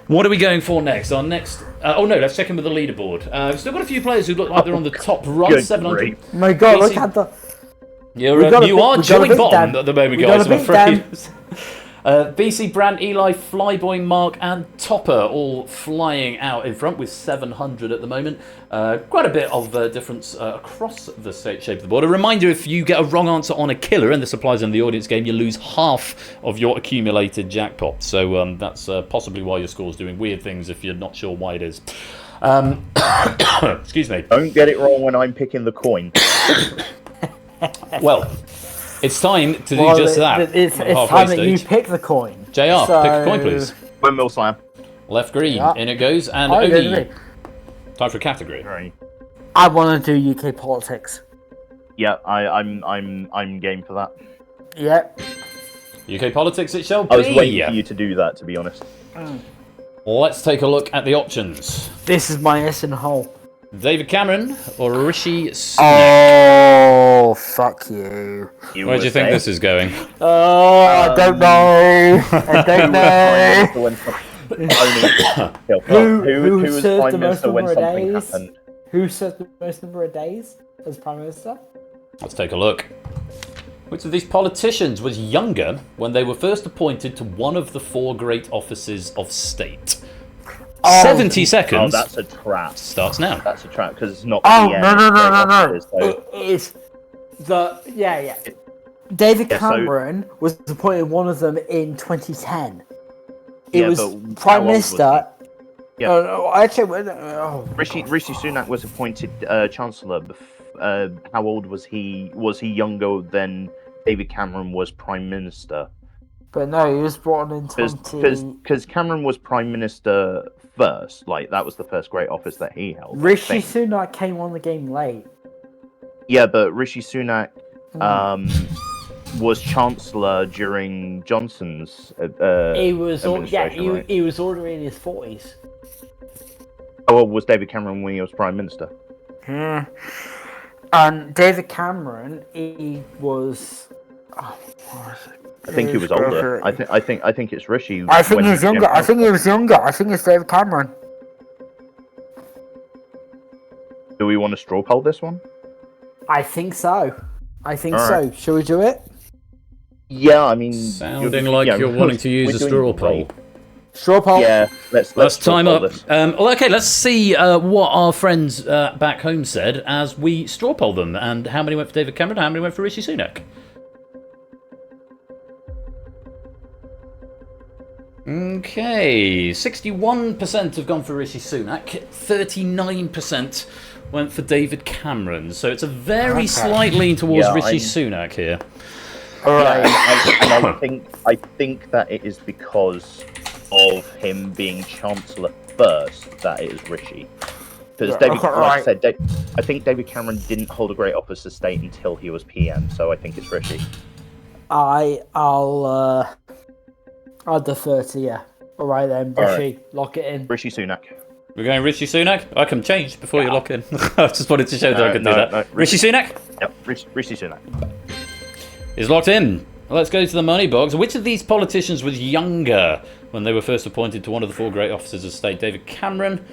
What are we going for next? Our next... let's check in with the leaderboard. We've still got a few players who look like they're on the top run. 700. My God, look at the... You are joint bottom at the moment, guys, I'm afraid. BC, Brandt, Eli, Flyboy, Mark, and Topper all flying out in front with 700 at the moment. Quite a bit of difference across the shape of the board. A reminder, if you get a wrong answer on a killer, and this applies in the audience game, you lose half of your accumulated jackpot. So that's possibly why your score's doing weird things if you're not sure why it is. Excuse me. Don't get it wrong when I'm picking the coin. Well, It's time to do Well, just that. It's Halfway time that you stage. pick the coin. JR, pick a coin, please. Windmill slam. Left green, Yeah. in it goes, and Oh, Odie. good. Time for a category. Right. I want to do UK politics. Yeah, I'm game for that. Yep. UK politics it shall be. I was waiting for you to do that, to be honest. Let's take a look at the options. This is my S in the hole. David Cameron or Rishi Sunak? Oh, fuck you. Where do you think this is going? Oh, I don't know. I don't know. Who was served Prime the most Minister when number of something days? happened? Who served the most number of days as Prime Minister? Let's take a look. Which of these politicians was younger when they were first appointed to one of the 4 great offices of state? 70 Oh, seconds. that's a trap. Starts now. That's a trap because it's not. Oh, PM, no. it's great offices, It is the... Yeah. David Yeah, so- Cameron was appointed one of them in 2010. It Yeah, was but how Prime old was Minister... Yeah. Oh, actually... Oh, Rishi Sunak was appointed Chancellor. How old was he? Was he younger than David Cameron was Prime Minister? but no, he was brought on in 20... Because Cameron was Prime Minister first. Like, that was the first great office that he held. I Rishi think. Sunak came on the game late. Yeah, but Rishi Sunak was Chancellor during Johnson's He was... administration, right? he was already in his 40s. How old was David Cameron when he was Prime Minister? And David Cameron, he was... Oh, what was it? I think he was older. I think it's Rishi. I think when he was became younger. I Prime think he was younger. I think it's David Cameron. Do we want to straw poll this one? I think so. I think All so. right. Shall we do it? Yeah, I mean, Sounding like you're wanting to use a straw poll. Straw poll? Yeah, let's straw time poll up. this. Well, okay, let's see what our friends back home said as we straw poll them, and how many went for David Cameron, how many went for Rishi Sunak. Okay, 61% have gone for Rishi Sunak, 39% went for David Cameron, so it's a very slight lean towards Yeah, Rishi Sunak here. Alright. I think that it is because of him being Chancellor first that it is Rishi. Because David, like I said, I think David Cameron didn't hold a great office of state until he was PM, so I think it's Rishi. I'll defer to you. Alright then, Rishi, Alright. lock it in. Rishi Sunak. We're going Rishi Sunak? I can change before you lock in. I just wanted to show that I could do that. No, Rishi Sunak Yep, Rishi Sunak. is locked in. Let's go to the money box. Which of these politicians was younger when they were first appointed to one of the 4 great offices of state? David Cameron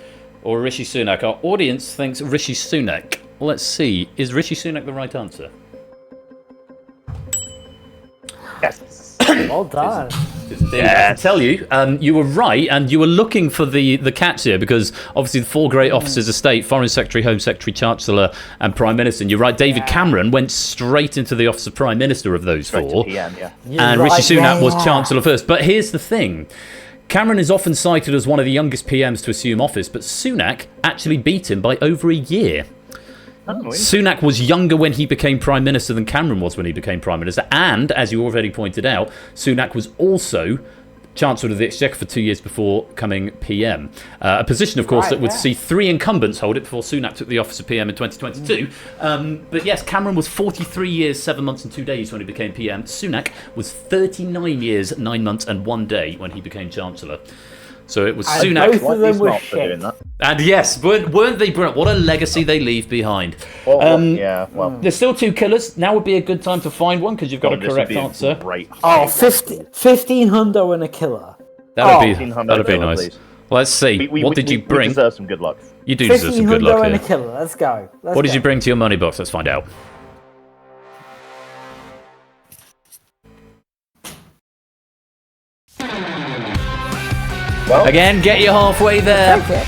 or Rishi Sunak? Our audience thinks Rishi Sunak. Let's see. Is Rishi Sunak the right answer? Yes. Well done. I can tell you, you were right, and you were looking for the catch here, because obviously the 4 great officers of state, Foreign Secretary, Home Secretary, Chancellor, and Prime Minister. And you're right, David Cameron went straight into the office of Prime Minister of those Straight 4. to PM, yeah. And right, Rishi Sunak was yeah. Chancellor first. But here's the thing. Cameron is often cited as one of the youngest PMs to assume office, but Sunak actually beat him by over a year. Sunak was younger when he became Prime Minister than Cameron was when he became Prime Minister. And, as you already pointed out, Sunak was also Chancellor of the Exchequer for 2 years before becoming PM. A position, of course, that would see 3 incumbents hold it before Sunak took the office of PM in 2022. But yes, Cameron was 43 years, 7 months and 2 days when he became PM. Sunak was 39 years, 9 months and 1 day when he became Chancellor. So it was Sunak. Both of them were Smart for doing shit. that. And yes, weren't they brilliant? What a legacy they leave behind. Well, yeah, well, There's still 2 killers. Now would be a good time to find one, because you've got a this would correct be a answer. Great Oh, 15 hundo and a killer. That'd be 1500, nice. please. Let's see. What did you We bring? deserve some good luck. You do deserve 15 some good hundo luck and a here. killer. Let's go. What did you bring to your money box? Let's find out. Well, Again, get you halfway there. Okay.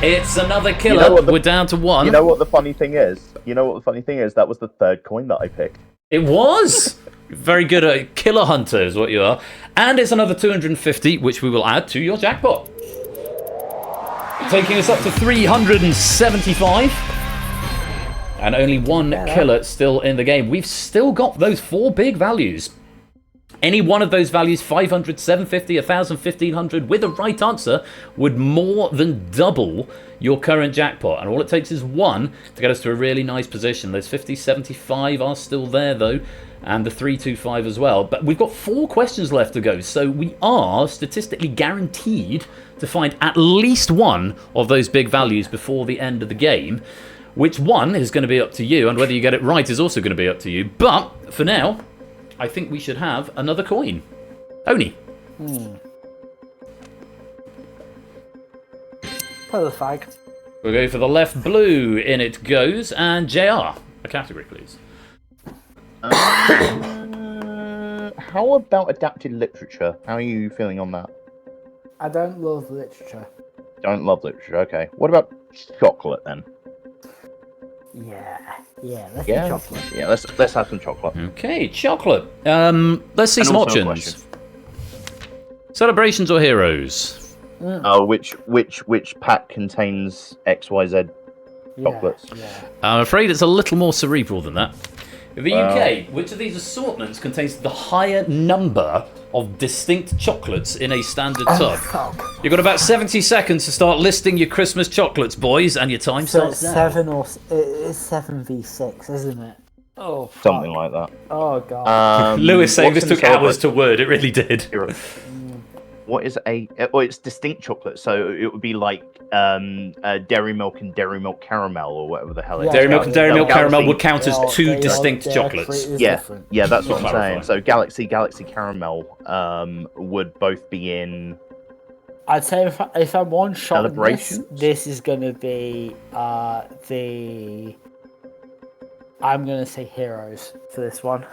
It's another You killer. know what the- We're down to 1. you know what the funny thing is? That was the 3rd coin that I picked. It was! Very good at killer hunter is what you are. And it's another 250, which we will add to your jackpot. Taking us up to 375. And only one killer still in the game. We've still got those 4 big values. Any one of those values, 500, 750, 1,000, 1,500, with a right answer, would more than double your current jackpot. And all it takes is 1 to get us to a really nice position. Those 50, 75 are still there, though, and the 325 as well. But we've got 4 questions left to go, so we are statistically guaranteed to find at least one of those big values before the end of the game. Which one is going to be up to you, and whether you get it right is also going to be up to you. But, for now, I think we should have another coin. Oni. Pull the flag. We'll go for the left blue. In it goes. And JR, a category, please. How about adapted literature? How are you feeling on that? I don't love literature. Don't love literature, okay. What about chocolate, then? Let's do chocolate. Yeah, let's have some chocolate. Okay, chocolate. Let's see And some also a options. Celebrations or heroes? Which pack contains XYZ chocolates? I'm afraid it's a little more cerebral than that. In the UK, which of these assortments contains the higher number of distinct chocolates in a standard tub? You've got about 70 seconds to start listing your Christmas chocolates, boys, and your time So starts it's now. it's 7v6, isn't it? Oh, fuck. Something like that. Oh god. Lewis saying what's this in took hours celebration? to word. It really did. What is it's distinct chocolate, so it would be like Dairy Milk and Dairy Milk Caramel or whatever the hell it is. Dairy Milk and Dairy Milk Galaxy- Caramel would count as They 2 are- distinct they are chocolates. completely Yeah, different. yeah, that's what I'm Clarify. saying. So Galaxy Caramel would both be in. I'd say if I'm one shot in this, Celebrations? this is gonna be I'm gonna say heroes for this one.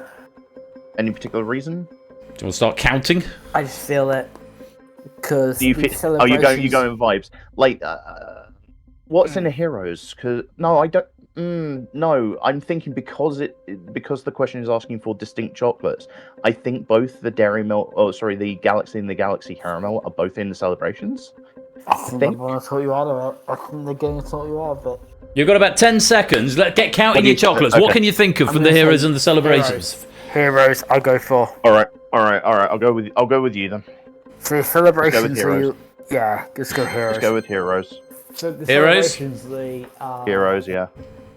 Any particular reason? Do you want to start counting? I just feel it because Do you feel? Oh, you go in vibes. Like, what's in a heroes? Because no, I don't. No, I'm thinking because the question is asking for distinct chocolates. I think both the the Galaxy and the Galaxy Caramel are both in the celebrations. I think they're gonna sort you out of it. I think they're gonna sort you out of it. You've got about 10 seconds. Get counting your chocolates. Okay. What can you think of from the gonna say heroes and the celebrations? Heroes, I'll go for. All right. I'll go with you then. For the celebrations, heroes. let's go heroes. Let's go with heroes. So the Heroes? celebrations, Heroes, yeah.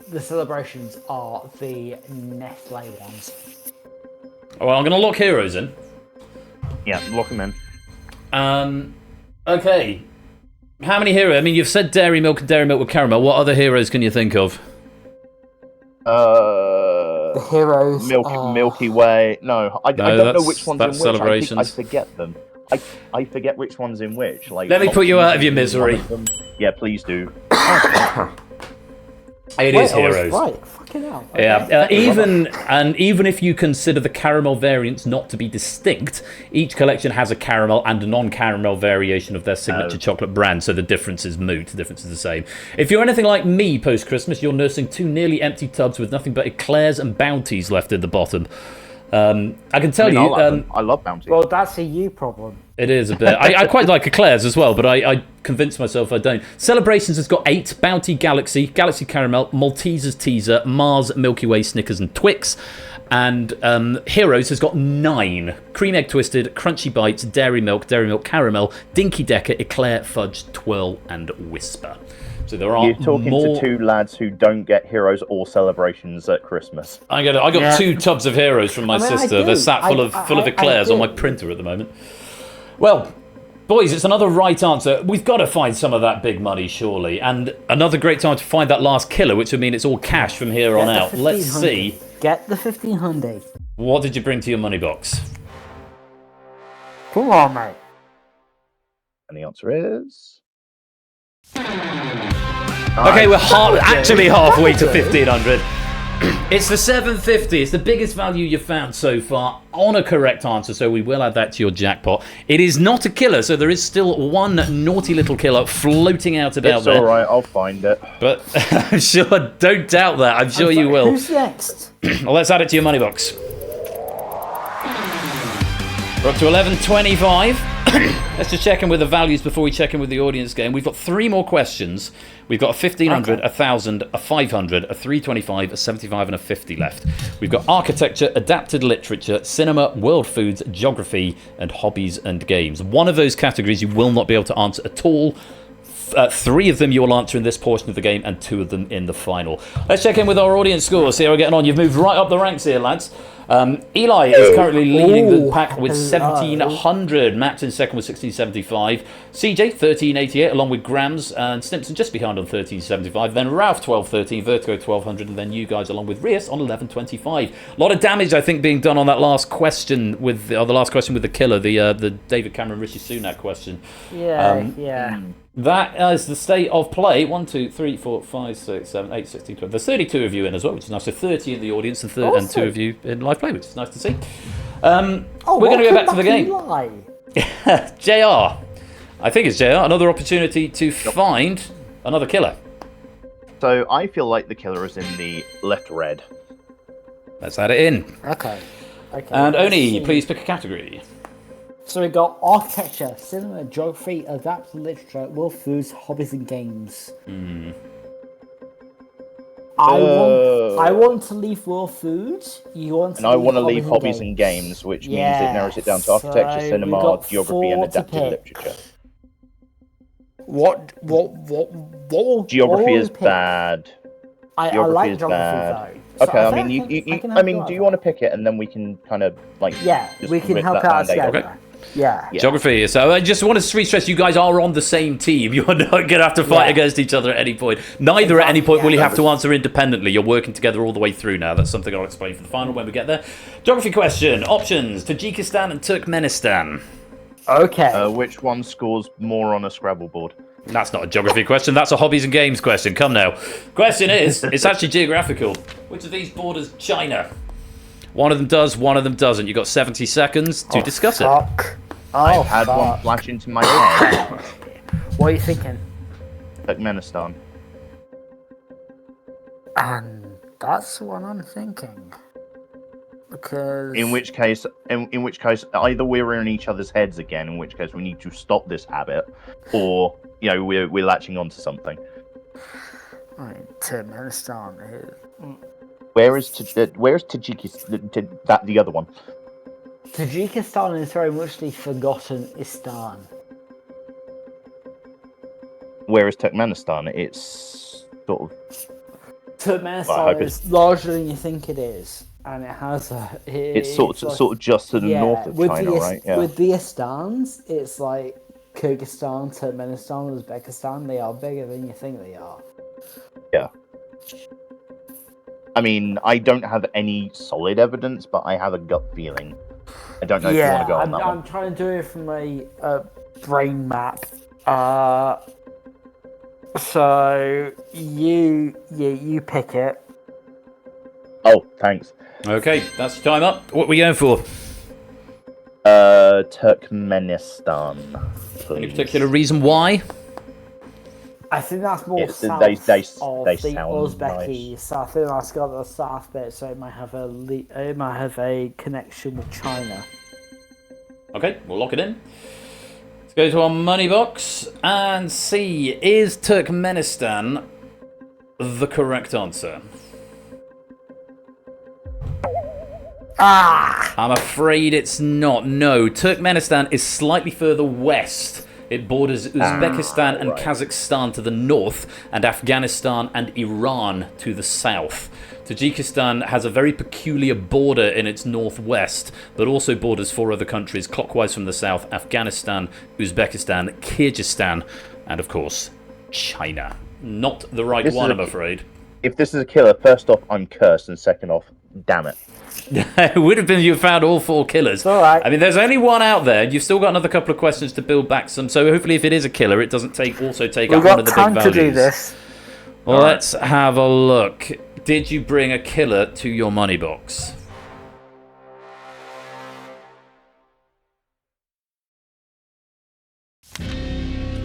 the celebrations are the Nestle ones. Well, I'm going to lock heroes in. Yeah, lock them in. Okay. How many heroes? I mean, you've said Dairy Milk and Dairy Milk with Caramel. What other heroes can you think of? The heroes. Milky Way. No, I don't know that's- which ones that's in which. celebrations. I forget them. I forget which one's in which. Like, Let me put you out of your Optimus is one misery. of them. Yeah, please do. It Wait, is I was heroes. right. Fucking hell. Yeah, even if you consider the caramel variants not to be distinct, each collection has a caramel and a non-caramel variation of their signature chocolate brand, so the difference is moot. The difference is the same. If you're anything like me post-Christmas, you're nursing 2 nearly empty tubs with nothing but eclairs and bounties left in the bottom. I can tell you, I love Bounty. Well, that's a you problem. it is a bit. I quite like eclairs as well, but I convinced myself I don't. Celebrations has got 8: Bounty, Galaxy, Galaxy Caramel, Maltesers Teaser, Mars, Milky Way, Snickers, and Twix. And Heroes has got 9: Cream Egg Twisted, Crunchy Bites, Dairy Milk Caramel, Dinky Decker, Eclair, Fudge, Twirl, and Whisper. So there are You're talking more. to 2 lads who don't get heroes or celebrations at Christmas. I got 2 tubs of Heroes from my I mean, I sister. do. They're sat full of eclairs on my do. printer at the moment. Well, boys, it's another right answer. We've got to find some of that big money, surely. And another great time to find that last killer, which would mean it's all cash from here on Get the out. Let's 1500. see. Get the 1500. What did you bring to your money box? Come on, mate. And the answer is. Okay, we're actually halfway to 1500. It's the 750. It's the biggest value you've found so far on a correct answer, so we will add that to your jackpot. It is not a killer, so there is still one naughty little killer floating out about It's there. alright, I'll find it. But I'm sure, don't doubt that. I'm sure you will. Who's next? Well, let's add it to your money box. We're up to 11.25. Let's just check in with the values before we check in with the audience game. We've got 3 more questions. We've got a 1,500, a 1,000, a 500, a 325, a 75 and a 50 left. We've got architecture, adapted literature, cinema, world foods, geography, and hobbies and games. One of those categories you will not be able to answer at all. 3 of them you will answer in this portion of the game and 2 of them in the final. Let's check in with our audience scores, see how we're getting on. You've moved right up the ranks here, lads. Eli is currently leading the pack with 1,700. Matt's in second with 1,675. CJ, 1,388, along with Grams and Snimpson just behind on 1,375. Then Ralph, 1,213, Vertigo, 1,200, and then you guys along with Rias on 1,125. A lot of damage, I think, being done on that last question with the last question with the killer, the David Cameron, Rishi Sunak question. Yeah. That is the state of play. 1, 2, 3, 4, 5, 6, 7, 8, 16, 12. There's 32 of you in as well, which is nice. So 30 in the audience and 2 of you in live play, which is nice to see. We're going to go back to the game. JR. I think it's JR. Another opportunity to find another killer. So I feel like the killer is in the left red. Let's add it in. Okay. And Oni, please pick a category. So we got architecture, cinema, geography, adapted literature, world foods, hobbies and games. I want to leave world foods. You want to and I want to leave hobbies and games, which means it narrows it down to architecture, cinema, geography, and adapted literature. What Geography is bad. I like geography though. So okay, I mean, do you want to pick it and then we can kind of like we can help out together. Okay. Yeah. Geography. So I just want to re-stress, you guys are on the same team. You're not going to have to fight against each other at any point. Neither at any point will you have to answer independently. You're working together all the way through now. That's something I'll explain for the final when we get there. Geography question. Options. Tajikistan and Turkmenistan. Okay. Which one scores more on a Scrabble board? That's not a geography question. That's a hobbies and games question. Come now. Question is, it's actually geographical. Which of these borders China? One of them does, one of them doesn't. You've got 70 seconds to discuss it. I've had one flash into my head. What are you thinking? Turkmenistan. And that's what I'm thinking. Because in which case, either we're in each other's heads again, in which case we need to stop this habit, or we're latching onto something. Right, Turkmenistan. Where's Tajikistan? That the other one. Tajikistan is very much the forgotten Istan. Where is Turkmenistan? It's sort of. Turkmenistan is larger than you think it is, and it has a. It's sort of just to the north of China, right? Yeah. With the Istans, it's like Kyrgyzstan, Turkmenistan, Uzbekistan. They are bigger than you think they are. Yeah. I mean, I don't have any solid evidence, but I have a gut feeling. I don't know if you want to go on that one. I'm trying to do it from a brain map. So you pick it. Oh, thanks. Okay, that's time up. What are we going for? Turkmenistan. Please. Any particular reason why? I think that's more south they of the sound Uzbeki. nice. So I think that's got the south bit, so it might have a connection with China. Okay, we'll lock it in. Let's go to our money box and see, is Turkmenistan the correct answer? I'm afraid it's not. No, Turkmenistan is slightly further west. It borders Uzbekistan and Kazakhstan to the north, and Afghanistan and Iran to the south. Tajikistan has a very peculiar border in its northwest, but also borders 4 other countries clockwise from the south: Afghanistan, Uzbekistan, Kyrgyzstan, and of course, China. Not the right one, I'm afraid. If this is a killer, first off, I'm cursed, and second off, damn it. It would have been you found all 4 killers. All right. I mean, there's only one out there. You've still got another couple of questions to build back some. So hopefully, if it is a killer, it doesn't take up one of the big values. We've got time to do this. Well, let's have a look. Did you bring a killer to your money box?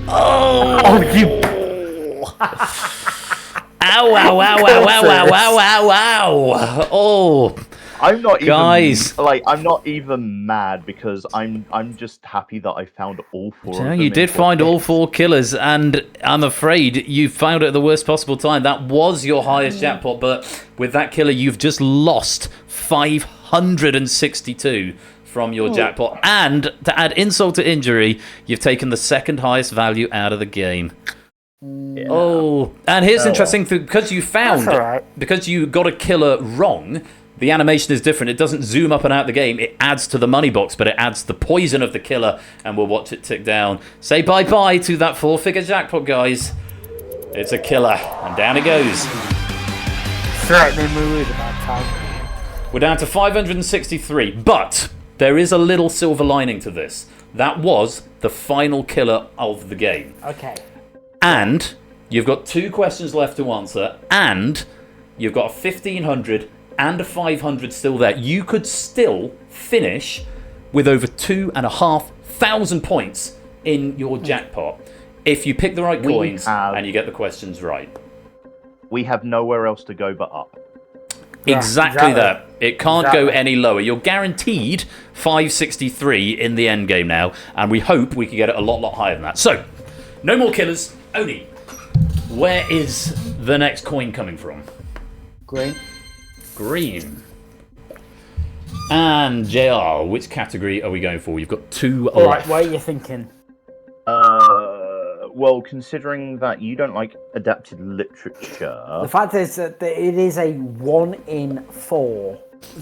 Oh, you. Ow, ow, ow, ow, ow, ow, ow, ow, ow. Oh. I'm not even Guys. I'm not even mad because I'm just happy that I found all four. You of know, them you in did 4 find all hits. 4 killers, and I'm afraid you found it at the worst possible time. That was your highest jackpot, but with that killer, you've just lost 562 from your jackpot. And to add insult to injury, you've taken the second highest value out of the game. Yeah. Oh, and here's the interesting thing, because you found, That's all right. because you got a killer wrong, the animation is different. It doesn't zoom up and out the game. It adds to the money box, but it adds the poison of the killer, and we'll watch it tick down. Say bye-bye to that 4-figure jackpot, guys. It's a killer, and down it goes. Threatening me with about time. We're down to 563, but there is a little silver lining to this. That was the final killer of the game. Okay. And you've got 2 questions left to answer, and you've got a 1,500 and a 500 still there. You could still finish with over 2,500 points in your jackpot if you pick the right coins and you get the questions right. We have nowhere else to go but up. Exactly exactly. that. It can't go any lower. You're guaranteed 563 in the end game now, and we hope we can get it a lot higher than that. So, no more killers. Oni, where is the next coin coming from? Green. Green. And JR, which category are we going for? You've got 2 left. Alright, what are you thinking? Well, considering that you don't like adapted literature, The fact is that it is a 1 in 4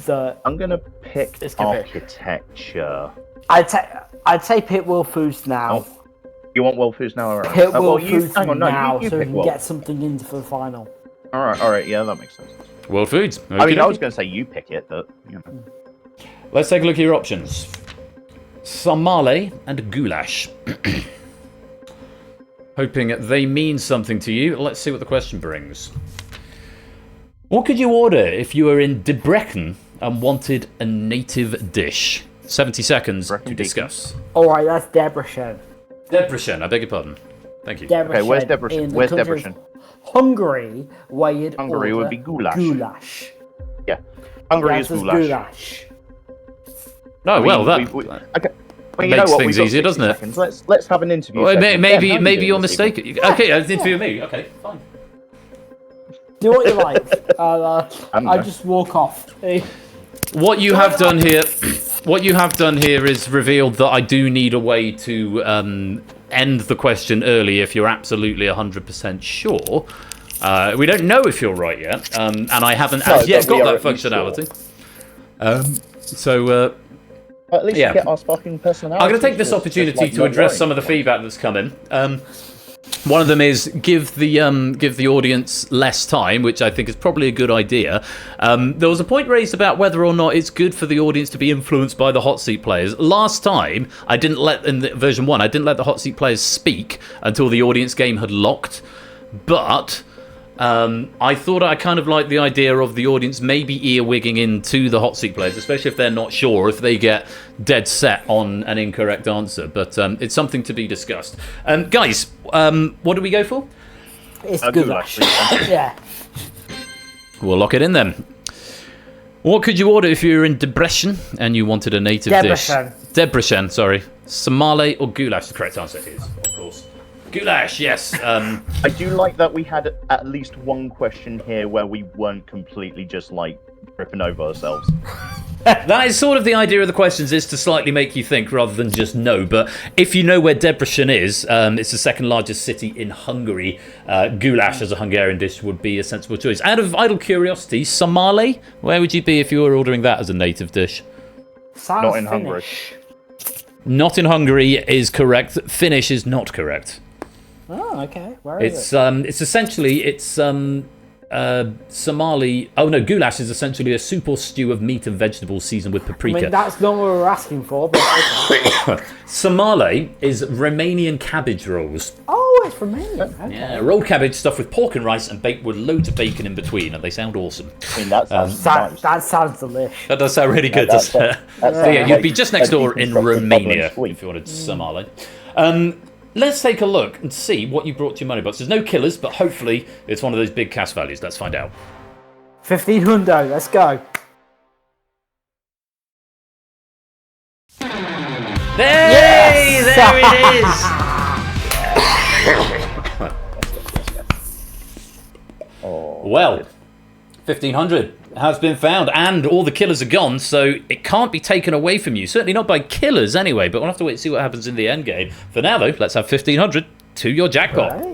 that I'm gonna pick Let's give it. architecture. I'd say Pit World Foods now. Oh, you want World Foods now? All right. Pit well, World you Foods hang on, no, now you so we pick can World. get something in for the final. All right, yeah, that makes sense. World Foods. I mean, I was Okey-dokey. gonna say you pick it, but you know. Let's take a look at your options. Samale and goulash. Hoping they mean something to you. Let's see what the question brings. What could you order if you were in Debrecen and wanted a native dish? 70 seconds to Debrecen. discuss. Alright, that's Debrecen. Debrecen, I beg your pardon. Thank you. Debrecen. Okay, where's Debrecen? in the Where's country of Debrecen? Hungary, where you'd Hungary order would be goulash. Goulash. Yeah, Hungary The is answer's goulash. No, well, that okay. Well, you makes know what? things We've got easier, 60 doesn't it? seconds. Let's have an interview. well, session. maybe Ben, how maybe you you're doing this evening? mistaken. Okay, it's interview me. Okay, fine. Do what you like. I know. just walk off. What you have done here, is revealed that I do need a way to end the question early if you're absolutely 100% sure. We don't know if you're right yet, and I haven't as yet but we got are that at least functionality. So At least yeah. you get our sparking personality. I'm going to take this opportunity to address some of the feedback that's come in. One of them is give the audience less time, which I think is probably a good idea. There was a point raised about whether or not it's good for the audience to be influenced by the hot seat players. Last time, in the version 1, I didn't let the hot seat players speak until the audience game had locked. But I thought I kind of liked the idea of the audience maybe earwigging into the hot seat players, especially if they're not sure, if they get dead set on an incorrect answer. But it's something to be discussed. Guys, what do we go for? It's goulash. goulash. Yeah. We'll lock it in then. What could you order if you were in Debrecen and you wanted a native Debrecen. dish? Debrecen, sorry. Samale or goulash? The correct answer is, of course. Goulash, yes. I do like that we had at least one question here where we weren't completely just like tripping over ourselves. That is sort of the idea of the questions, is to slightly make you think rather than just know. But if you know where Debrecen is, it's the second largest city in Hungary. Goulash as a Hungarian dish would be a sensible choice. Out of idle curiosity, Samale, where would you be if you were ordering that as a native dish? Sounds Not in Hungary. Finnish. Not in Hungary is correct. Finnish is not correct. Oh, okay. Where is it? It's essentially Somali. Oh no, goulash is essentially a soup or stew of meat and vegetables seasoned with I paprika. mean, that's not what we're asking for, but okay. Somali is Romanian cabbage rolls. Oh, it's Romanian. Okay. Yeah, rolled cabbage stuffed with pork and rice and baked with loads of bacon in between, and they sound awesome. I mean, that sounds That, nice. that sounds delish. That does sound really good, that doesn't it? sounds So yeah, you'd be like just next a door in deconstructed Romania bubble and if you wanted Somali. Let's take a look and see what you brought to your money box. There's no killers, but hopefully it's one of those big cash values. Let's find out. 1500, let's go. Hey, there it is. Well, 1,500 has been found, and all the killers are gone, so it can't be taken away from you. Certainly not by killers, anyway. But we'll have to wait and see what happens in the end game. For now, though, let's have 1,500 to your jackpot. Right.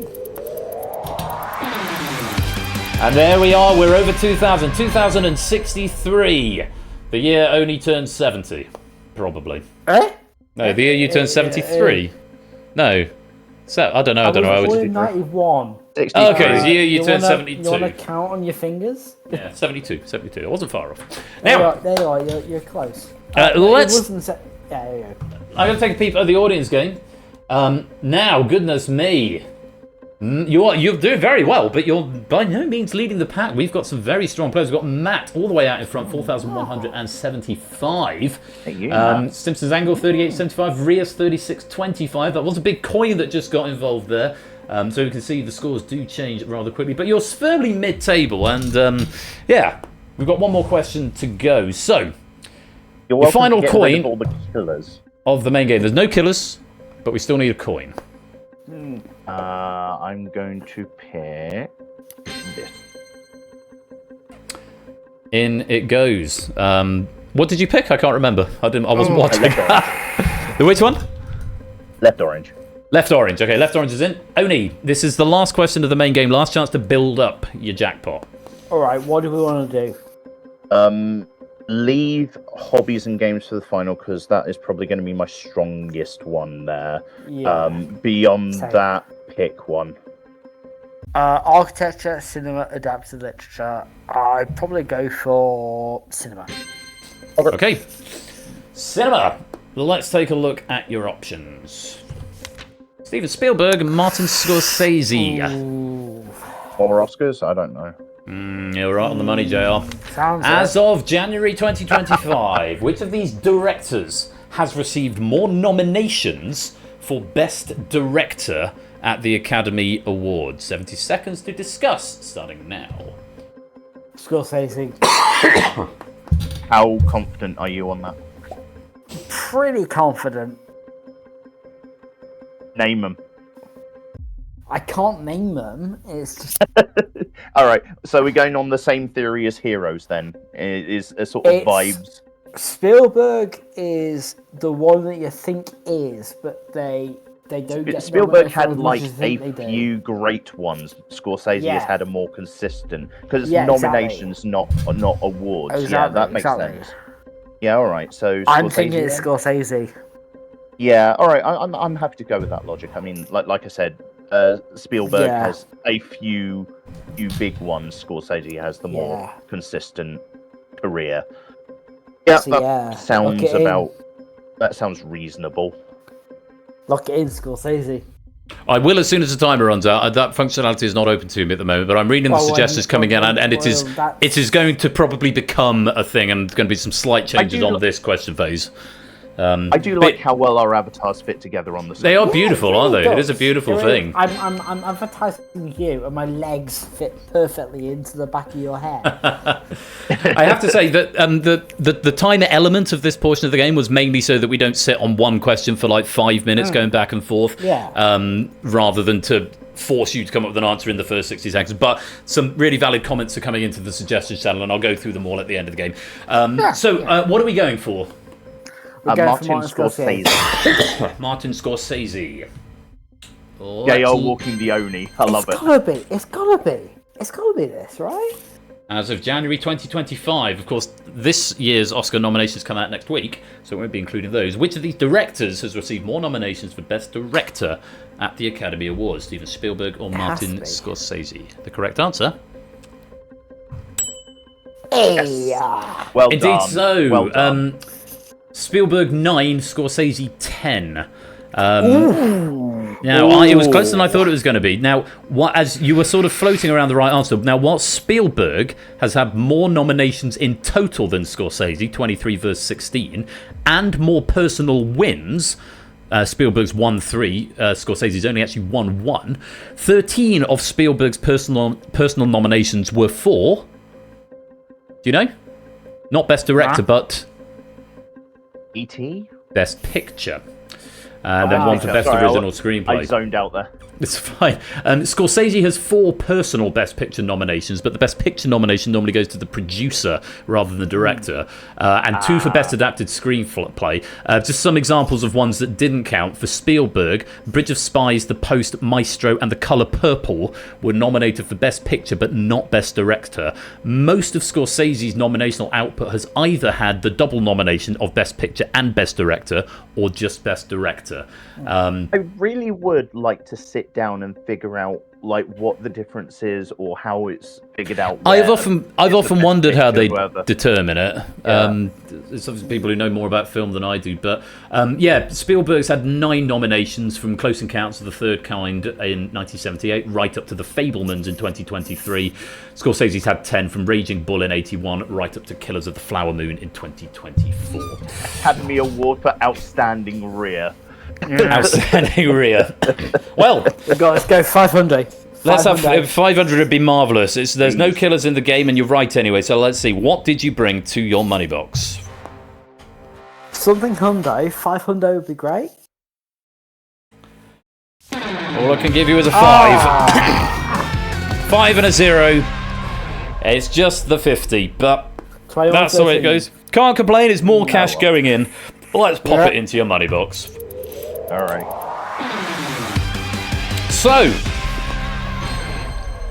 And there we are. We're over 2,000. 2,063. The year only turned 70, probably. Eh? No, the year you turned 73. No. So, I don't know. I was I born in 91. Oh, okay, the year you turned wanna, 72. You want to count on your fingers? Yeah, 72. I wasn't far off. There Now, you are. You're close. let's... It wasn't yeah, there you go. I'm going to take a peep at the audience game. Now, goodness me. You're doing very well, but you're by no means leading the pack. We've got some very strong players. We've got Matt all the way out in front, 4,175. Simpsons Angle, 38.75. Rias, 36.25. That was a big coin that just got involved there. So we can see the scores do change rather quickly. But you're firmly mid-table, and yeah, we've got one more question to go. So, your final coin all the killers of the main game. There's no killers, but we still need a coin. I'm going to pick this. In it goes. What did you pick? I can't remember. I wasn't watching. The which one? Left orange. Left orange. Okay, left orange is in. Oni, this is the last question of the main game. Last chance to build up your jackpot. All right, what do we want to do? Leave hobbies and games for the final because that is probably going to be my strongest one there. Yeah. Beyond Same. that, pick one. Architecture, cinema, adapted literature. I'd probably go for cinema. Okay. Cinema. Let's take a look at your options. Steven Spielberg and Martin Scorsese. Or Oscars? I don't know. You're right on the money, JR. As of January 2025, which of these directors has received more nominations for Best Director at the Academy Awards? 70 seconds to discuss, starting now. Scorsese. How confident are you on that? Pretty confident. Name them. I can't name them. It's just All right, so we're going on the same theory as Heroes then. It is a sort of vibes. Spielberg is the one that you think is, but they don't get. Spielberg had as like much as a they do. few great ones. Scorsese Yeah. has had a more consistent because it's Yeah, nominations, not awards. Exactly, Yeah, that makes exactly. sense. Yeah, all right. So I'm Scorsese thinking it's then? Scorsese. Yeah, all right. I'm happy to go with that logic. I mean, like I said, Spielberg Yeah. has a few big ones. Scorsese has the more Yeah. consistent career. Yeah, So, that yeah, sounds lock it in. that sounds reasonable. Lock it in, Scorsese. I will as soon as the timer runs out. That functionality is not open to me at the moment, but I'm reading the Well, suggestions coming in, and it is that's- it is going to probably become a thing, and going to be some slight changes do on look- this question phase. I do but- like how well our avatars fit together on the screen. They are beautiful, aren't they? really It is a does. beautiful It really- thing. I'm advertising you, and my legs fit perfectly into the back of your head. I have to say that the timer element of this portion of the game was mainly so that we don't sit on one question for like 5 minutes going back and forth, Yeah. rather than to force you to come up with an answer in the first 60 seconds. But some really valid comments are coming into the suggestions channel, and I'll go through them all at the end of the game. What are we going for? We're going for Martin Scorsese. Martin Scorsese. JR walking the Oni. I love it. It's gotta be. It's gotta be this, right? As of January 2025, of course, this year's Oscar nominations come out next week, so we won't be including those. Which of these directors has received more nominations for Best Director at the Academy Awards? Steven Spielberg or Martin to be. Scorsese? The correct answer? Hey, Well Indeed done. so. Well done. Spielberg 9, Scorsese 10. Now, it was closer than I thought it was going to be. Now, as you were sort of floating around the right answer, now, while Spielberg has had more nominations in total than Scorsese, 23 versus 16, and more personal wins, Spielberg's won 3, Scorsese's only actually won 1, 13 of Spielberg's personal nominations were for... Do you know? Not Best Director, but... E.T.? Best Picture. Then one for Best Original Screenplay. I zoned out there. It's fine. Scorsese has 4 personal Best Picture nominations, but the Best Picture nomination normally goes to the producer rather than the director, and 2 for Best Adapted Screenplay. Just some examples of ones that didn't count. For Spielberg, Bridge of Spies, The Post, Maestro, and The Colour Purple were nominated for Best Picture, but not Best Director. Most of Scorsese's nominational output has either had the double nomination of Best Picture and Best Director, or just Best Director. I really would like to sit down and figure out what the difference is or how it's figured out. I've often wondered how they determine it. Yeah. There's obviously people who know more about film than I do, but Spielberg's had 9 nominations, from Close Encounters of the Third Kind in 1978 right up to The Fabelmans in 2023. Scorsese's had 10, from Raging Bull in 81 right up to Killers of the Flower Moon in 2024. Academy Award for Outstanding Rear. Outstanding rear. Well, let's go 500. Let's have 500 would be marvellous. There's no killers in the game, and you're right anyway. So let's see. What did you bring to your money box? Something Hyundai. 500 would be great. All I can give you is a 5. 5 and a 0. It's just the 50, but that's the way it goes. Can't complain. It's more cash going in. Let's pop it into your money box. All right. So,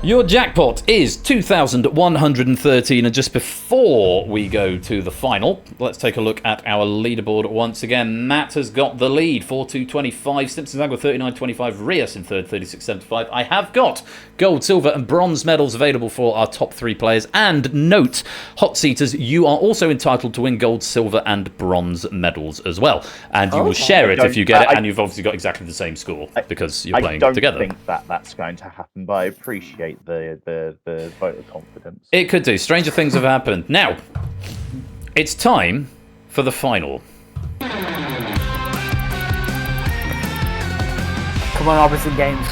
your jackpot is 2,113, and just before we go to the final, let's take a look at our leaderboard once again. Matt has got the lead, 42.25, Simpsons Agua 39.25, Rios in third, 36.75. I have got gold, silver, and bronze medals available for our top 3 players. And note, hot seaters, you are also entitled to win gold, silver, and bronze medals as well. And you will share it if you get it, and you've obviously got exactly the same score because you're playing together. I don't think that's going to happen, but I appreciate the vote of confidence. It could do. Stranger things have happened. Now, it's time for the final. Come on, Opposite Games.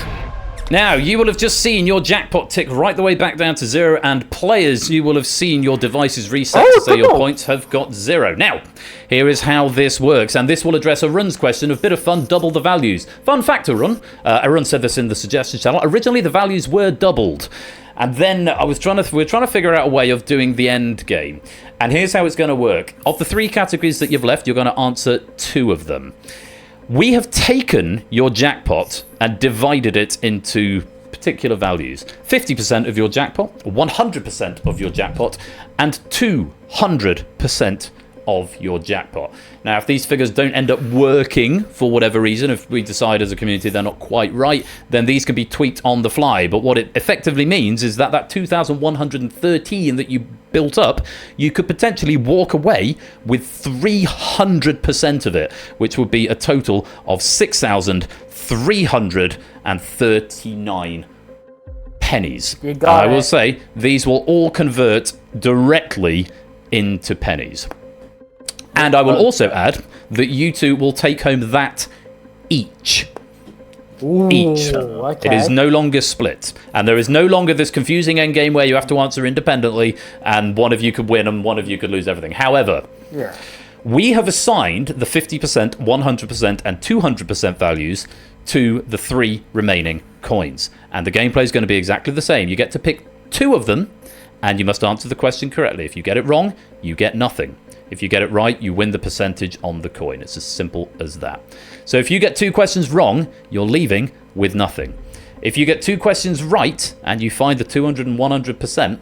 Now, you will have just seen your jackpot tick right the way back down to 0, and players, you will have seen your devices reset to say your points have got 0. Now, here is how this works, and this will address Arun's question of bit of fun, double the values. Fun fact, Arun. Arun said this in the suggestion channel. Originally, the values were doubled. And then we're trying to figure out a way of doing the end game. And here's how it's going to work. Of the 3 categories that you've left, you're going to answer 2 of them. We have taken your jackpot and divided it into particular values. 50% of your jackpot, 100% of your jackpot, and 200% of your jackpot. Now, if these figures don't end up working for whatever reason, if we decide as a community they're not quite right, then these can be tweaked on the fly. But what it effectively means is that 2,113 that you built up, you could potentially walk away with 300% of it, which would be a total of 6,339 pennies. I will say these will all convert directly into pennies. And I will also add that you 2 will take home that each. Each. Okay. It is no longer split. And there is no longer this confusing endgame where you have to answer independently and one of you could win and one of you could lose everything. However, we have assigned the 50%, 100%, and 200% values to the 3 remaining coins. And the gameplay is going to be exactly the same. You get to pick 2 of them, and you must answer the question correctly. If you get it wrong, you get nothing. If you get it right, you win the percentage on the coin. It's as simple as that. So if you get 2 questions wrong, you're leaving with nothing. If you get 2 questions right, and you find the 200 and 100%,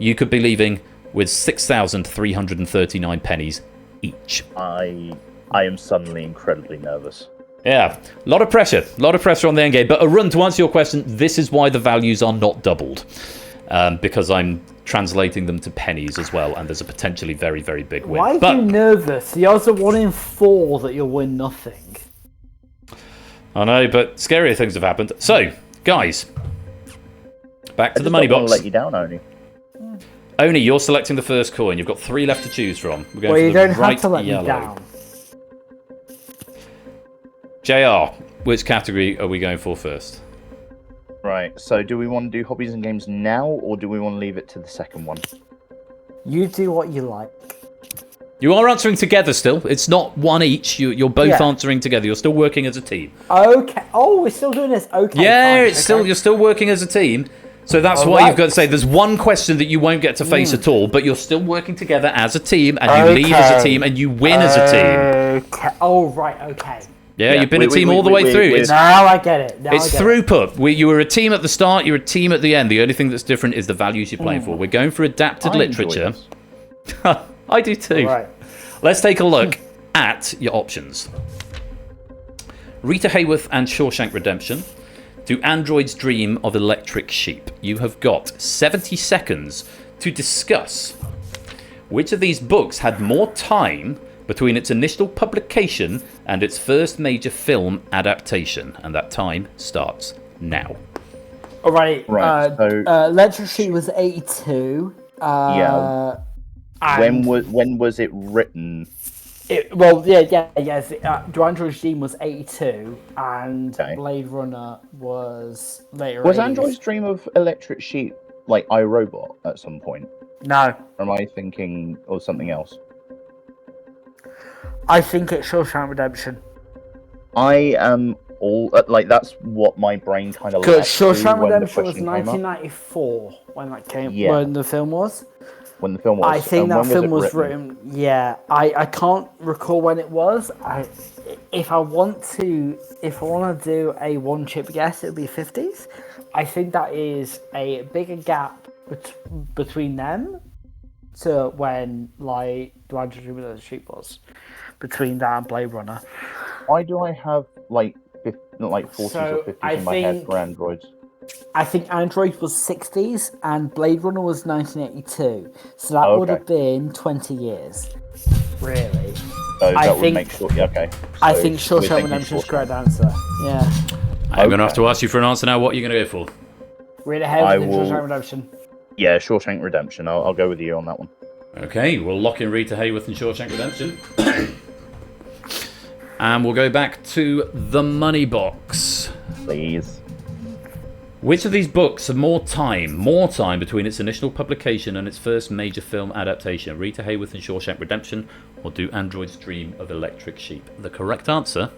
you could be leaving with 6,339 pennies each. I am suddenly incredibly nervous. Yeah, a lot of pressure on the end game. But Arun, to answer your question, this is why the values are not doubled. Because I'm translating them to pennies as well, and there's a potentially very, very big win. Why are you nervous? The odds are 1 in 4 that you'll win nothing. I know, but scarier things have happened. So, guys, back to the money box. I don't want to let you down, Oni. Oni, you're selecting the first coin. You've got 3 left to choose from. We're going Well, for you the don't right have to let yellow. me down. JR, which category are we going for first? Right, so do we want to do hobbies and games now, or do we want to leave it to the second one? You do what you like. You are answering together still. It's not one each. You're both answering together. You're still working as a team. Okay. Oh, we're still doing this. Okay. Yeah, fine. it's still you're still working as a team. So that's why you've got to say there's one question that you won't get to face at all, but you're still working together as a team, and you lead as a team, and you win as a team. Okay. Oh, right. Okay. Yeah, you've been a team all the way through. Now I get it. It's throughput. You were a team at the start, you're a team at the end. The only thing that's different is the values you're playing for. We're going for adapted literature. I do too. Right. Let's take a look at your options. Rita Hayworth and Shawshank Redemption. Do androids dream of electric sheep? You have got 70 seconds to discuss which of these books had more time between its initial publication and its first major film adaptation. And that time starts now. Alright. Right. So Electric Sheep was 82. When was it written? Yes. Do Android's Dream was 82, and Blade Runner was later. Was Android's Dream of Electric Sheep like iRobot at some point? No. Or am I thinking of something else? I think it's Shawshank Redemption. I am all that's what my brain kind of. Because Shawshank Redemption was 1994 when that came. Yeah. When the film was. When the film was. I think that film was written. Yeah, I can't recall when it was. If I want to do a one chip guess, it would be 50s. I think that is a bigger gap between them to when like the Android Dream of the Sheep was between that and Blade Runner. Why do I have like 40s or 50s in my head for androids? I think Android was 60s and Blade Runner was 1982. So that would have been 20 years. Really? So that would make sure. Okay. So I think Shawshank Redemption is a correct answer. Yeah. I'm going to have to ask you for an answer now. What are you going to go for? Read ahead with Shawshank Redemption. Yeah, Shawshank Redemption. I'll go with you on that one. Okay, we'll lock in Rita Hayworth and Shawshank Redemption. And we'll go back to the Moneybox. Please. Which of these books have more time between its initial publication and its first major film adaptation? Rita Hayworth and Shawshank Redemption, or Do Androids Dream of Electric Sheep? The correct answer...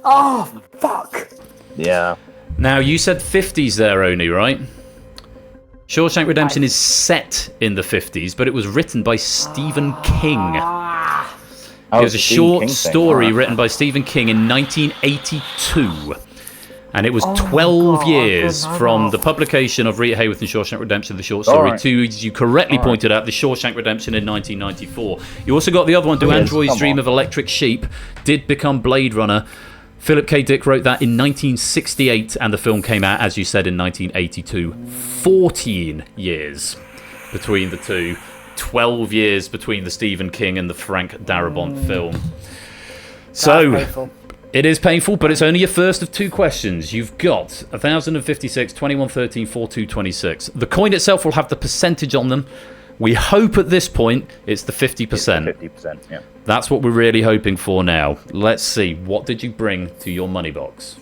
Oh, fuck! Yeah. Now, you said 50s there only, right? Shawshank Redemption is set in the 50s, but it was written by Stephen King. It was a short story written by Stephen King in 1982. And it was 12 years from the publication of Rita Hayworth and Shawshank Redemption, the short story, to, as you correctly pointed out, the Shawshank Redemption in 1994. You also got the other one, Do Androids Dream of Electric Sheep, did become Blade Runner. Philip K. Dick wrote that in 1968, and the film came out, as you said, in 1982. 14 years between the two. 12 years between the Stephen King and the Frank Darabont film. So, it is painful, but it's only your first of two questions. You've got 1,056, 2113, 4226. The coin itself will have the percentage on them. We hope at this point it's the 50%. It's the 50%, yeah. That's what we're really hoping for now. Let's see. What did you bring to your money box?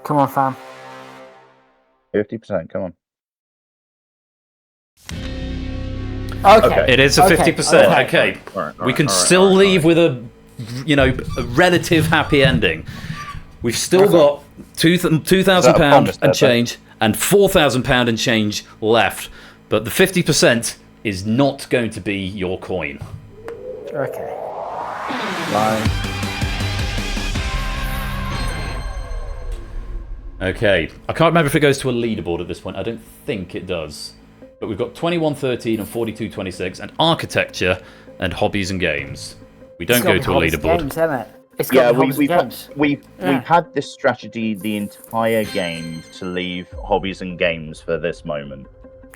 Come on, fam. 50%, come on. Okay. It is a 50%. Okay. We can still leave with a relative happy ending. We've still got £2,000 and change and £4,000 and change left. But the 50% is not going to be your coin. Okay. Okay. I can't remember if it goes to a leaderboard at this point. I don't think it does. But we've got 2113 and 4226 and architecture and hobbies and games. We don't go to a leaderboard. Games, isn't it? It's got we've had this strategy the entire game to leave hobbies and games for this moment.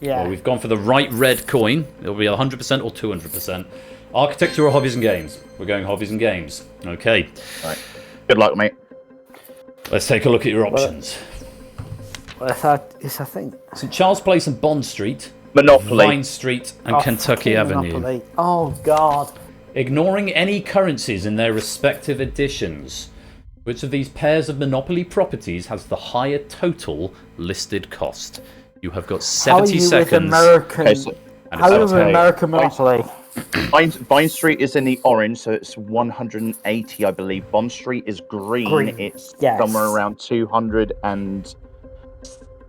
Yeah. Well, we've gone for the right red coin. It'll be 100% or 200%. Architecture or hobbies and games? We're going hobbies and games. Okay. All right. Good luck, mate. Let's take a look at your options. It's a thing. St. Charles Place and Bond Street. Monopoly. Vine Street and Kentucky Avenue. Monopoly. Oh, God. Ignoring any currencies in their respective editions, which of these pairs of Monopoly properties has the higher total listed cost? You have got How are 70 you seconds. with American? Okay, so and How are you it's with up. American Monopoly? Vine Street is in the orange, so it's 180, I believe. Bond Street is green. Green, It's yes. somewhere around 260,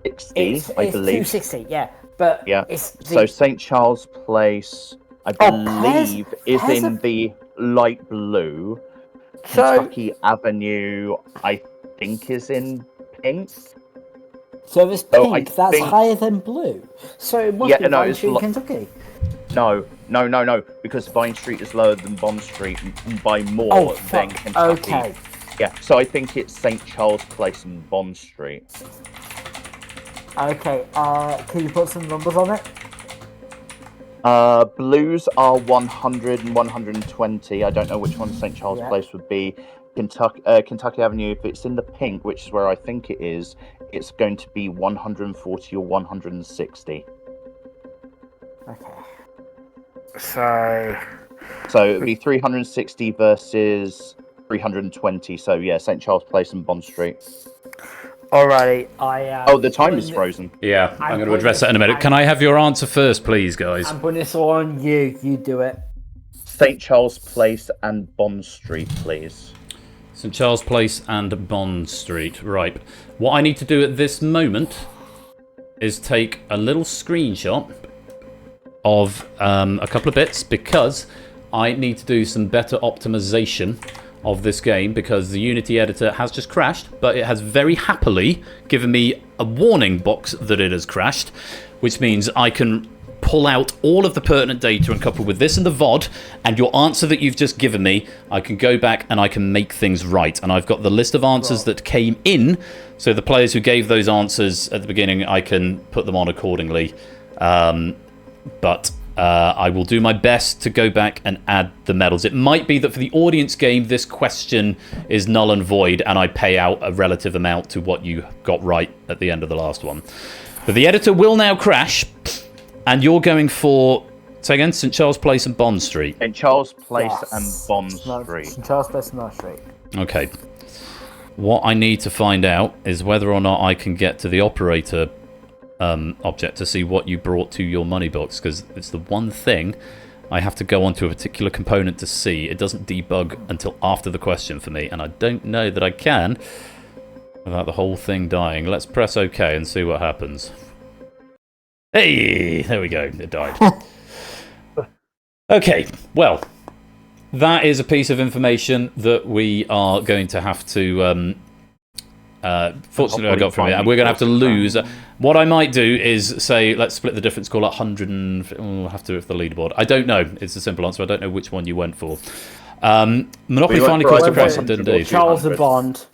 It's I believe. 260, yeah. But Yeah. it's the, So St. Charles Place, I believe, is Pears in the light blue. so Kentucky Avenue, I think, is in pink. so it's Oh, I pink. That's think- higher than blue. So it must Yeah, be no, Vine it's Street, lo- Kentucky. No, because Vine Street is lower than Bond Street by more Oh than fuck. Kentucky. Okay. Yeah, so I think it's St. Charles Place and Bond Street. Okay. Can you put some numbers on it? Blues are 100 and 120. I don't know which one St. Charles Yeah. Place would be. Kentucky Avenue, if it's in the pink, which is where I think it is, it's going to be 140 or 160. Okay. So So it'd be 360 versus 320. So yeah, St. Charles Place and Bond Street. alrighty, Oh, the time is frozen. Yeah, I'm going to putting address that in a this- minute. Can I have your answer first, please, guys? I'm putting this all on you. You do it. St. Charles Place and Bond Street, please. St. Charles Place and Bond Street. Right. What I need to do at this moment is take a little screenshot of a couple of bits because I need to do some better optimization of this game because the Unity editor has just crashed, but it has very happily given me a warning box that it has crashed, which means I can pull out all of the pertinent data and couple with this and the VOD and your answer that you've just given me, I can go back and I can make things right. And I've got the list of answers that came in, so the players who gave those answers at the beginning, I can put them on accordingly. But I will do my best to go back and add the medals. It might be that for the audience game, this question is null and void, and I pay out a relative amount to what you got right at the end of the last one. But the editor will now crash, and you're going for, say again, St. Charles Place and Bond Street. St. Charles Place Yes. and Bond No, Street. St. Charles Place and Bond Street. Okay. What I need to find out is whether or not I can get to the operator object to see what you brought to your money box, because it's the one thing I have to go onto a particular component to see. It doesn't debug until after the question for me, and I don't know that I can without the whole thing dying. Let's press OK and see what happens. Hey, there we go. It died. Okay, well, that is a piece of information that we are going to have to fortunately I got from it, and we're going to have to lose. What I might do is say, let's split the difference, call it 100 and... we'll have to with the leaderboard. I don't know. It's a simple answer. I don't know which one you went for. Monopoly We went finally for caused a either crash, 100 didn't or it? Charles 200. and Bond.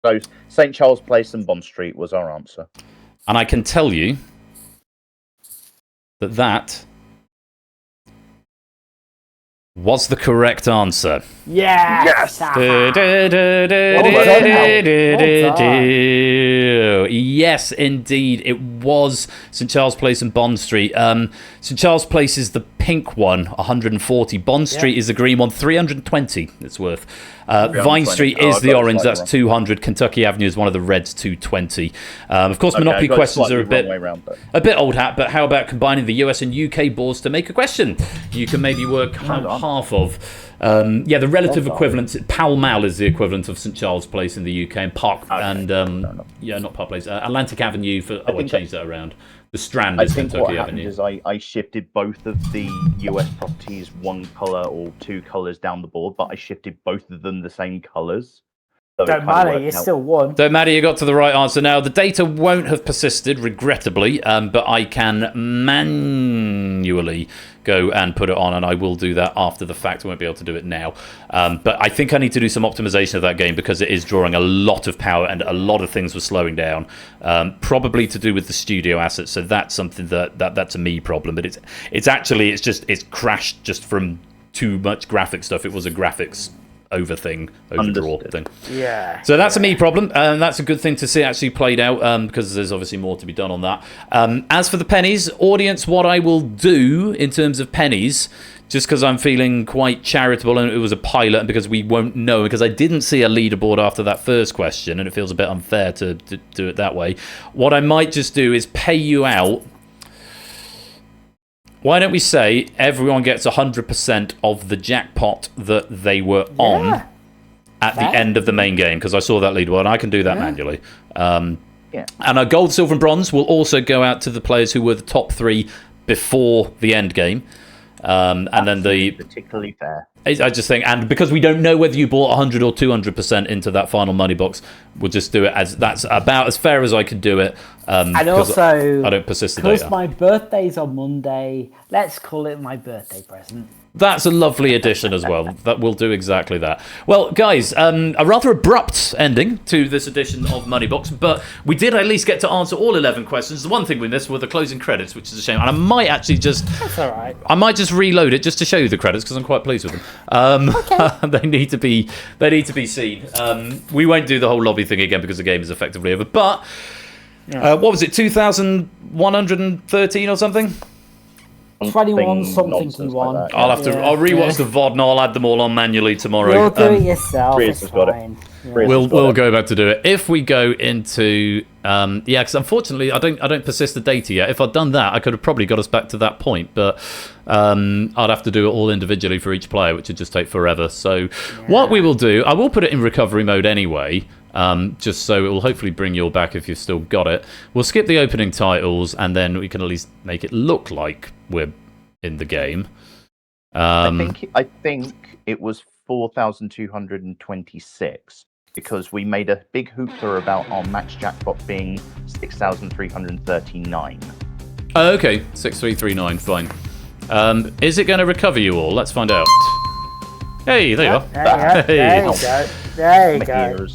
So St. Charles Place and Bond Street was our answer. And I can tell you that that was the correct answer. Yes. Yes, indeed. It was St. Charles Place and Bond Street. St. Charles Place is the pink one, 140. Bond Street is the green one, 320 it's worth. Vine Street Oh, is I've the got it orange, slightly that's wrong. 200. Kentucky Avenue is one of the reds, 220. Of course, Okay, Monopoly I got it questions slightly are wrong way round, but- a bit old hat, but how about combining the US and UK boards to make a question? You can maybe work half of. Yeah, the relative equivalent, Pall Mall is the equivalent of St. Charles Place in the UK, and Park, yeah, not Park Place, Atlantic Avenue for, I changed that around. The Strand I is think what Kentucky happened Avenue. is I shifted both of the US properties one colour or two colours down the board, but I shifted both of them the same colours. So it Don't kinda matter, worked you out. still won. Don't matter, you got to the right answer. Now, the data won't have persisted, regrettably, but I can manually go and put it on, and I will do that after the fact. I won't be able to do it now. But I think I need to do some optimization of that game because it is drawing a lot of power and a lot of things were slowing down. Probably to do with the studio assets, so that's something that's a me problem. But it's crashed just from too much graphic stuff. It was a graphics overdraw Understood. thing. Yeah. So that's a me problem, and that's a good thing to see actually played out, because there's obviously more to be done on that. As for the pennies, audience, what I will do in terms of pennies, just because I'm feeling quite charitable and it was a pilot, and because we won't know, because I didn't see a leaderboard after that first question, and it feels a bit unfair to do it that way, what I might just do is pay you out. Why don't we say everyone gets 100% of the jackpot that they were on at the end of the main game? Because I saw that leaderboard, and I can do that manually. And our gold, silver, and bronze will also go out to the players who were the top 3 before the end game. And then particularly fair. I just think, and because we don't know whether you bought 100 or 200% into that final money box, we'll just do it as that's about as fair as I could do it. And also, I don't persist the because data. my birthday's on Monday, let's call it my birthday present. That's a lovely addition as well. That will do exactly that. Well, guys, a rather abrupt ending to this edition of Moneybox, but we did at least get to answer all 11 questions. The one thing we missed were the closing credits, which is a shame. And I might actually just... That's all right. I might just reload it just to show you the credits, because I'm quite pleased with them. Okay. they need to be seen. We won't do the whole lobby thing again because the game is effectively over. But what was it, 2,113 or something? 21 something you want. Like I'll rewatch the VOD and I'll add them all on manually tomorrow. You'll do it yourself. Chris It's has got it. fine. We'll go back to do it if we go into because unfortunately I don't persist the data yet. If I'd done that, I could have probably got us back to that point, but I'd have to do it all individually for each player, which would just take forever. So what we will do, I will put it in recovery mode anyway, just so it will hopefully bring you all back if you've still got it. We'll skip the opening titles and then we can at least make it look like we're in the game. I think it was 4,226 because we made a big hoopla about our max jackpot being 6,339. Oh, okay, 6,339, fine. Is it going to recover you all? Let's find out. Hey, there you are. There you go. There you go.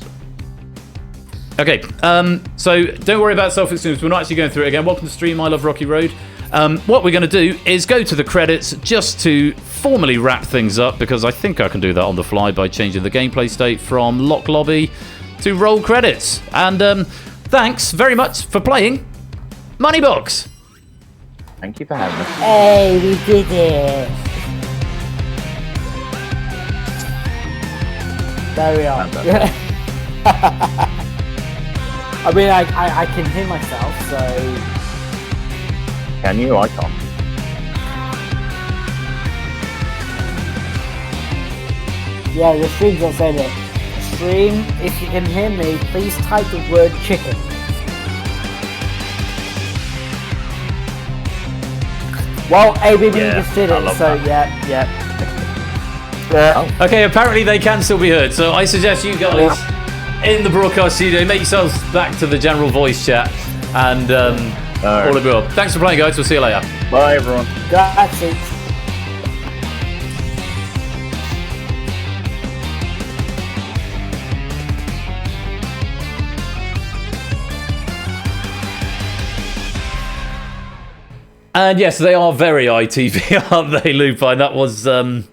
Okay, so don't worry about self-extremes. We're not actually going through it again. Welcome to stream. I love Rocky Road. What we're going to do is go to the credits just to formally wrap things up, because I think I can do that on the fly by changing the gameplay state from lock lobby to roll credits. And thanks very much for playing Moneybox. Thank you for having us. Hey, we did it. There we are. I mean, I can hear myself, so... Can you? I can't. Yeah, the stream's not saying it. Stream, if you can hear me, please type the word chicken. Well, ABB just did it, so that. yeah. Okay, apparently they can still be heard, so I suggest you guys in the broadcast studio make yourselves back to the general voice chat, and all of you up. Thanks for playing, guys. We'll see you later. Bye, everyone. Grazie. And yes, they are very ITV, aren't they, Lupine? That was the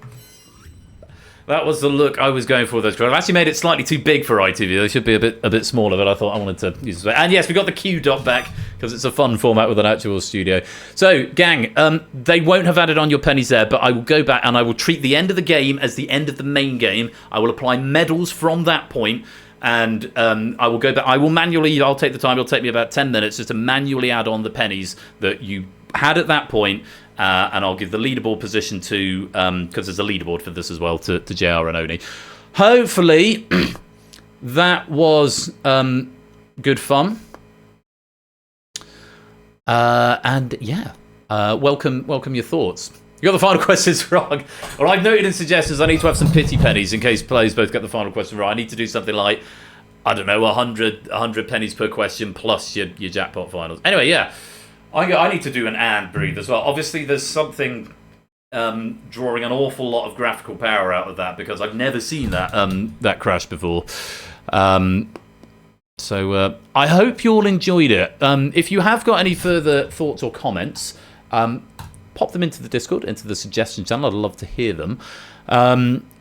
look I was going for with those credits. I've actually made it slightly too big for ITV. They should be a bit smaller, but I thought I wanted to use it. And yes, we got the Q dot back because it's a fun format with an actual studio. So, gang, they won't have added on your pennies there, but I will go back and I will treat the end of the game as the end of the main game. I will apply medals from that point. And I will go back. I'll take the time. It'll take me about 10 minutes just to manually add on the pennies that you had at that point, and I'll give the leaderboard position to, because there's a leaderboard for this as well, to JR and Oni. Hopefully, that was good fun. And yeah, welcome your thoughts. You got the final questions wrong. Well, I've noted in suggestions I need to have some pity pennies in case players both get the final question wrong. I need to do something like, I don't know, 100 pennies per question plus your jackpot finals. Anyway, yeah. I need to do an and breathe as well. Obviously, there's something drawing an awful lot of graphical power out of that because I've never seen that crash before. So I hope you all enjoyed it. If you have got any further thoughts or comments, pop them into the Discord, into the suggestion channel. I'd love to hear them.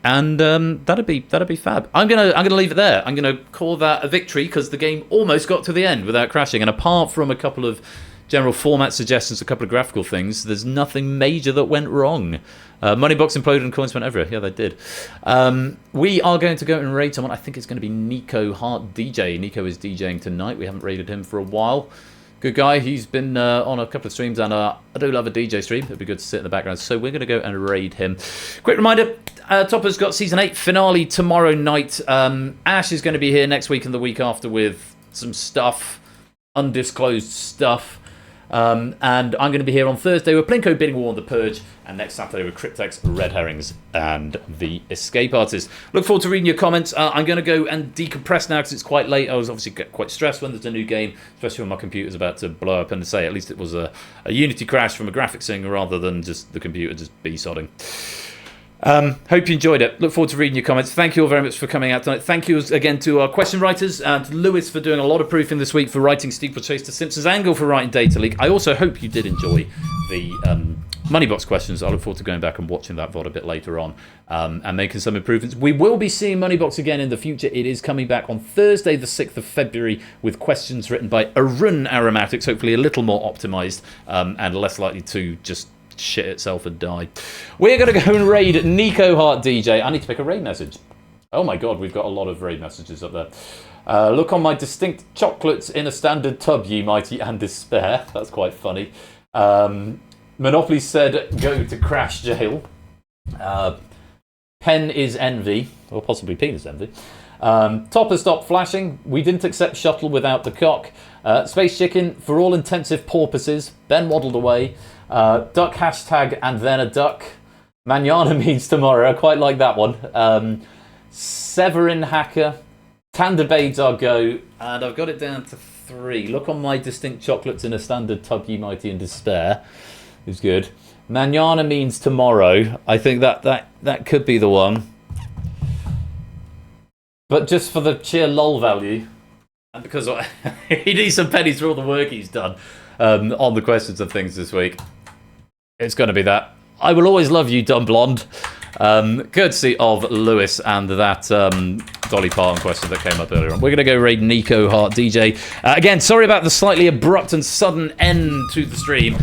And that'd be fab. I'm gonna leave it there. I'm gonna call that a victory because the game almost got to the end without crashing. And apart from a couple of general format suggestions, a couple of graphical things, there's nothing major that went wrong. Moneybox imploded and coins went everywhere. Yeah, they did. We are going to go and raid someone. I think it's going to be Nico Hart DJ. Nico is DJing tonight. We haven't raided him for a while. Good guy. He's been on a couple of streams, and I do love a DJ stream. It'd be good to sit in the background. So we're going to go and raid him. Quick reminder, Topper's got Season 8 finale tomorrow night. Ash is going to be here next week and the week after with some stuff, undisclosed stuff. And I'm going to be here on Thursday with Plinko Bidding War on The Purge, and next Saturday with Cryptex, Red Herrings, and The Escape Artist. Look forward to reading your comments. I'm going to go and decompress now because it's quite late. I was obviously quite stressed when there's a new game, especially when my computer's about to blow up. And to say, at least it was a Unity crash from a graphics thing rather than just the computer just B-sodding. Hope you enjoyed it. Look forward to reading your comments. Thank you all very much for coming out tonight. Thank you again to our question writers and to Lewis for doing a lot of proofing this week, for writing Steeplechase, to Simpsons Angle for writing Data Leak. I also hope you did enjoy the Moneybox questions. I look forward to going back and watching that VOD a bit later on and making some improvements. We will be seeing Moneybox again in the future. It is coming back on Thursday, the 6th of February, with questions written by Arun Aromatics, hopefully a little more optimised and less likely to just shit itself and die. We're going to go and raid Nico Hart DJ. I need to pick a raid message. Oh my god, we've got a lot of raid messages up there. Look on my distinct chocolates in a standard tub, ye mighty, and despair. That's quite funny. Monopoly said go to crash jail. Pen is envy, or possibly penis envy. Topper stopped flashing. We didn't accept shuttle without the cock. Space chicken, for all intensive purposes. Ben waddled away. Duck hashtag and then a duck. Manana means tomorrow. I quite like that one. Severin Hacker. Tandabades our go. And I've got it down to 3. Look on my distinct chocolates in a standard tub, ye mighty, in despair. Who's good. Manana means tomorrow. I think that could be the one. But just for the sheer lol value, and because he needs some pennies for all the work he's done on the questions and things this week, it's going to be that. I will always love you, dumb blonde. Courtesy of Lewis and that Dolly Parton question that came up earlier on. We're going to go raid Nico Hart DJ. Again, sorry about the slightly abrupt and sudden end to the stream.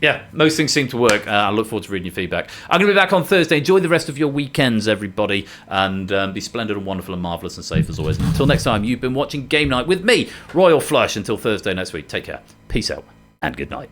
Yeah, most things seem to work. I look forward to reading your feedback. I'm going to be back on Thursday. Enjoy the rest of your weekends, everybody, and be splendid and wonderful and marvellous and safe as always. Until next time, you've been watching Game Night with me, Royal Flush. Until Thursday next week, take care. Peace out and good night.